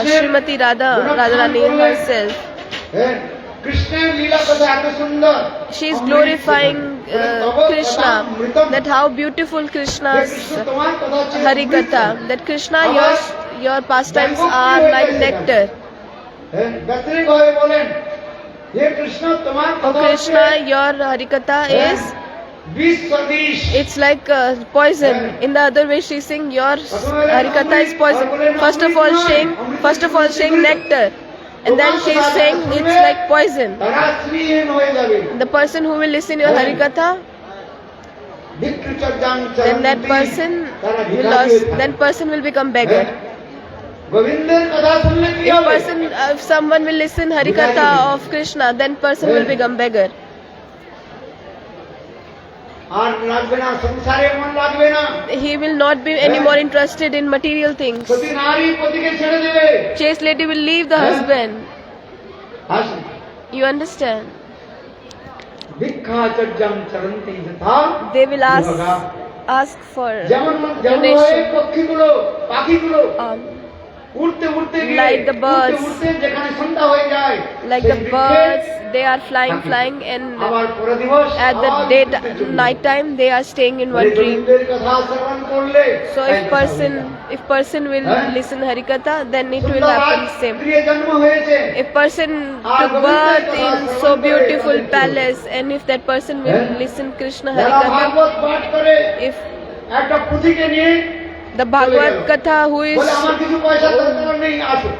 Srimati Radharani herself. হ্যাঁ, কৃষ্ণের লীলা কথা এত সুন্দর, She is glorifying Krishna, that how beautiful Krishna's তোমার কথা হচ্ছে Harikatha, that Krishna, your pastimes are like nectar. হ্যাঁ, ব্যতিরেক হয়ে বলেন, হে কৃষ্ণ তোমার Oh কথা Krishna, your Harikatha is, বিষ সদৃশ। it's like poison. In the other way she sing, your Harikatha is poison. First of all saying nectar. And then she is saying it's like poison. তারা শ্রীহীন হয়ে যাবে। The person who will listen your Harikatha, then that person will become beggar. If someone will listen Harikatha of Krishna, then person will become beggar. He will not be any more interested in material things. Chaste lady will leave the husband. You understand? They will ask for donation. Like the birds, they are flying, and at the night time they are staying in one tree. So if person will listen Harikatha, then it will happen same. If person took birth in so beautiful palace, and if that person will listen Krishna Harikatha, if the Bhagavat Katha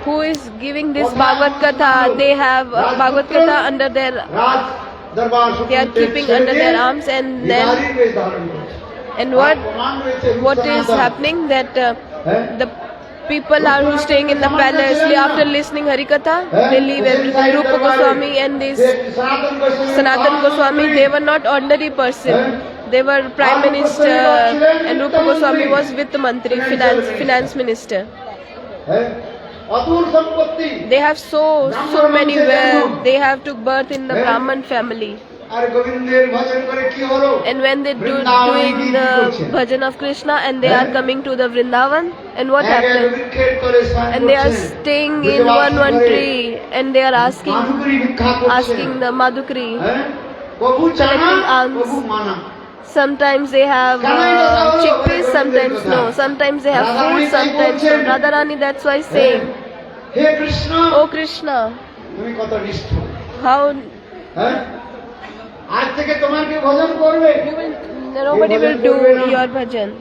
who is giving this Bhagavat Katha, they have Bhagavat Katha under their, they are keeping under their arms, and then what is happening, that the people are who staying in the palace, after listening Harikatha, they leave everything. Rupa Goswami and this Sanatan Goswami, they were not ordinary person. They were Prime Minister, and Rupa Goswami was Vitt Mantri, finance minister. They have so many wealth. They have took birth in the Brahman family. And when they doing the bhajan of Krishna, and they are coming to the Vrindavan, and what happened? And they are staying in one tree, and they are asking the Madhukari, collecting alms. Sometimes they have chickpeas, sometimes no. Sometimes they have food, sometimes no. Radharani, that's why saying, Oh Krishna, how nobody will do your bhajan.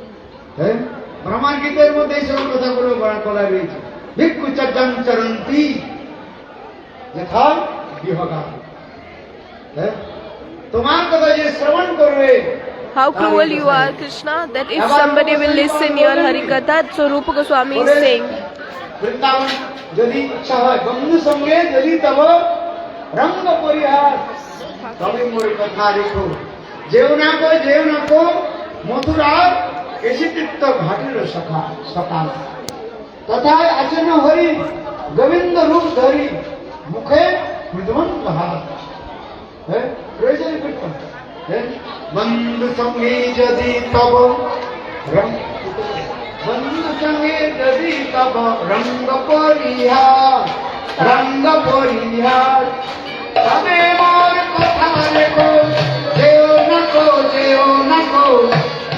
How cruel you are, Krishna, that if somebody will listen your Harikatha, so Rupa Goswami is saying, बंधु संगे यदि तब रंग परिहार तबे मोर कथा लेखो JO नको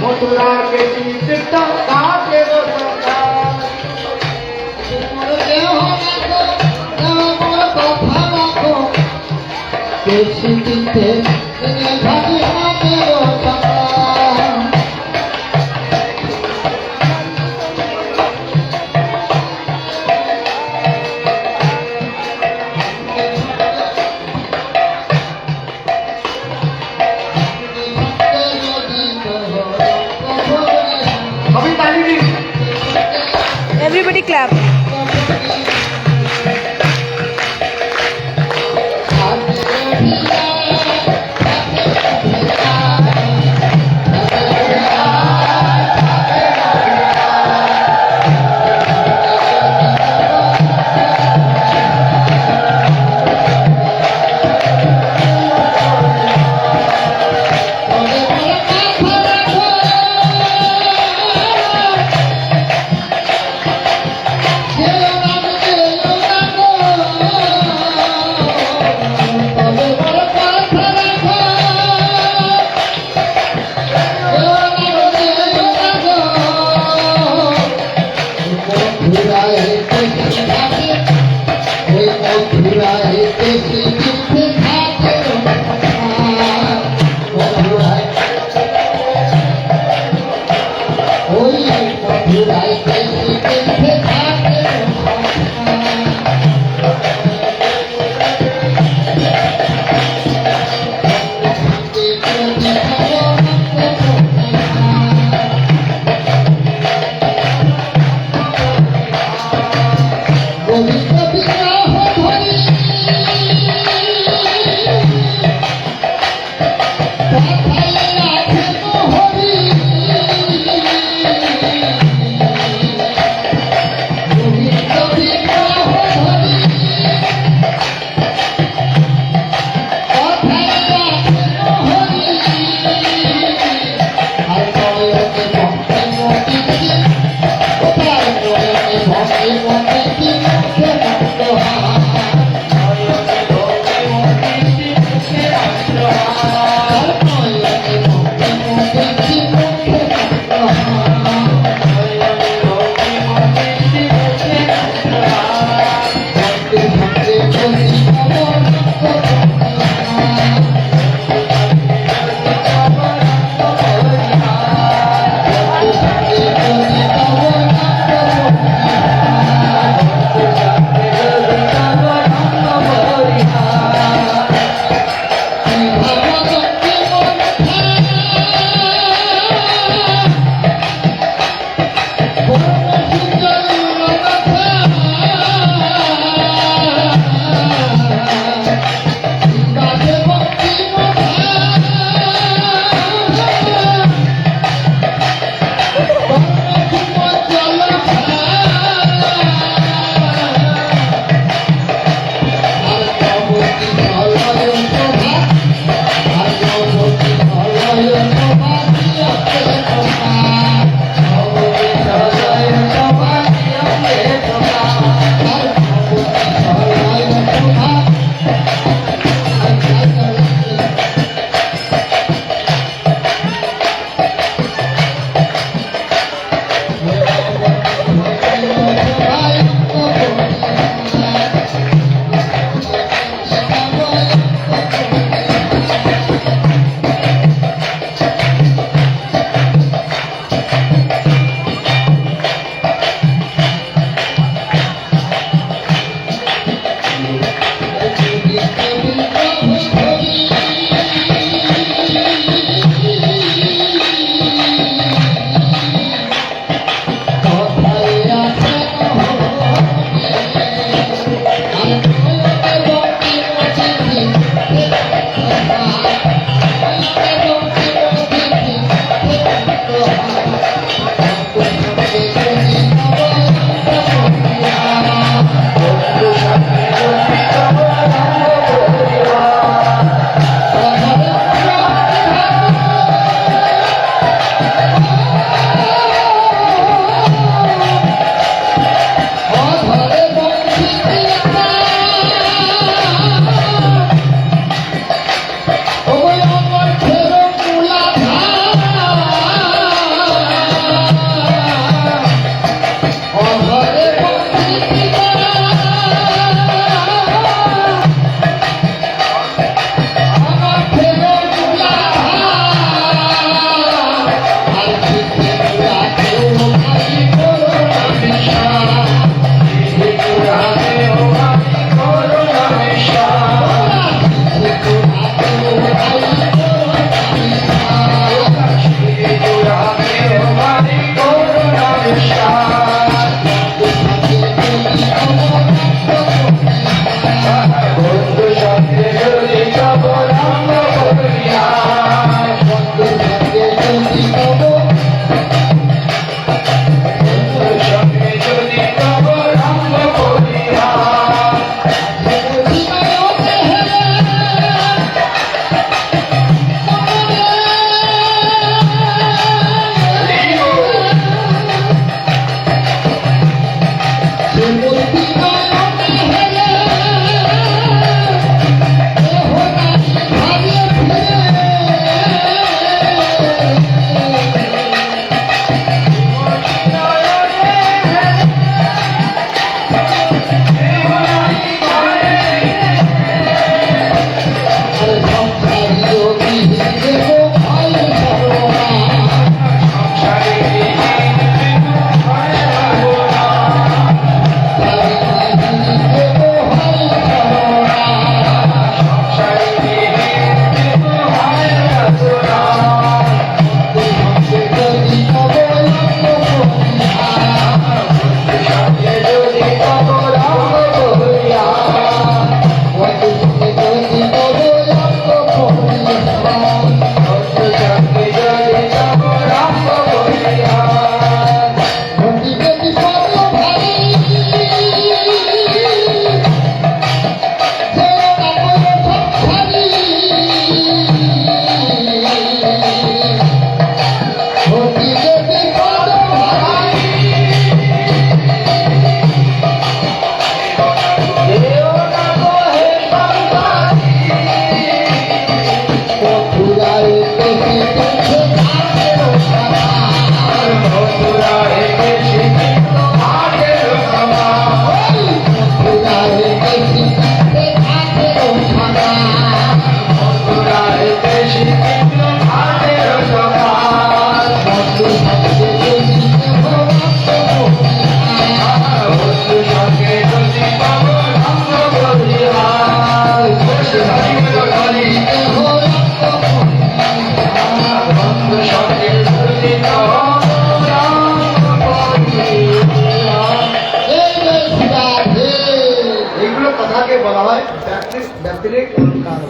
मथुरा के चित्त काटे रो सखा जेओ नको कथा लेखो के चित्त everybody clap.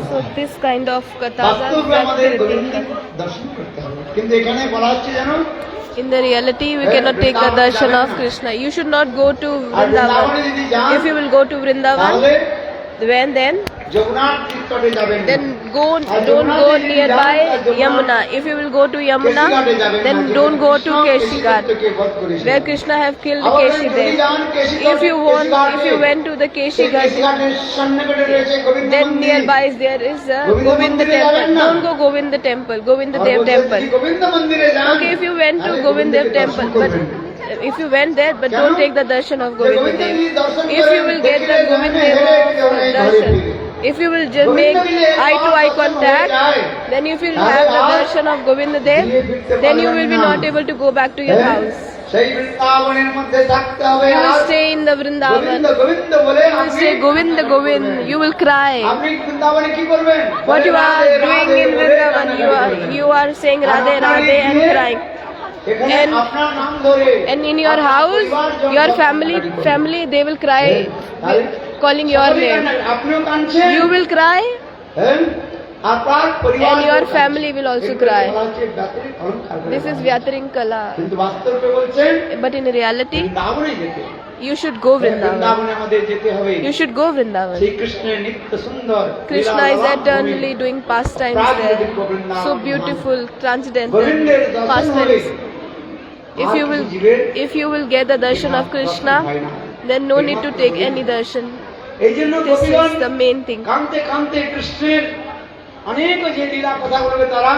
So this kind of kathas are Vyakritik. In the reality, we cannot take the darshan of Krishna. You should not go to Vrindavan. If you will go to Vrindavan, when then don't go nearby Yamuna. If you will go to Yamuna, then don't go to Kashinagar, where Krishna have killed Keshi there. If you went to the Kashinagar, then nearby there is a Govinda temple. Don't go Govinda temple, Govinda Dev temple. Okay, if you went to Govinda temple, but if you went there, but don't take the darshan of Govinda Dev. If you will get the Govinda Dev darshan, if you will just make eye-to-eye contact, then if you will have the darshan of Govinda Dev, then you will be not able to go back to your house. You will stay in the Vrindavan. You will say Govinda Govind. You will cry. What you are doing in Vrindavan, you are saying Radhe Radhe and crying. And in your house, your family, they will cry, calling your name. You will cry. আর তার পরিবার and your family will also cry. This is Vyataring Kala. কিন্তু বাস্তবে বলছেন But in reality, বৃন্দাবনে যেতে you should go Vrindavan. বৃন্দাবনে আমাদের যেতে হবে You should go Vrindavan. Shri কৃষ্ণের নিত্য সুন্দর Krishna is eternally doing pastimes there. So beautiful, transcendental গোবিন্দের দর্শন হবে pastimes. If you will get the darshan of Krishna, then no need to take any darshan. এই জন্য This গোপীগণ is the main thing. কাঁদতে কাঁদতে কৃষ্ণের অনেক যে লীলা কথা বলবে তারা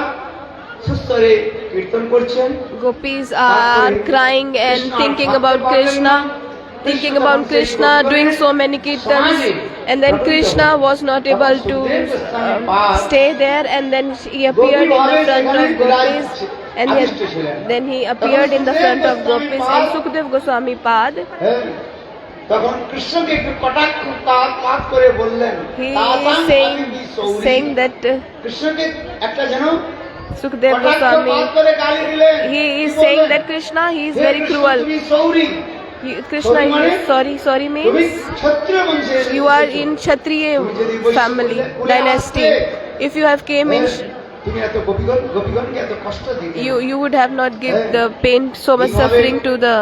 সুস্থরে কীর্তন করছেন Gopis are crying and thinking about Krishna, doing so many kirtans, and then Krishna was not able to stay there, and then he appeared in the front of Gopis, and then he appeared in the front of Gopis and Sukdev Goswami Pad. তখন কৃষ্ণকে একটু কটাক্ষ পাঠ করে বললেন He is saying that কৃষ্ণকে একটা যেন Sukdev কটাক্ষ পাঠ Goswami, করে গালি দিলেন he is saying that Krishna, he is very cruel. Krishna is sorry means you are in Kshatriya family dynasty. If you have came in, তুমি এত গোপীগণকে এত কষ্ট দিলে you would have not give the pain, so much suffering to the.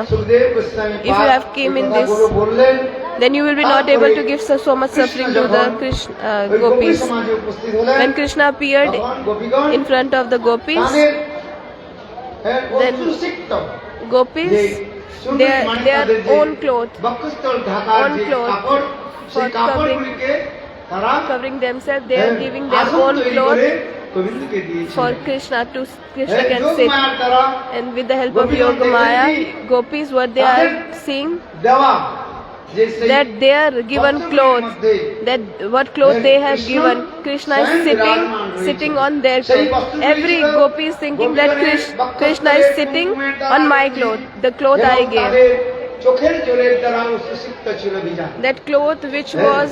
If you have came in this, বললেন then you will be not able to give so much suffering to the gopis. When Krishna appeared in front of the gopis, then gopis, their own cloth for covering themselves, they are giving their own cloth for Krishna to Krishna can sit, and with the help of Yogamaya, gopis, what they are seeing, that they are given clothes, that what clothes they have given, Krishna is sitting on their clothes. Every gopi is thinking that Krishna is sitting on my cloth, the cloth I gave. That cloth which was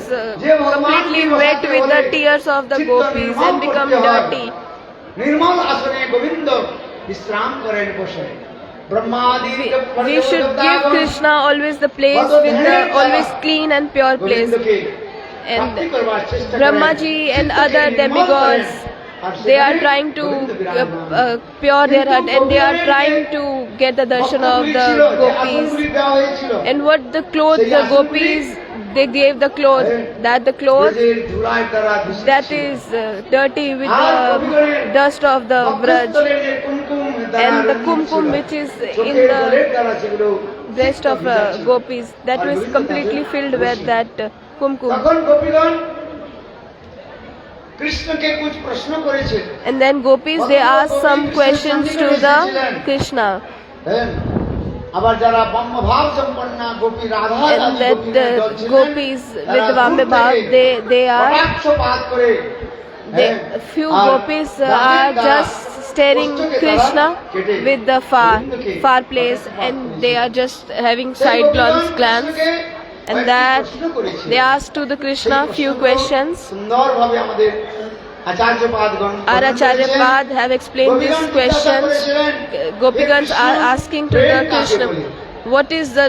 completely wet with the tears of the gopis and become dirty. নির্মল আসনে গোবিন্দ বিশ্রাম করেন বসে We should give Krishna always the place with the always clean and pure place. And Brahmaji and other demigods, they are trying to pure their heart, and they are trying to get the darshan of the gopis. And what the clothes the gopis, they gave the clothes, that the clothes that is dirty with the dust of the Vraj, and the kumkum which is in the breast of gopis, that was completely filled with that kumkum. And then gopis, they asked some questions to the Krishna. And that the gopis with Vamya Bhav, few gopis are just staring Krishna with the far place, and they are just having side glance, and that they asked to the Krishna few questions. Our Acharya Pad have explained these questions. Gopigans are asking to the Krishna, what is the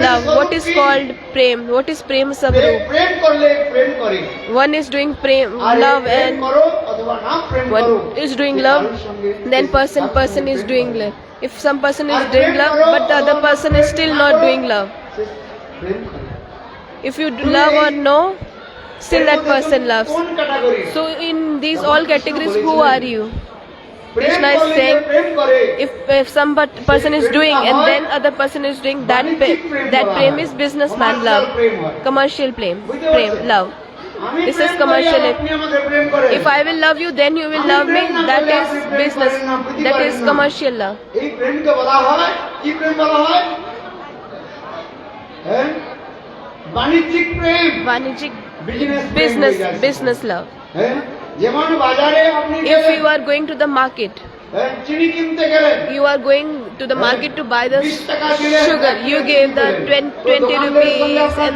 love? What is called prem? What is prem sabrup? One is doing prem, love, and one is doing love, then person is doing love. If some person is doing love, but the other person is still not doing love, if you do love or no, still that person loves. So in these all categories, who are you? Krishna is saying, if some person is doing and then other person is doing, that prem is businessman love, commercial prem love. This is commercial. If I will love you, then you will love me. That is business. That is commercial love. Vanijik business love. If you are going to the market, you are going to the market to buy the sugar, you gave the 20 rupees, and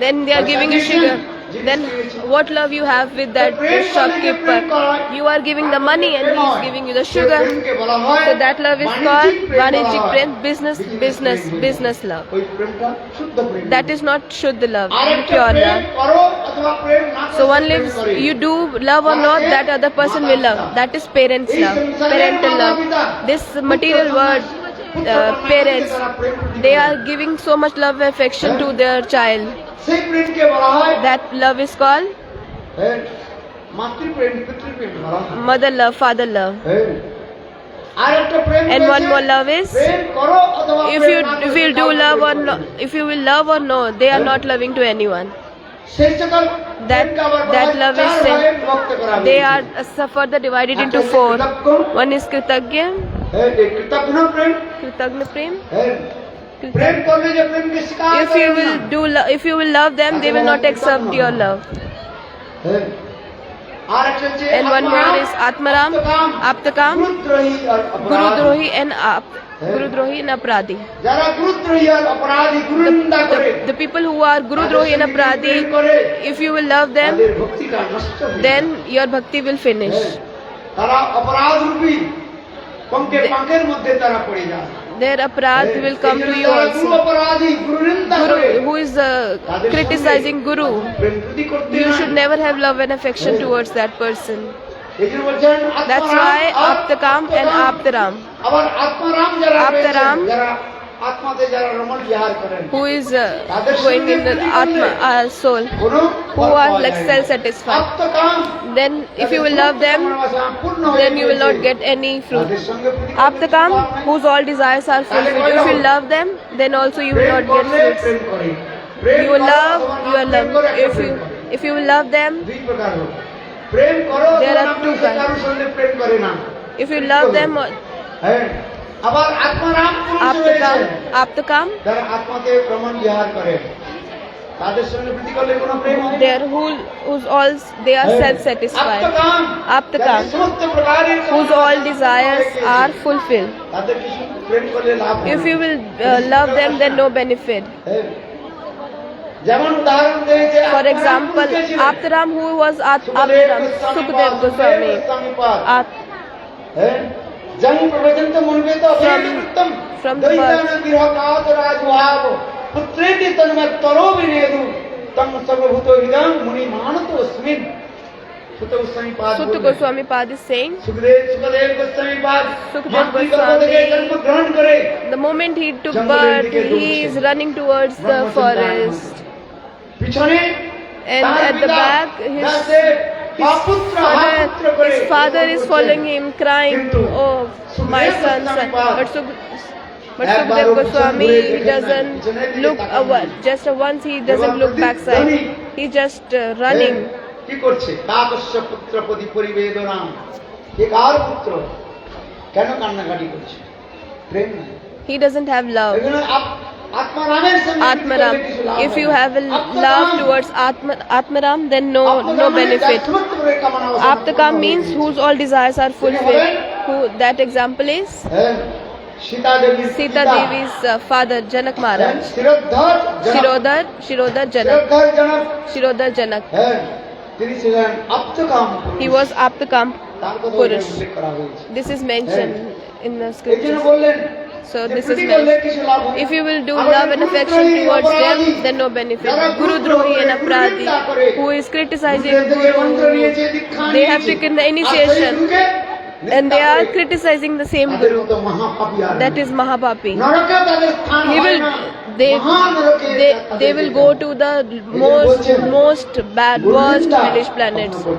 then they are giving you sugar. then what love you have with that shopkeeper? You are giving the money and he is giving you the sugar. So that love is called Vanijik Prem, business love. That is not Shuddha love, pure love. So one lives, you do love or not, that other person will love. That is parents love, parental love. This material world, parents, they are giving so much love and affection to their child. That love is called mother love, father love. And one more love is, if you do love or no, if you will love or no, they are not loving to anyone. That love is sin. They are further divided into four. One is Kritagya, Kritagna Prem. If you will love them, they will not accept your love. And one more is Atmaram, Aptakam, Gurudrohi and Aparadhi. The people who are Gurudrohi and Aparadhi, if you will love them, then your bhakti will finish. Their aparadh will come to you also. Guru, who is criticizing Guru, you should never have love and affection towards that person. That's why Aptakam and Aptaram. Aptaram, who is going in the Atma, soul, who are like self-satisfied. Then if you will love them, then you will not get any fruit. Aptakam, whose all desires are fulfilled. If you love them, then also you will not get fruits. You will love, you are loved. If you will love them, there are two kinds. If you love them, Aptakam, whose all they are self-satisfied. Aptakam, whose all desires are fulfilled. If you will love them, then no benefit. For example, Aptaram, who was Aptaram, Sukadev Goswami. From the birth. Sutta Goswami Pad is saying, Sukadev Goswami, the moment he took birth, he is running towards the forest. And at the back, his father is following him, crying, "Oh, my son." But Sukadev Goswami, he doesn't look just once, he doesn't look backside. He's just running. He doesn't have love. Atmaram. If you have a love towards Atmaram, then no benefit. Aptakam means whose all desires are fulfilled. Who that example is? Sita Devi's father, Janak Maharaj. Shirodhar Janak. He was Aptakam Purush. This is mentioned in the scriptures. So this is mentioned. If you will do love and affection towards them, then no benefit. Guru Drohi and Aparadhi, who is criticizing Guru, they have taken the initiation and they are criticizing the same Guru. That is Mahapapi. They will go to the most bad, worst hellish planets. So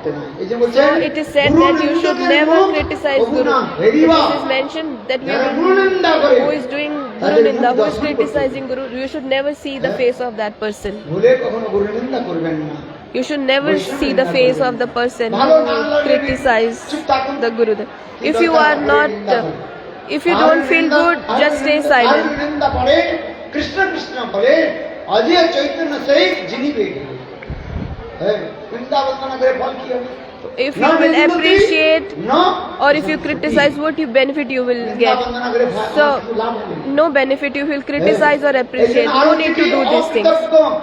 it is said that you should never criticize Guru. This is mentioned that who is doing Guru Ninda, who is criticizing Guru, you should never see the face of that person. You should never see the face of the person who criticized the Guru. If you are not, if you don't feel good, just stay silent. Krishna Krishna bole Ajay Chaitanya Sahib jini begi Vrindavan mana kare phal kiya If you will appreciate or if you criticize, what you benefit you will get. So no benefit you will criticize or appreciate. No need to do these things.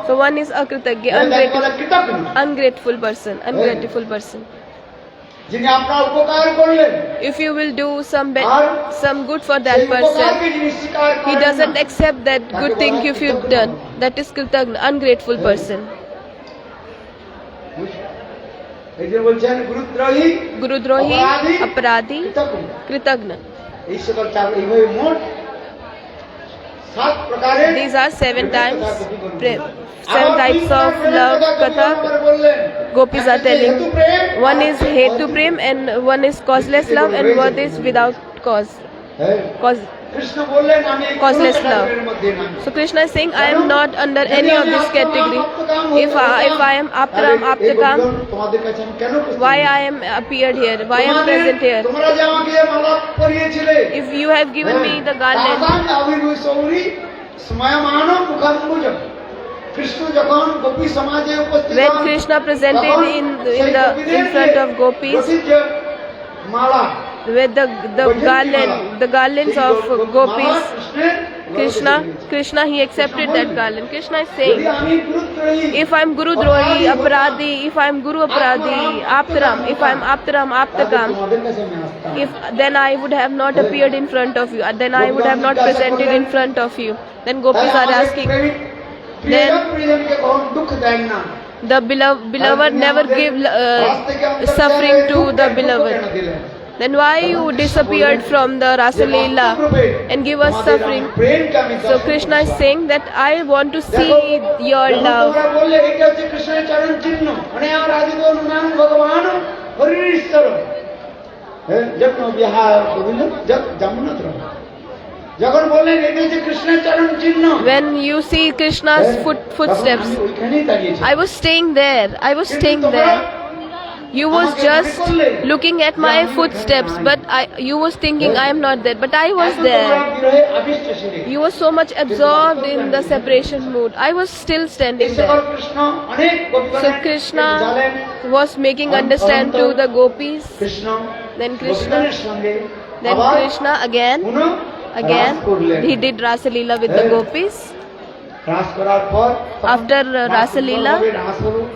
So one is akritagya, ungrateful person, ungrateful person. If you will do some good for that person, he doesn't accept that good thing if you've done. That is kritagna, ungrateful person. Gurudrohi, aparadhi, kritagna. These are 7 types of love katha gopis are telling. One is hetu prem and one is causeless love and one is without causeless love. So Krishna is saying, I am not under any of this category. If I am aptaram, aptakam, why I am appeared here, why I am present here? If you have given me the garland, when Krishna presented in front of gopis with the garlands of gopis, Krishna he accepted that garland. Krishna is saying, if I am Guru Drohi, Aparadhi, if I am Guru Aparadhi, Aptaram, if I am Aptaram, Aptakam, then I would have not appeared in front of you, then I would have not presented in front of you. Then gopis are asking, then the beloved never give suffering to the beloved. Then why you disappeared from the Rasa Leela and give us suffering? So Krishna is saying that I want to see your love. When you see Krishna's footsteps, I was staying there. You was just looking at my footsteps, but you was thinking I am not there, but I was there. You were so much absorbed in the separation mood. I was still standing there. So Krishna was making understand to the gopis. Then Krishna again he did Rasa Leela with the gopis. After Rasa Leela,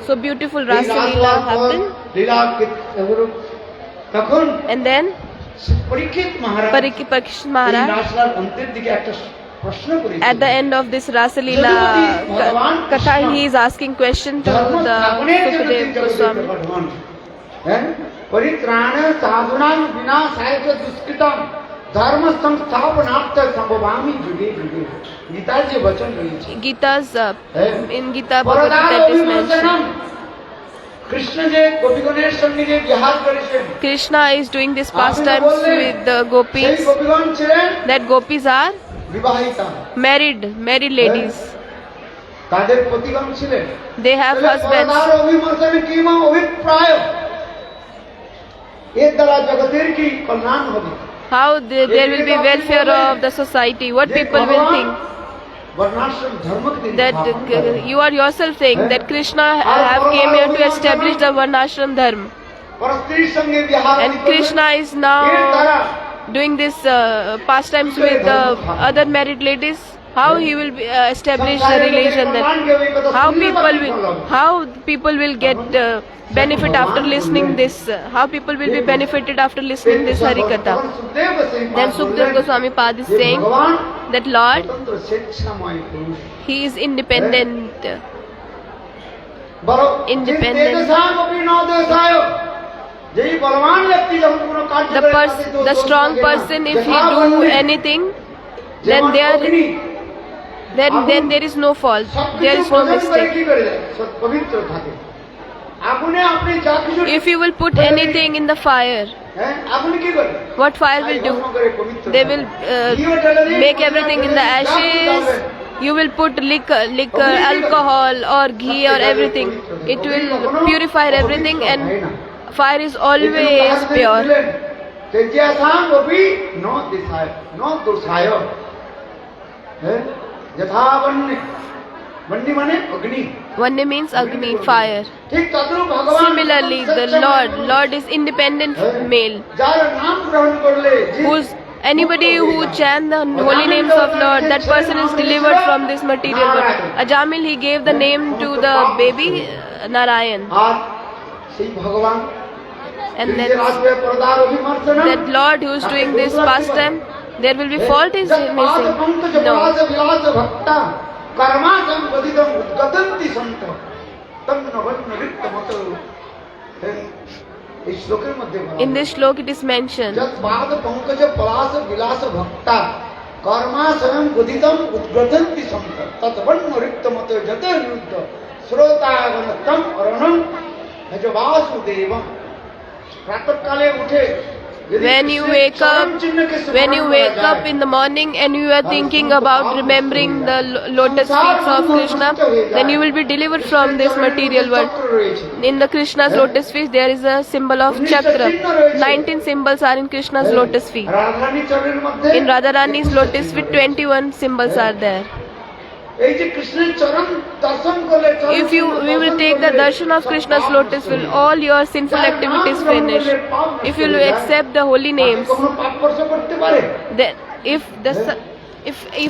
so beautiful Rasa Leela happened. And then Parikshit Maharaj, at the end of this Rasa Leela Katha, he is asking question to the Sukadev Goswami. Paritrana sadhunam vinasaya duskritam dharma samsthapanartha sambhavami juge juge. Gita's in Gita Bhagavat that is mentioned. Krishna is doing this pastimes with the gopis. That gopis are married ladies. They have husbands. How there will be welfare of the society? What people will think? That you are yourself saying that Krishna have came here to establish the Varnashram Dharma. And Krishna is now doing this pastimes with the other married ladies. How he will establish the relation? Then how people will get benefit after listening this? How people will be benefited after listening this Harikatha? Then Sukdev Goswami Pad is saying that Lord, he is independent. The strong person, if he do anything, then there is no fault, there is no mistake. If you will put anything in the fire, what fire will do? They will make everything in the ashes. You will put liquor, alcohol or ghee or everything. It will purify everything, and fire is always pure. बन्नी माने अग्नि। Vanya means Agni, fire. ठीक तद्रूप भगवान Similarly, the Lord is independent male. যারা নাম গ্রহণ করলে Who's anybody who chant the holy names of Lord, that person is delivered from this material world. Ajamil, he gave the name to the baby Narayan. আর সেই ভগবান And তিনি যে রাজবে পরদার অভিমার্জনা that Lord who is doing this pastime, there will be fault is missing. No. विलास भक्ता कर्मासं वदिदं उद्गतन्ति सन्त तन्न वन्न रिक्त मत। इस श्लोकेर मध्य In this shlok it is mentioned, जत पाद पंकज पलास विलास भक्ता कर्मासं वदिदं उद्गतन्ति सन्त तत् वन्न रिक्त मत जत निरुद्ध श्रोतागणतम अरणं भज वासुदेवं। प्रातः काले उठे when you wake up in the morning and you are thinking about remembering the lotus feet of Krishna, then you will be delivered from this material world. In the Krishna's lotus feet there is a symbol of chakra. 19 symbols are in Krishna's lotus feet. In Radharani's lotus feet 21 symbols are there. If we will take the darshan of Krishna's lotus feet, all your sinful activities finish. If you will accept the holy names, then if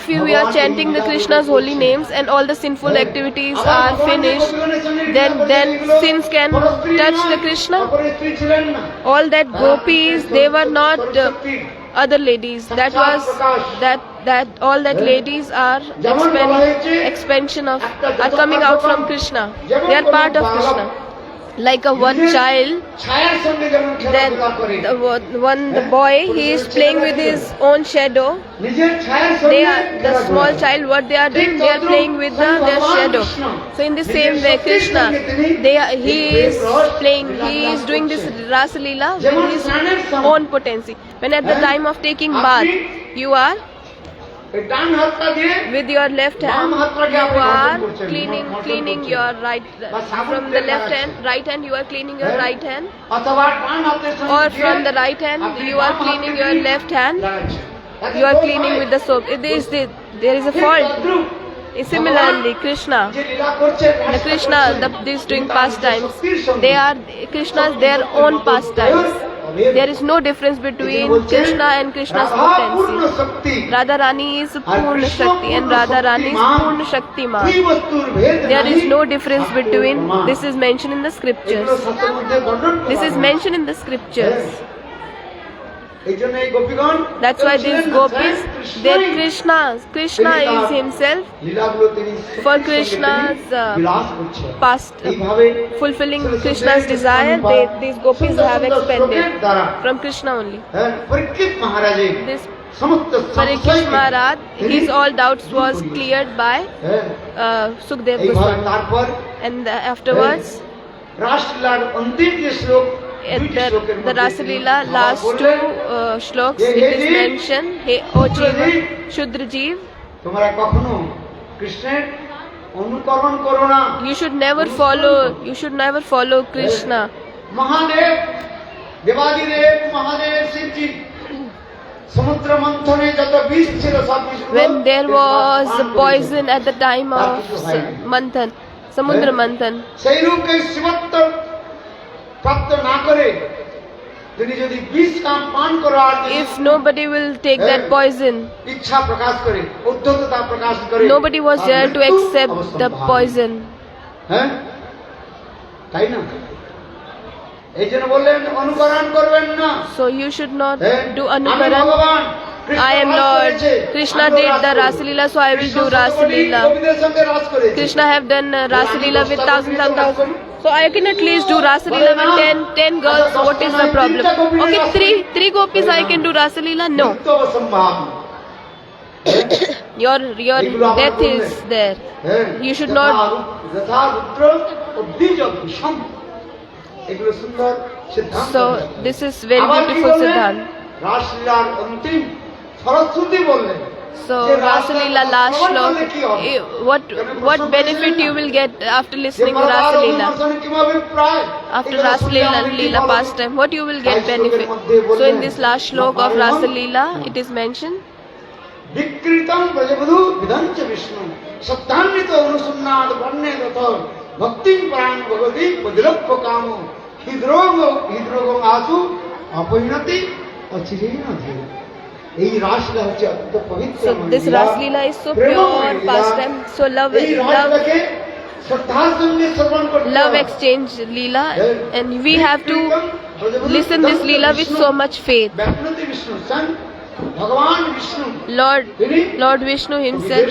we are chanting the Krishna's holy names and all the sinful activities are finished, then sins can touch the Krishna. All that gopis, they were not other ladies. That all that ladies are expansion of, are coming out from Krishna. They are part of Krishna. Like a one child, then the boy, he is playing with his own shadow. The small child, what they are doing, they are playing with their shadow. So in the same way, Krishna, he is doing this Rasa Leela with his own potency. When at the time of taking bath, you are with your left hand, you are cleaning your right, from the left hand, right hand you are cleaning your right hand, or from the right hand you are cleaning your left hand, you are cleaning with the soap. There is a fault. Similarly, Krishna, these doing pastimes, they are Krishna's their own pastimes. There is no difference between Krishna and Krishna's potency. Radharani is Purna Shakti and Radharani is Purna Shakti Ma. There is no difference between. This is mentioned in the scriptures. This is mentioned in the scriptures. That's why these gopis, Krishna is himself. For Krishna's past, fulfilling Krishna's desire, these gopis have expanded from Krishna only. This Parikshit Maharaj, his all doubts was cleared by Sukdev Goswami. And afterwards, at the Rasa Leela last two shloks, it is mentioned, Hey O Jiva, Shudra Jeev, you should never follow Krishna. When there was poison at the time of Manthan, Samudra Manthan, if nobody will take that poison, nobody was there to accept the poison. So you should not do anukaran. I am Lord. Krishna did the Rasa Leela, so I will do Rasa Leela. Krishna have done Rasa Leela with thousands. So I can at least do Rasa Leela with 10 girls. What is the problem? Okay, three gopis I can do Rasa Leela? No. Your death is there. You should not. So this is very beautiful Siddhant. So Rasa Leela last shlok, what benefit you will get after listening to Rasa Leela? After Rasa Leela pastime, what you will get benefit? So in this last shlok of Rasa Leela, it is mentioned, सत्तान्वित अनुसन्नाद वर्णे दत भक्ति प्राण भगवती पदिलप्प कामो हृद्रोग आसु अपरिणति अचिरेण धीरे। এই রাসলীলা হচ্ছে অত্যন্ত পবিত্র। So this Ras Leela is so pure pastime, so love exchange Leela, and we have to listen this Leela with so much faith. Lord Vishnu himself,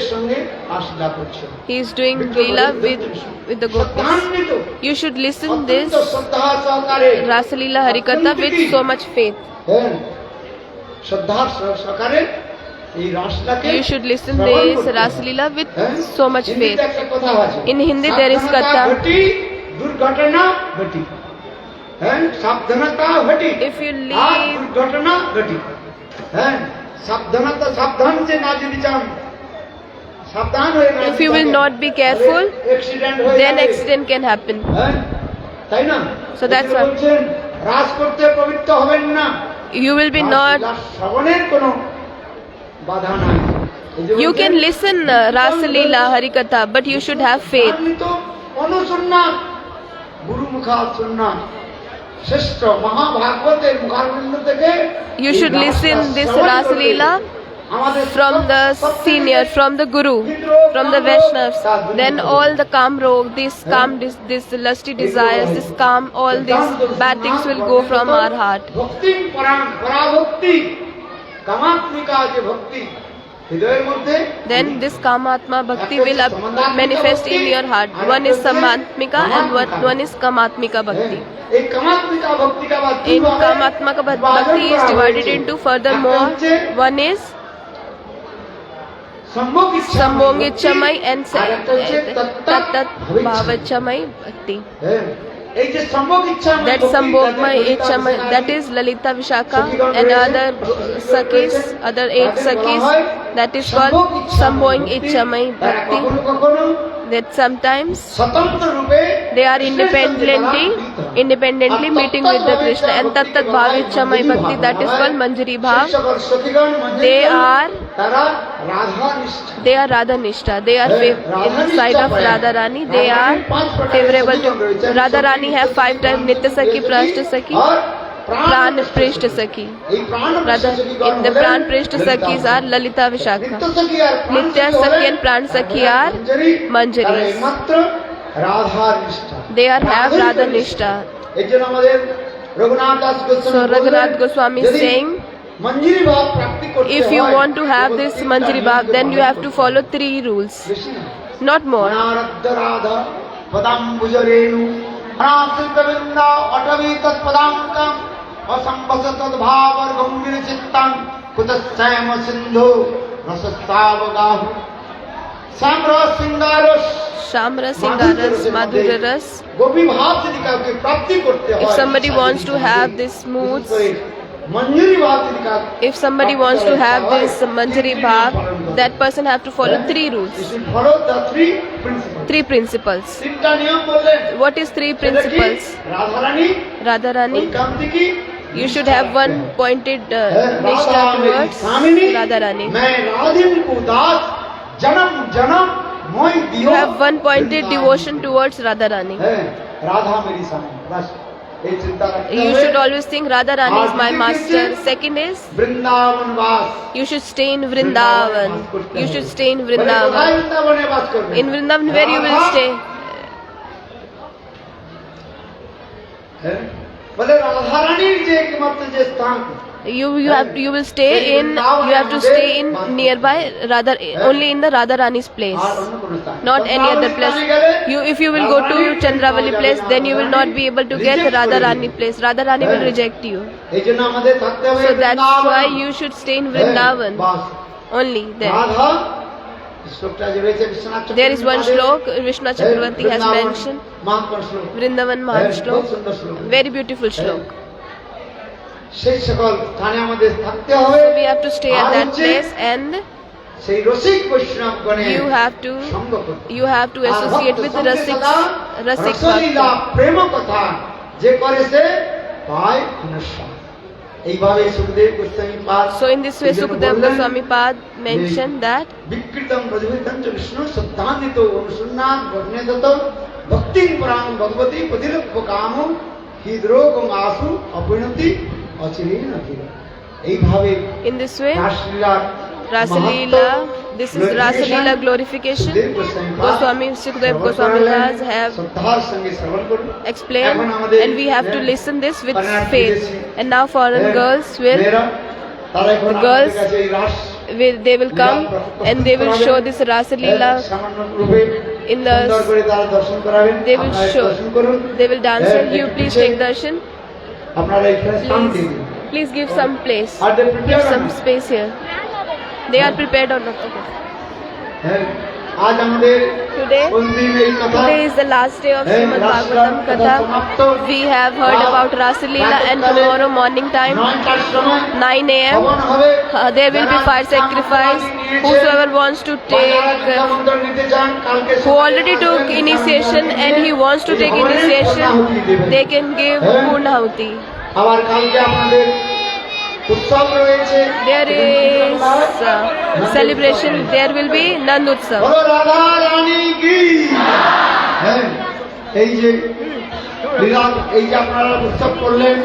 he is doing Leela with the gopis. You should listen this Ras Leela Harikatha with so much faith. You should listen this Ras Leela with so much faith. In Hindi there is katha. If you leave, if you will not be careful, then accident can happen. So that's why you will be not. You can listen Ras Leela Harikatha, but you should have faith. You should listen this Ras Leela from the senior, from the Guru, from the Vaishnavas. Then all the Kam Rog, this lusty desires, this Kam, all these bad things will go from our heart. Then this Kamatma Bhakti will manifest in your heart. One is Samatmika and one is Kamatmika Bhakti. In Kamatmika Bhakti is divided into furthermore. One is Sambhogichamai and Tat Bhavachamai Bhakti. That Sambhogmai Ichamai, that is Lalita Vishaka and other Sakis, other 8 Sakis, that is called Sambhoging Ichamai Bhakti. That sometimes they are independently meeting with the Krishna. And Tat Bhavichamai Bhakti, that is called Manjari Bhav. They are Radha Nishta. They are in the side of Radha Rani. They are favorable to Radha Rani. Have 5 times Nitya Sakhi, Prashta Sakhi, Pran Prishta Sakhi. In the Pran Prishta Sakhis are Lalita Vishakha. Nitya Sakhi and Pran Sakhi are Manjaris. They are have Radha Nishta. So Raghunath Goswami is saying, if you want to have this Manjari Bhav, then you have to follow 3 rules, not more. Shamra Singaras, Madhurya Ras. If somebody wants to have this moods, if somebody wants to have this Manjari Bhav, that person have to follow 3 rules. 3 principles. What is 3 principles? Radharani. You should have one pointed nishta towards Radharani. You have one pointed devotion towards Radharani. You should always think Radharani is my master. Second is, you should stay in Vrindavan. You should stay in Vrindavan. In Vrindavan, where you will stay? You will stay in. You have to stay in nearby only in the Radharani's place, not any other place. If you will go to Chandravali place, then you will not be able to get the Radharani place. Radharani will reject you. So that's why you should stay in Vrindavan only there. There is one shlok Vishnu Chakravarti has mentioned, Vrindavan Mahan Shlok, very beautiful shlok. So we have to stay at that place, and you have to associate with Rasik Bhakti. So in this way Sukadeva Goswami Pad mentioned that दानितो अनुसन्नान वर्ण्यदत भक्ति परां भगवती पतिरुपकाम हृद्रोगं आसु अपरिणति अचिरेण अचिरेण। এইভাবে In this way, রাসলীলার Rasa Leela, this is Rasa Leela glorification. Goswami Sukdev Goswami Maharaj have শ্রদ্ধার সঙ্গে শ্রবণ করুন। explained, and we have to listen this with faith. And now foreign girls will, তারা এখন the girls আমাদের কাছে এই রাস they will come and they will show this Rasa Leela সামান্য রূপে in the, সুন্দর করে তারা দর্শন করাবেন। they will আপনারা show, দর্শন করুন। they will dance, and you please take darshan. আপনারা এখানে স্থান দিন। Please give some place, Are they prepared give or some not? space here. They are prepared or not? Okay. হ্যাঁ, আজ আমাদের Today, অন্তিম এই কথা। today is the last day of Srimad Bhagavatam Katha. We have heard about Rasa Leela, and tomorrow morning time, 9টার সময় 9 a.m. হবন হবে। There will be fire sacrifice. Whosoever wants to take, মন্ত্র নিতে চান কালকে who already took initiation and he wants to take initiation, they can give Purnahuti. আবার কালকে আপনাদের উৎসব রয়েছে। There is celebration. There will be Nand Utsav. বলো রাধা রানী কি। হ্যাঁ, এই যে লীলা, এই যে আপনারা উৎসব করলেন,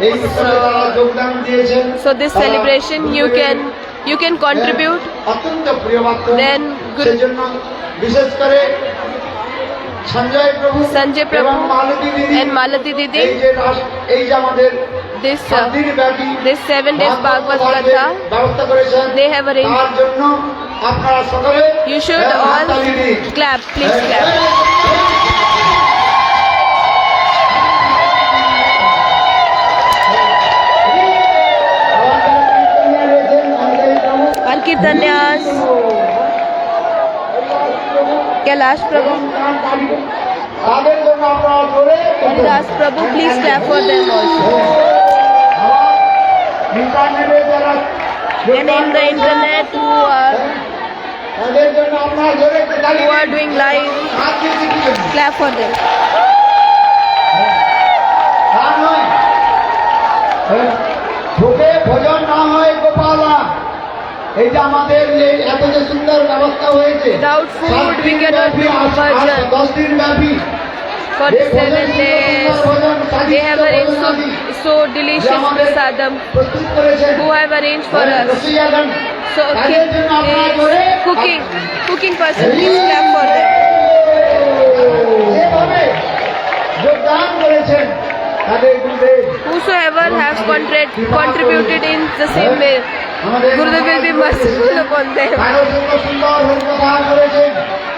এই উৎসবে তারা যোগদান দিয়েছেন। So this celebration you can contribute. অত্যন্ত প্রিয় বাক্য। Then সেজন্য বিশেষ করে সঞ্জয় প্রভু Sanjay Prabhu এবং মালতী দিদি, and Malati Didi, এই যে আমাদের this 7 days Bhagavad ব্যবস্থা Katha, করেছেন, they have arranged. তার জন্য আপনারা সকলে You should all হাততালি দিন। clap, please clap. और कीर्तन्यास कैलाश प्रभु, তাদের জন্য আপনারা জোরে हरिदास प्रभु, please clap for them also. ইন্টারনেটে যারা And in the internet তাদের জন্য আপনারা জোরে তালি who are doing live, হাত দিয়ে দিবেন। clap for them. তা নয়, ভোগে ভোজন না হয় গোপালা। এই যে আমাদের যে এত যে সুন্দর ব্যবস্থা হয়েছে, Without food we cannot do bhajan. 10 দিন ব্যাপী For 7 days they have arranged so delicious prasadam প্রস্তুত করেছেন। who have arranged for us. রসিয়াগণ So তাদের জন্য আপনারা জোরে cooking person, please clap for them. যেভাবে যোগদান করেছেন তাদের গুরুদেব Whosoever has contributed in the same way, Gurudev will be merciful upon them. কারো জন্য সুন্দর হরিকথা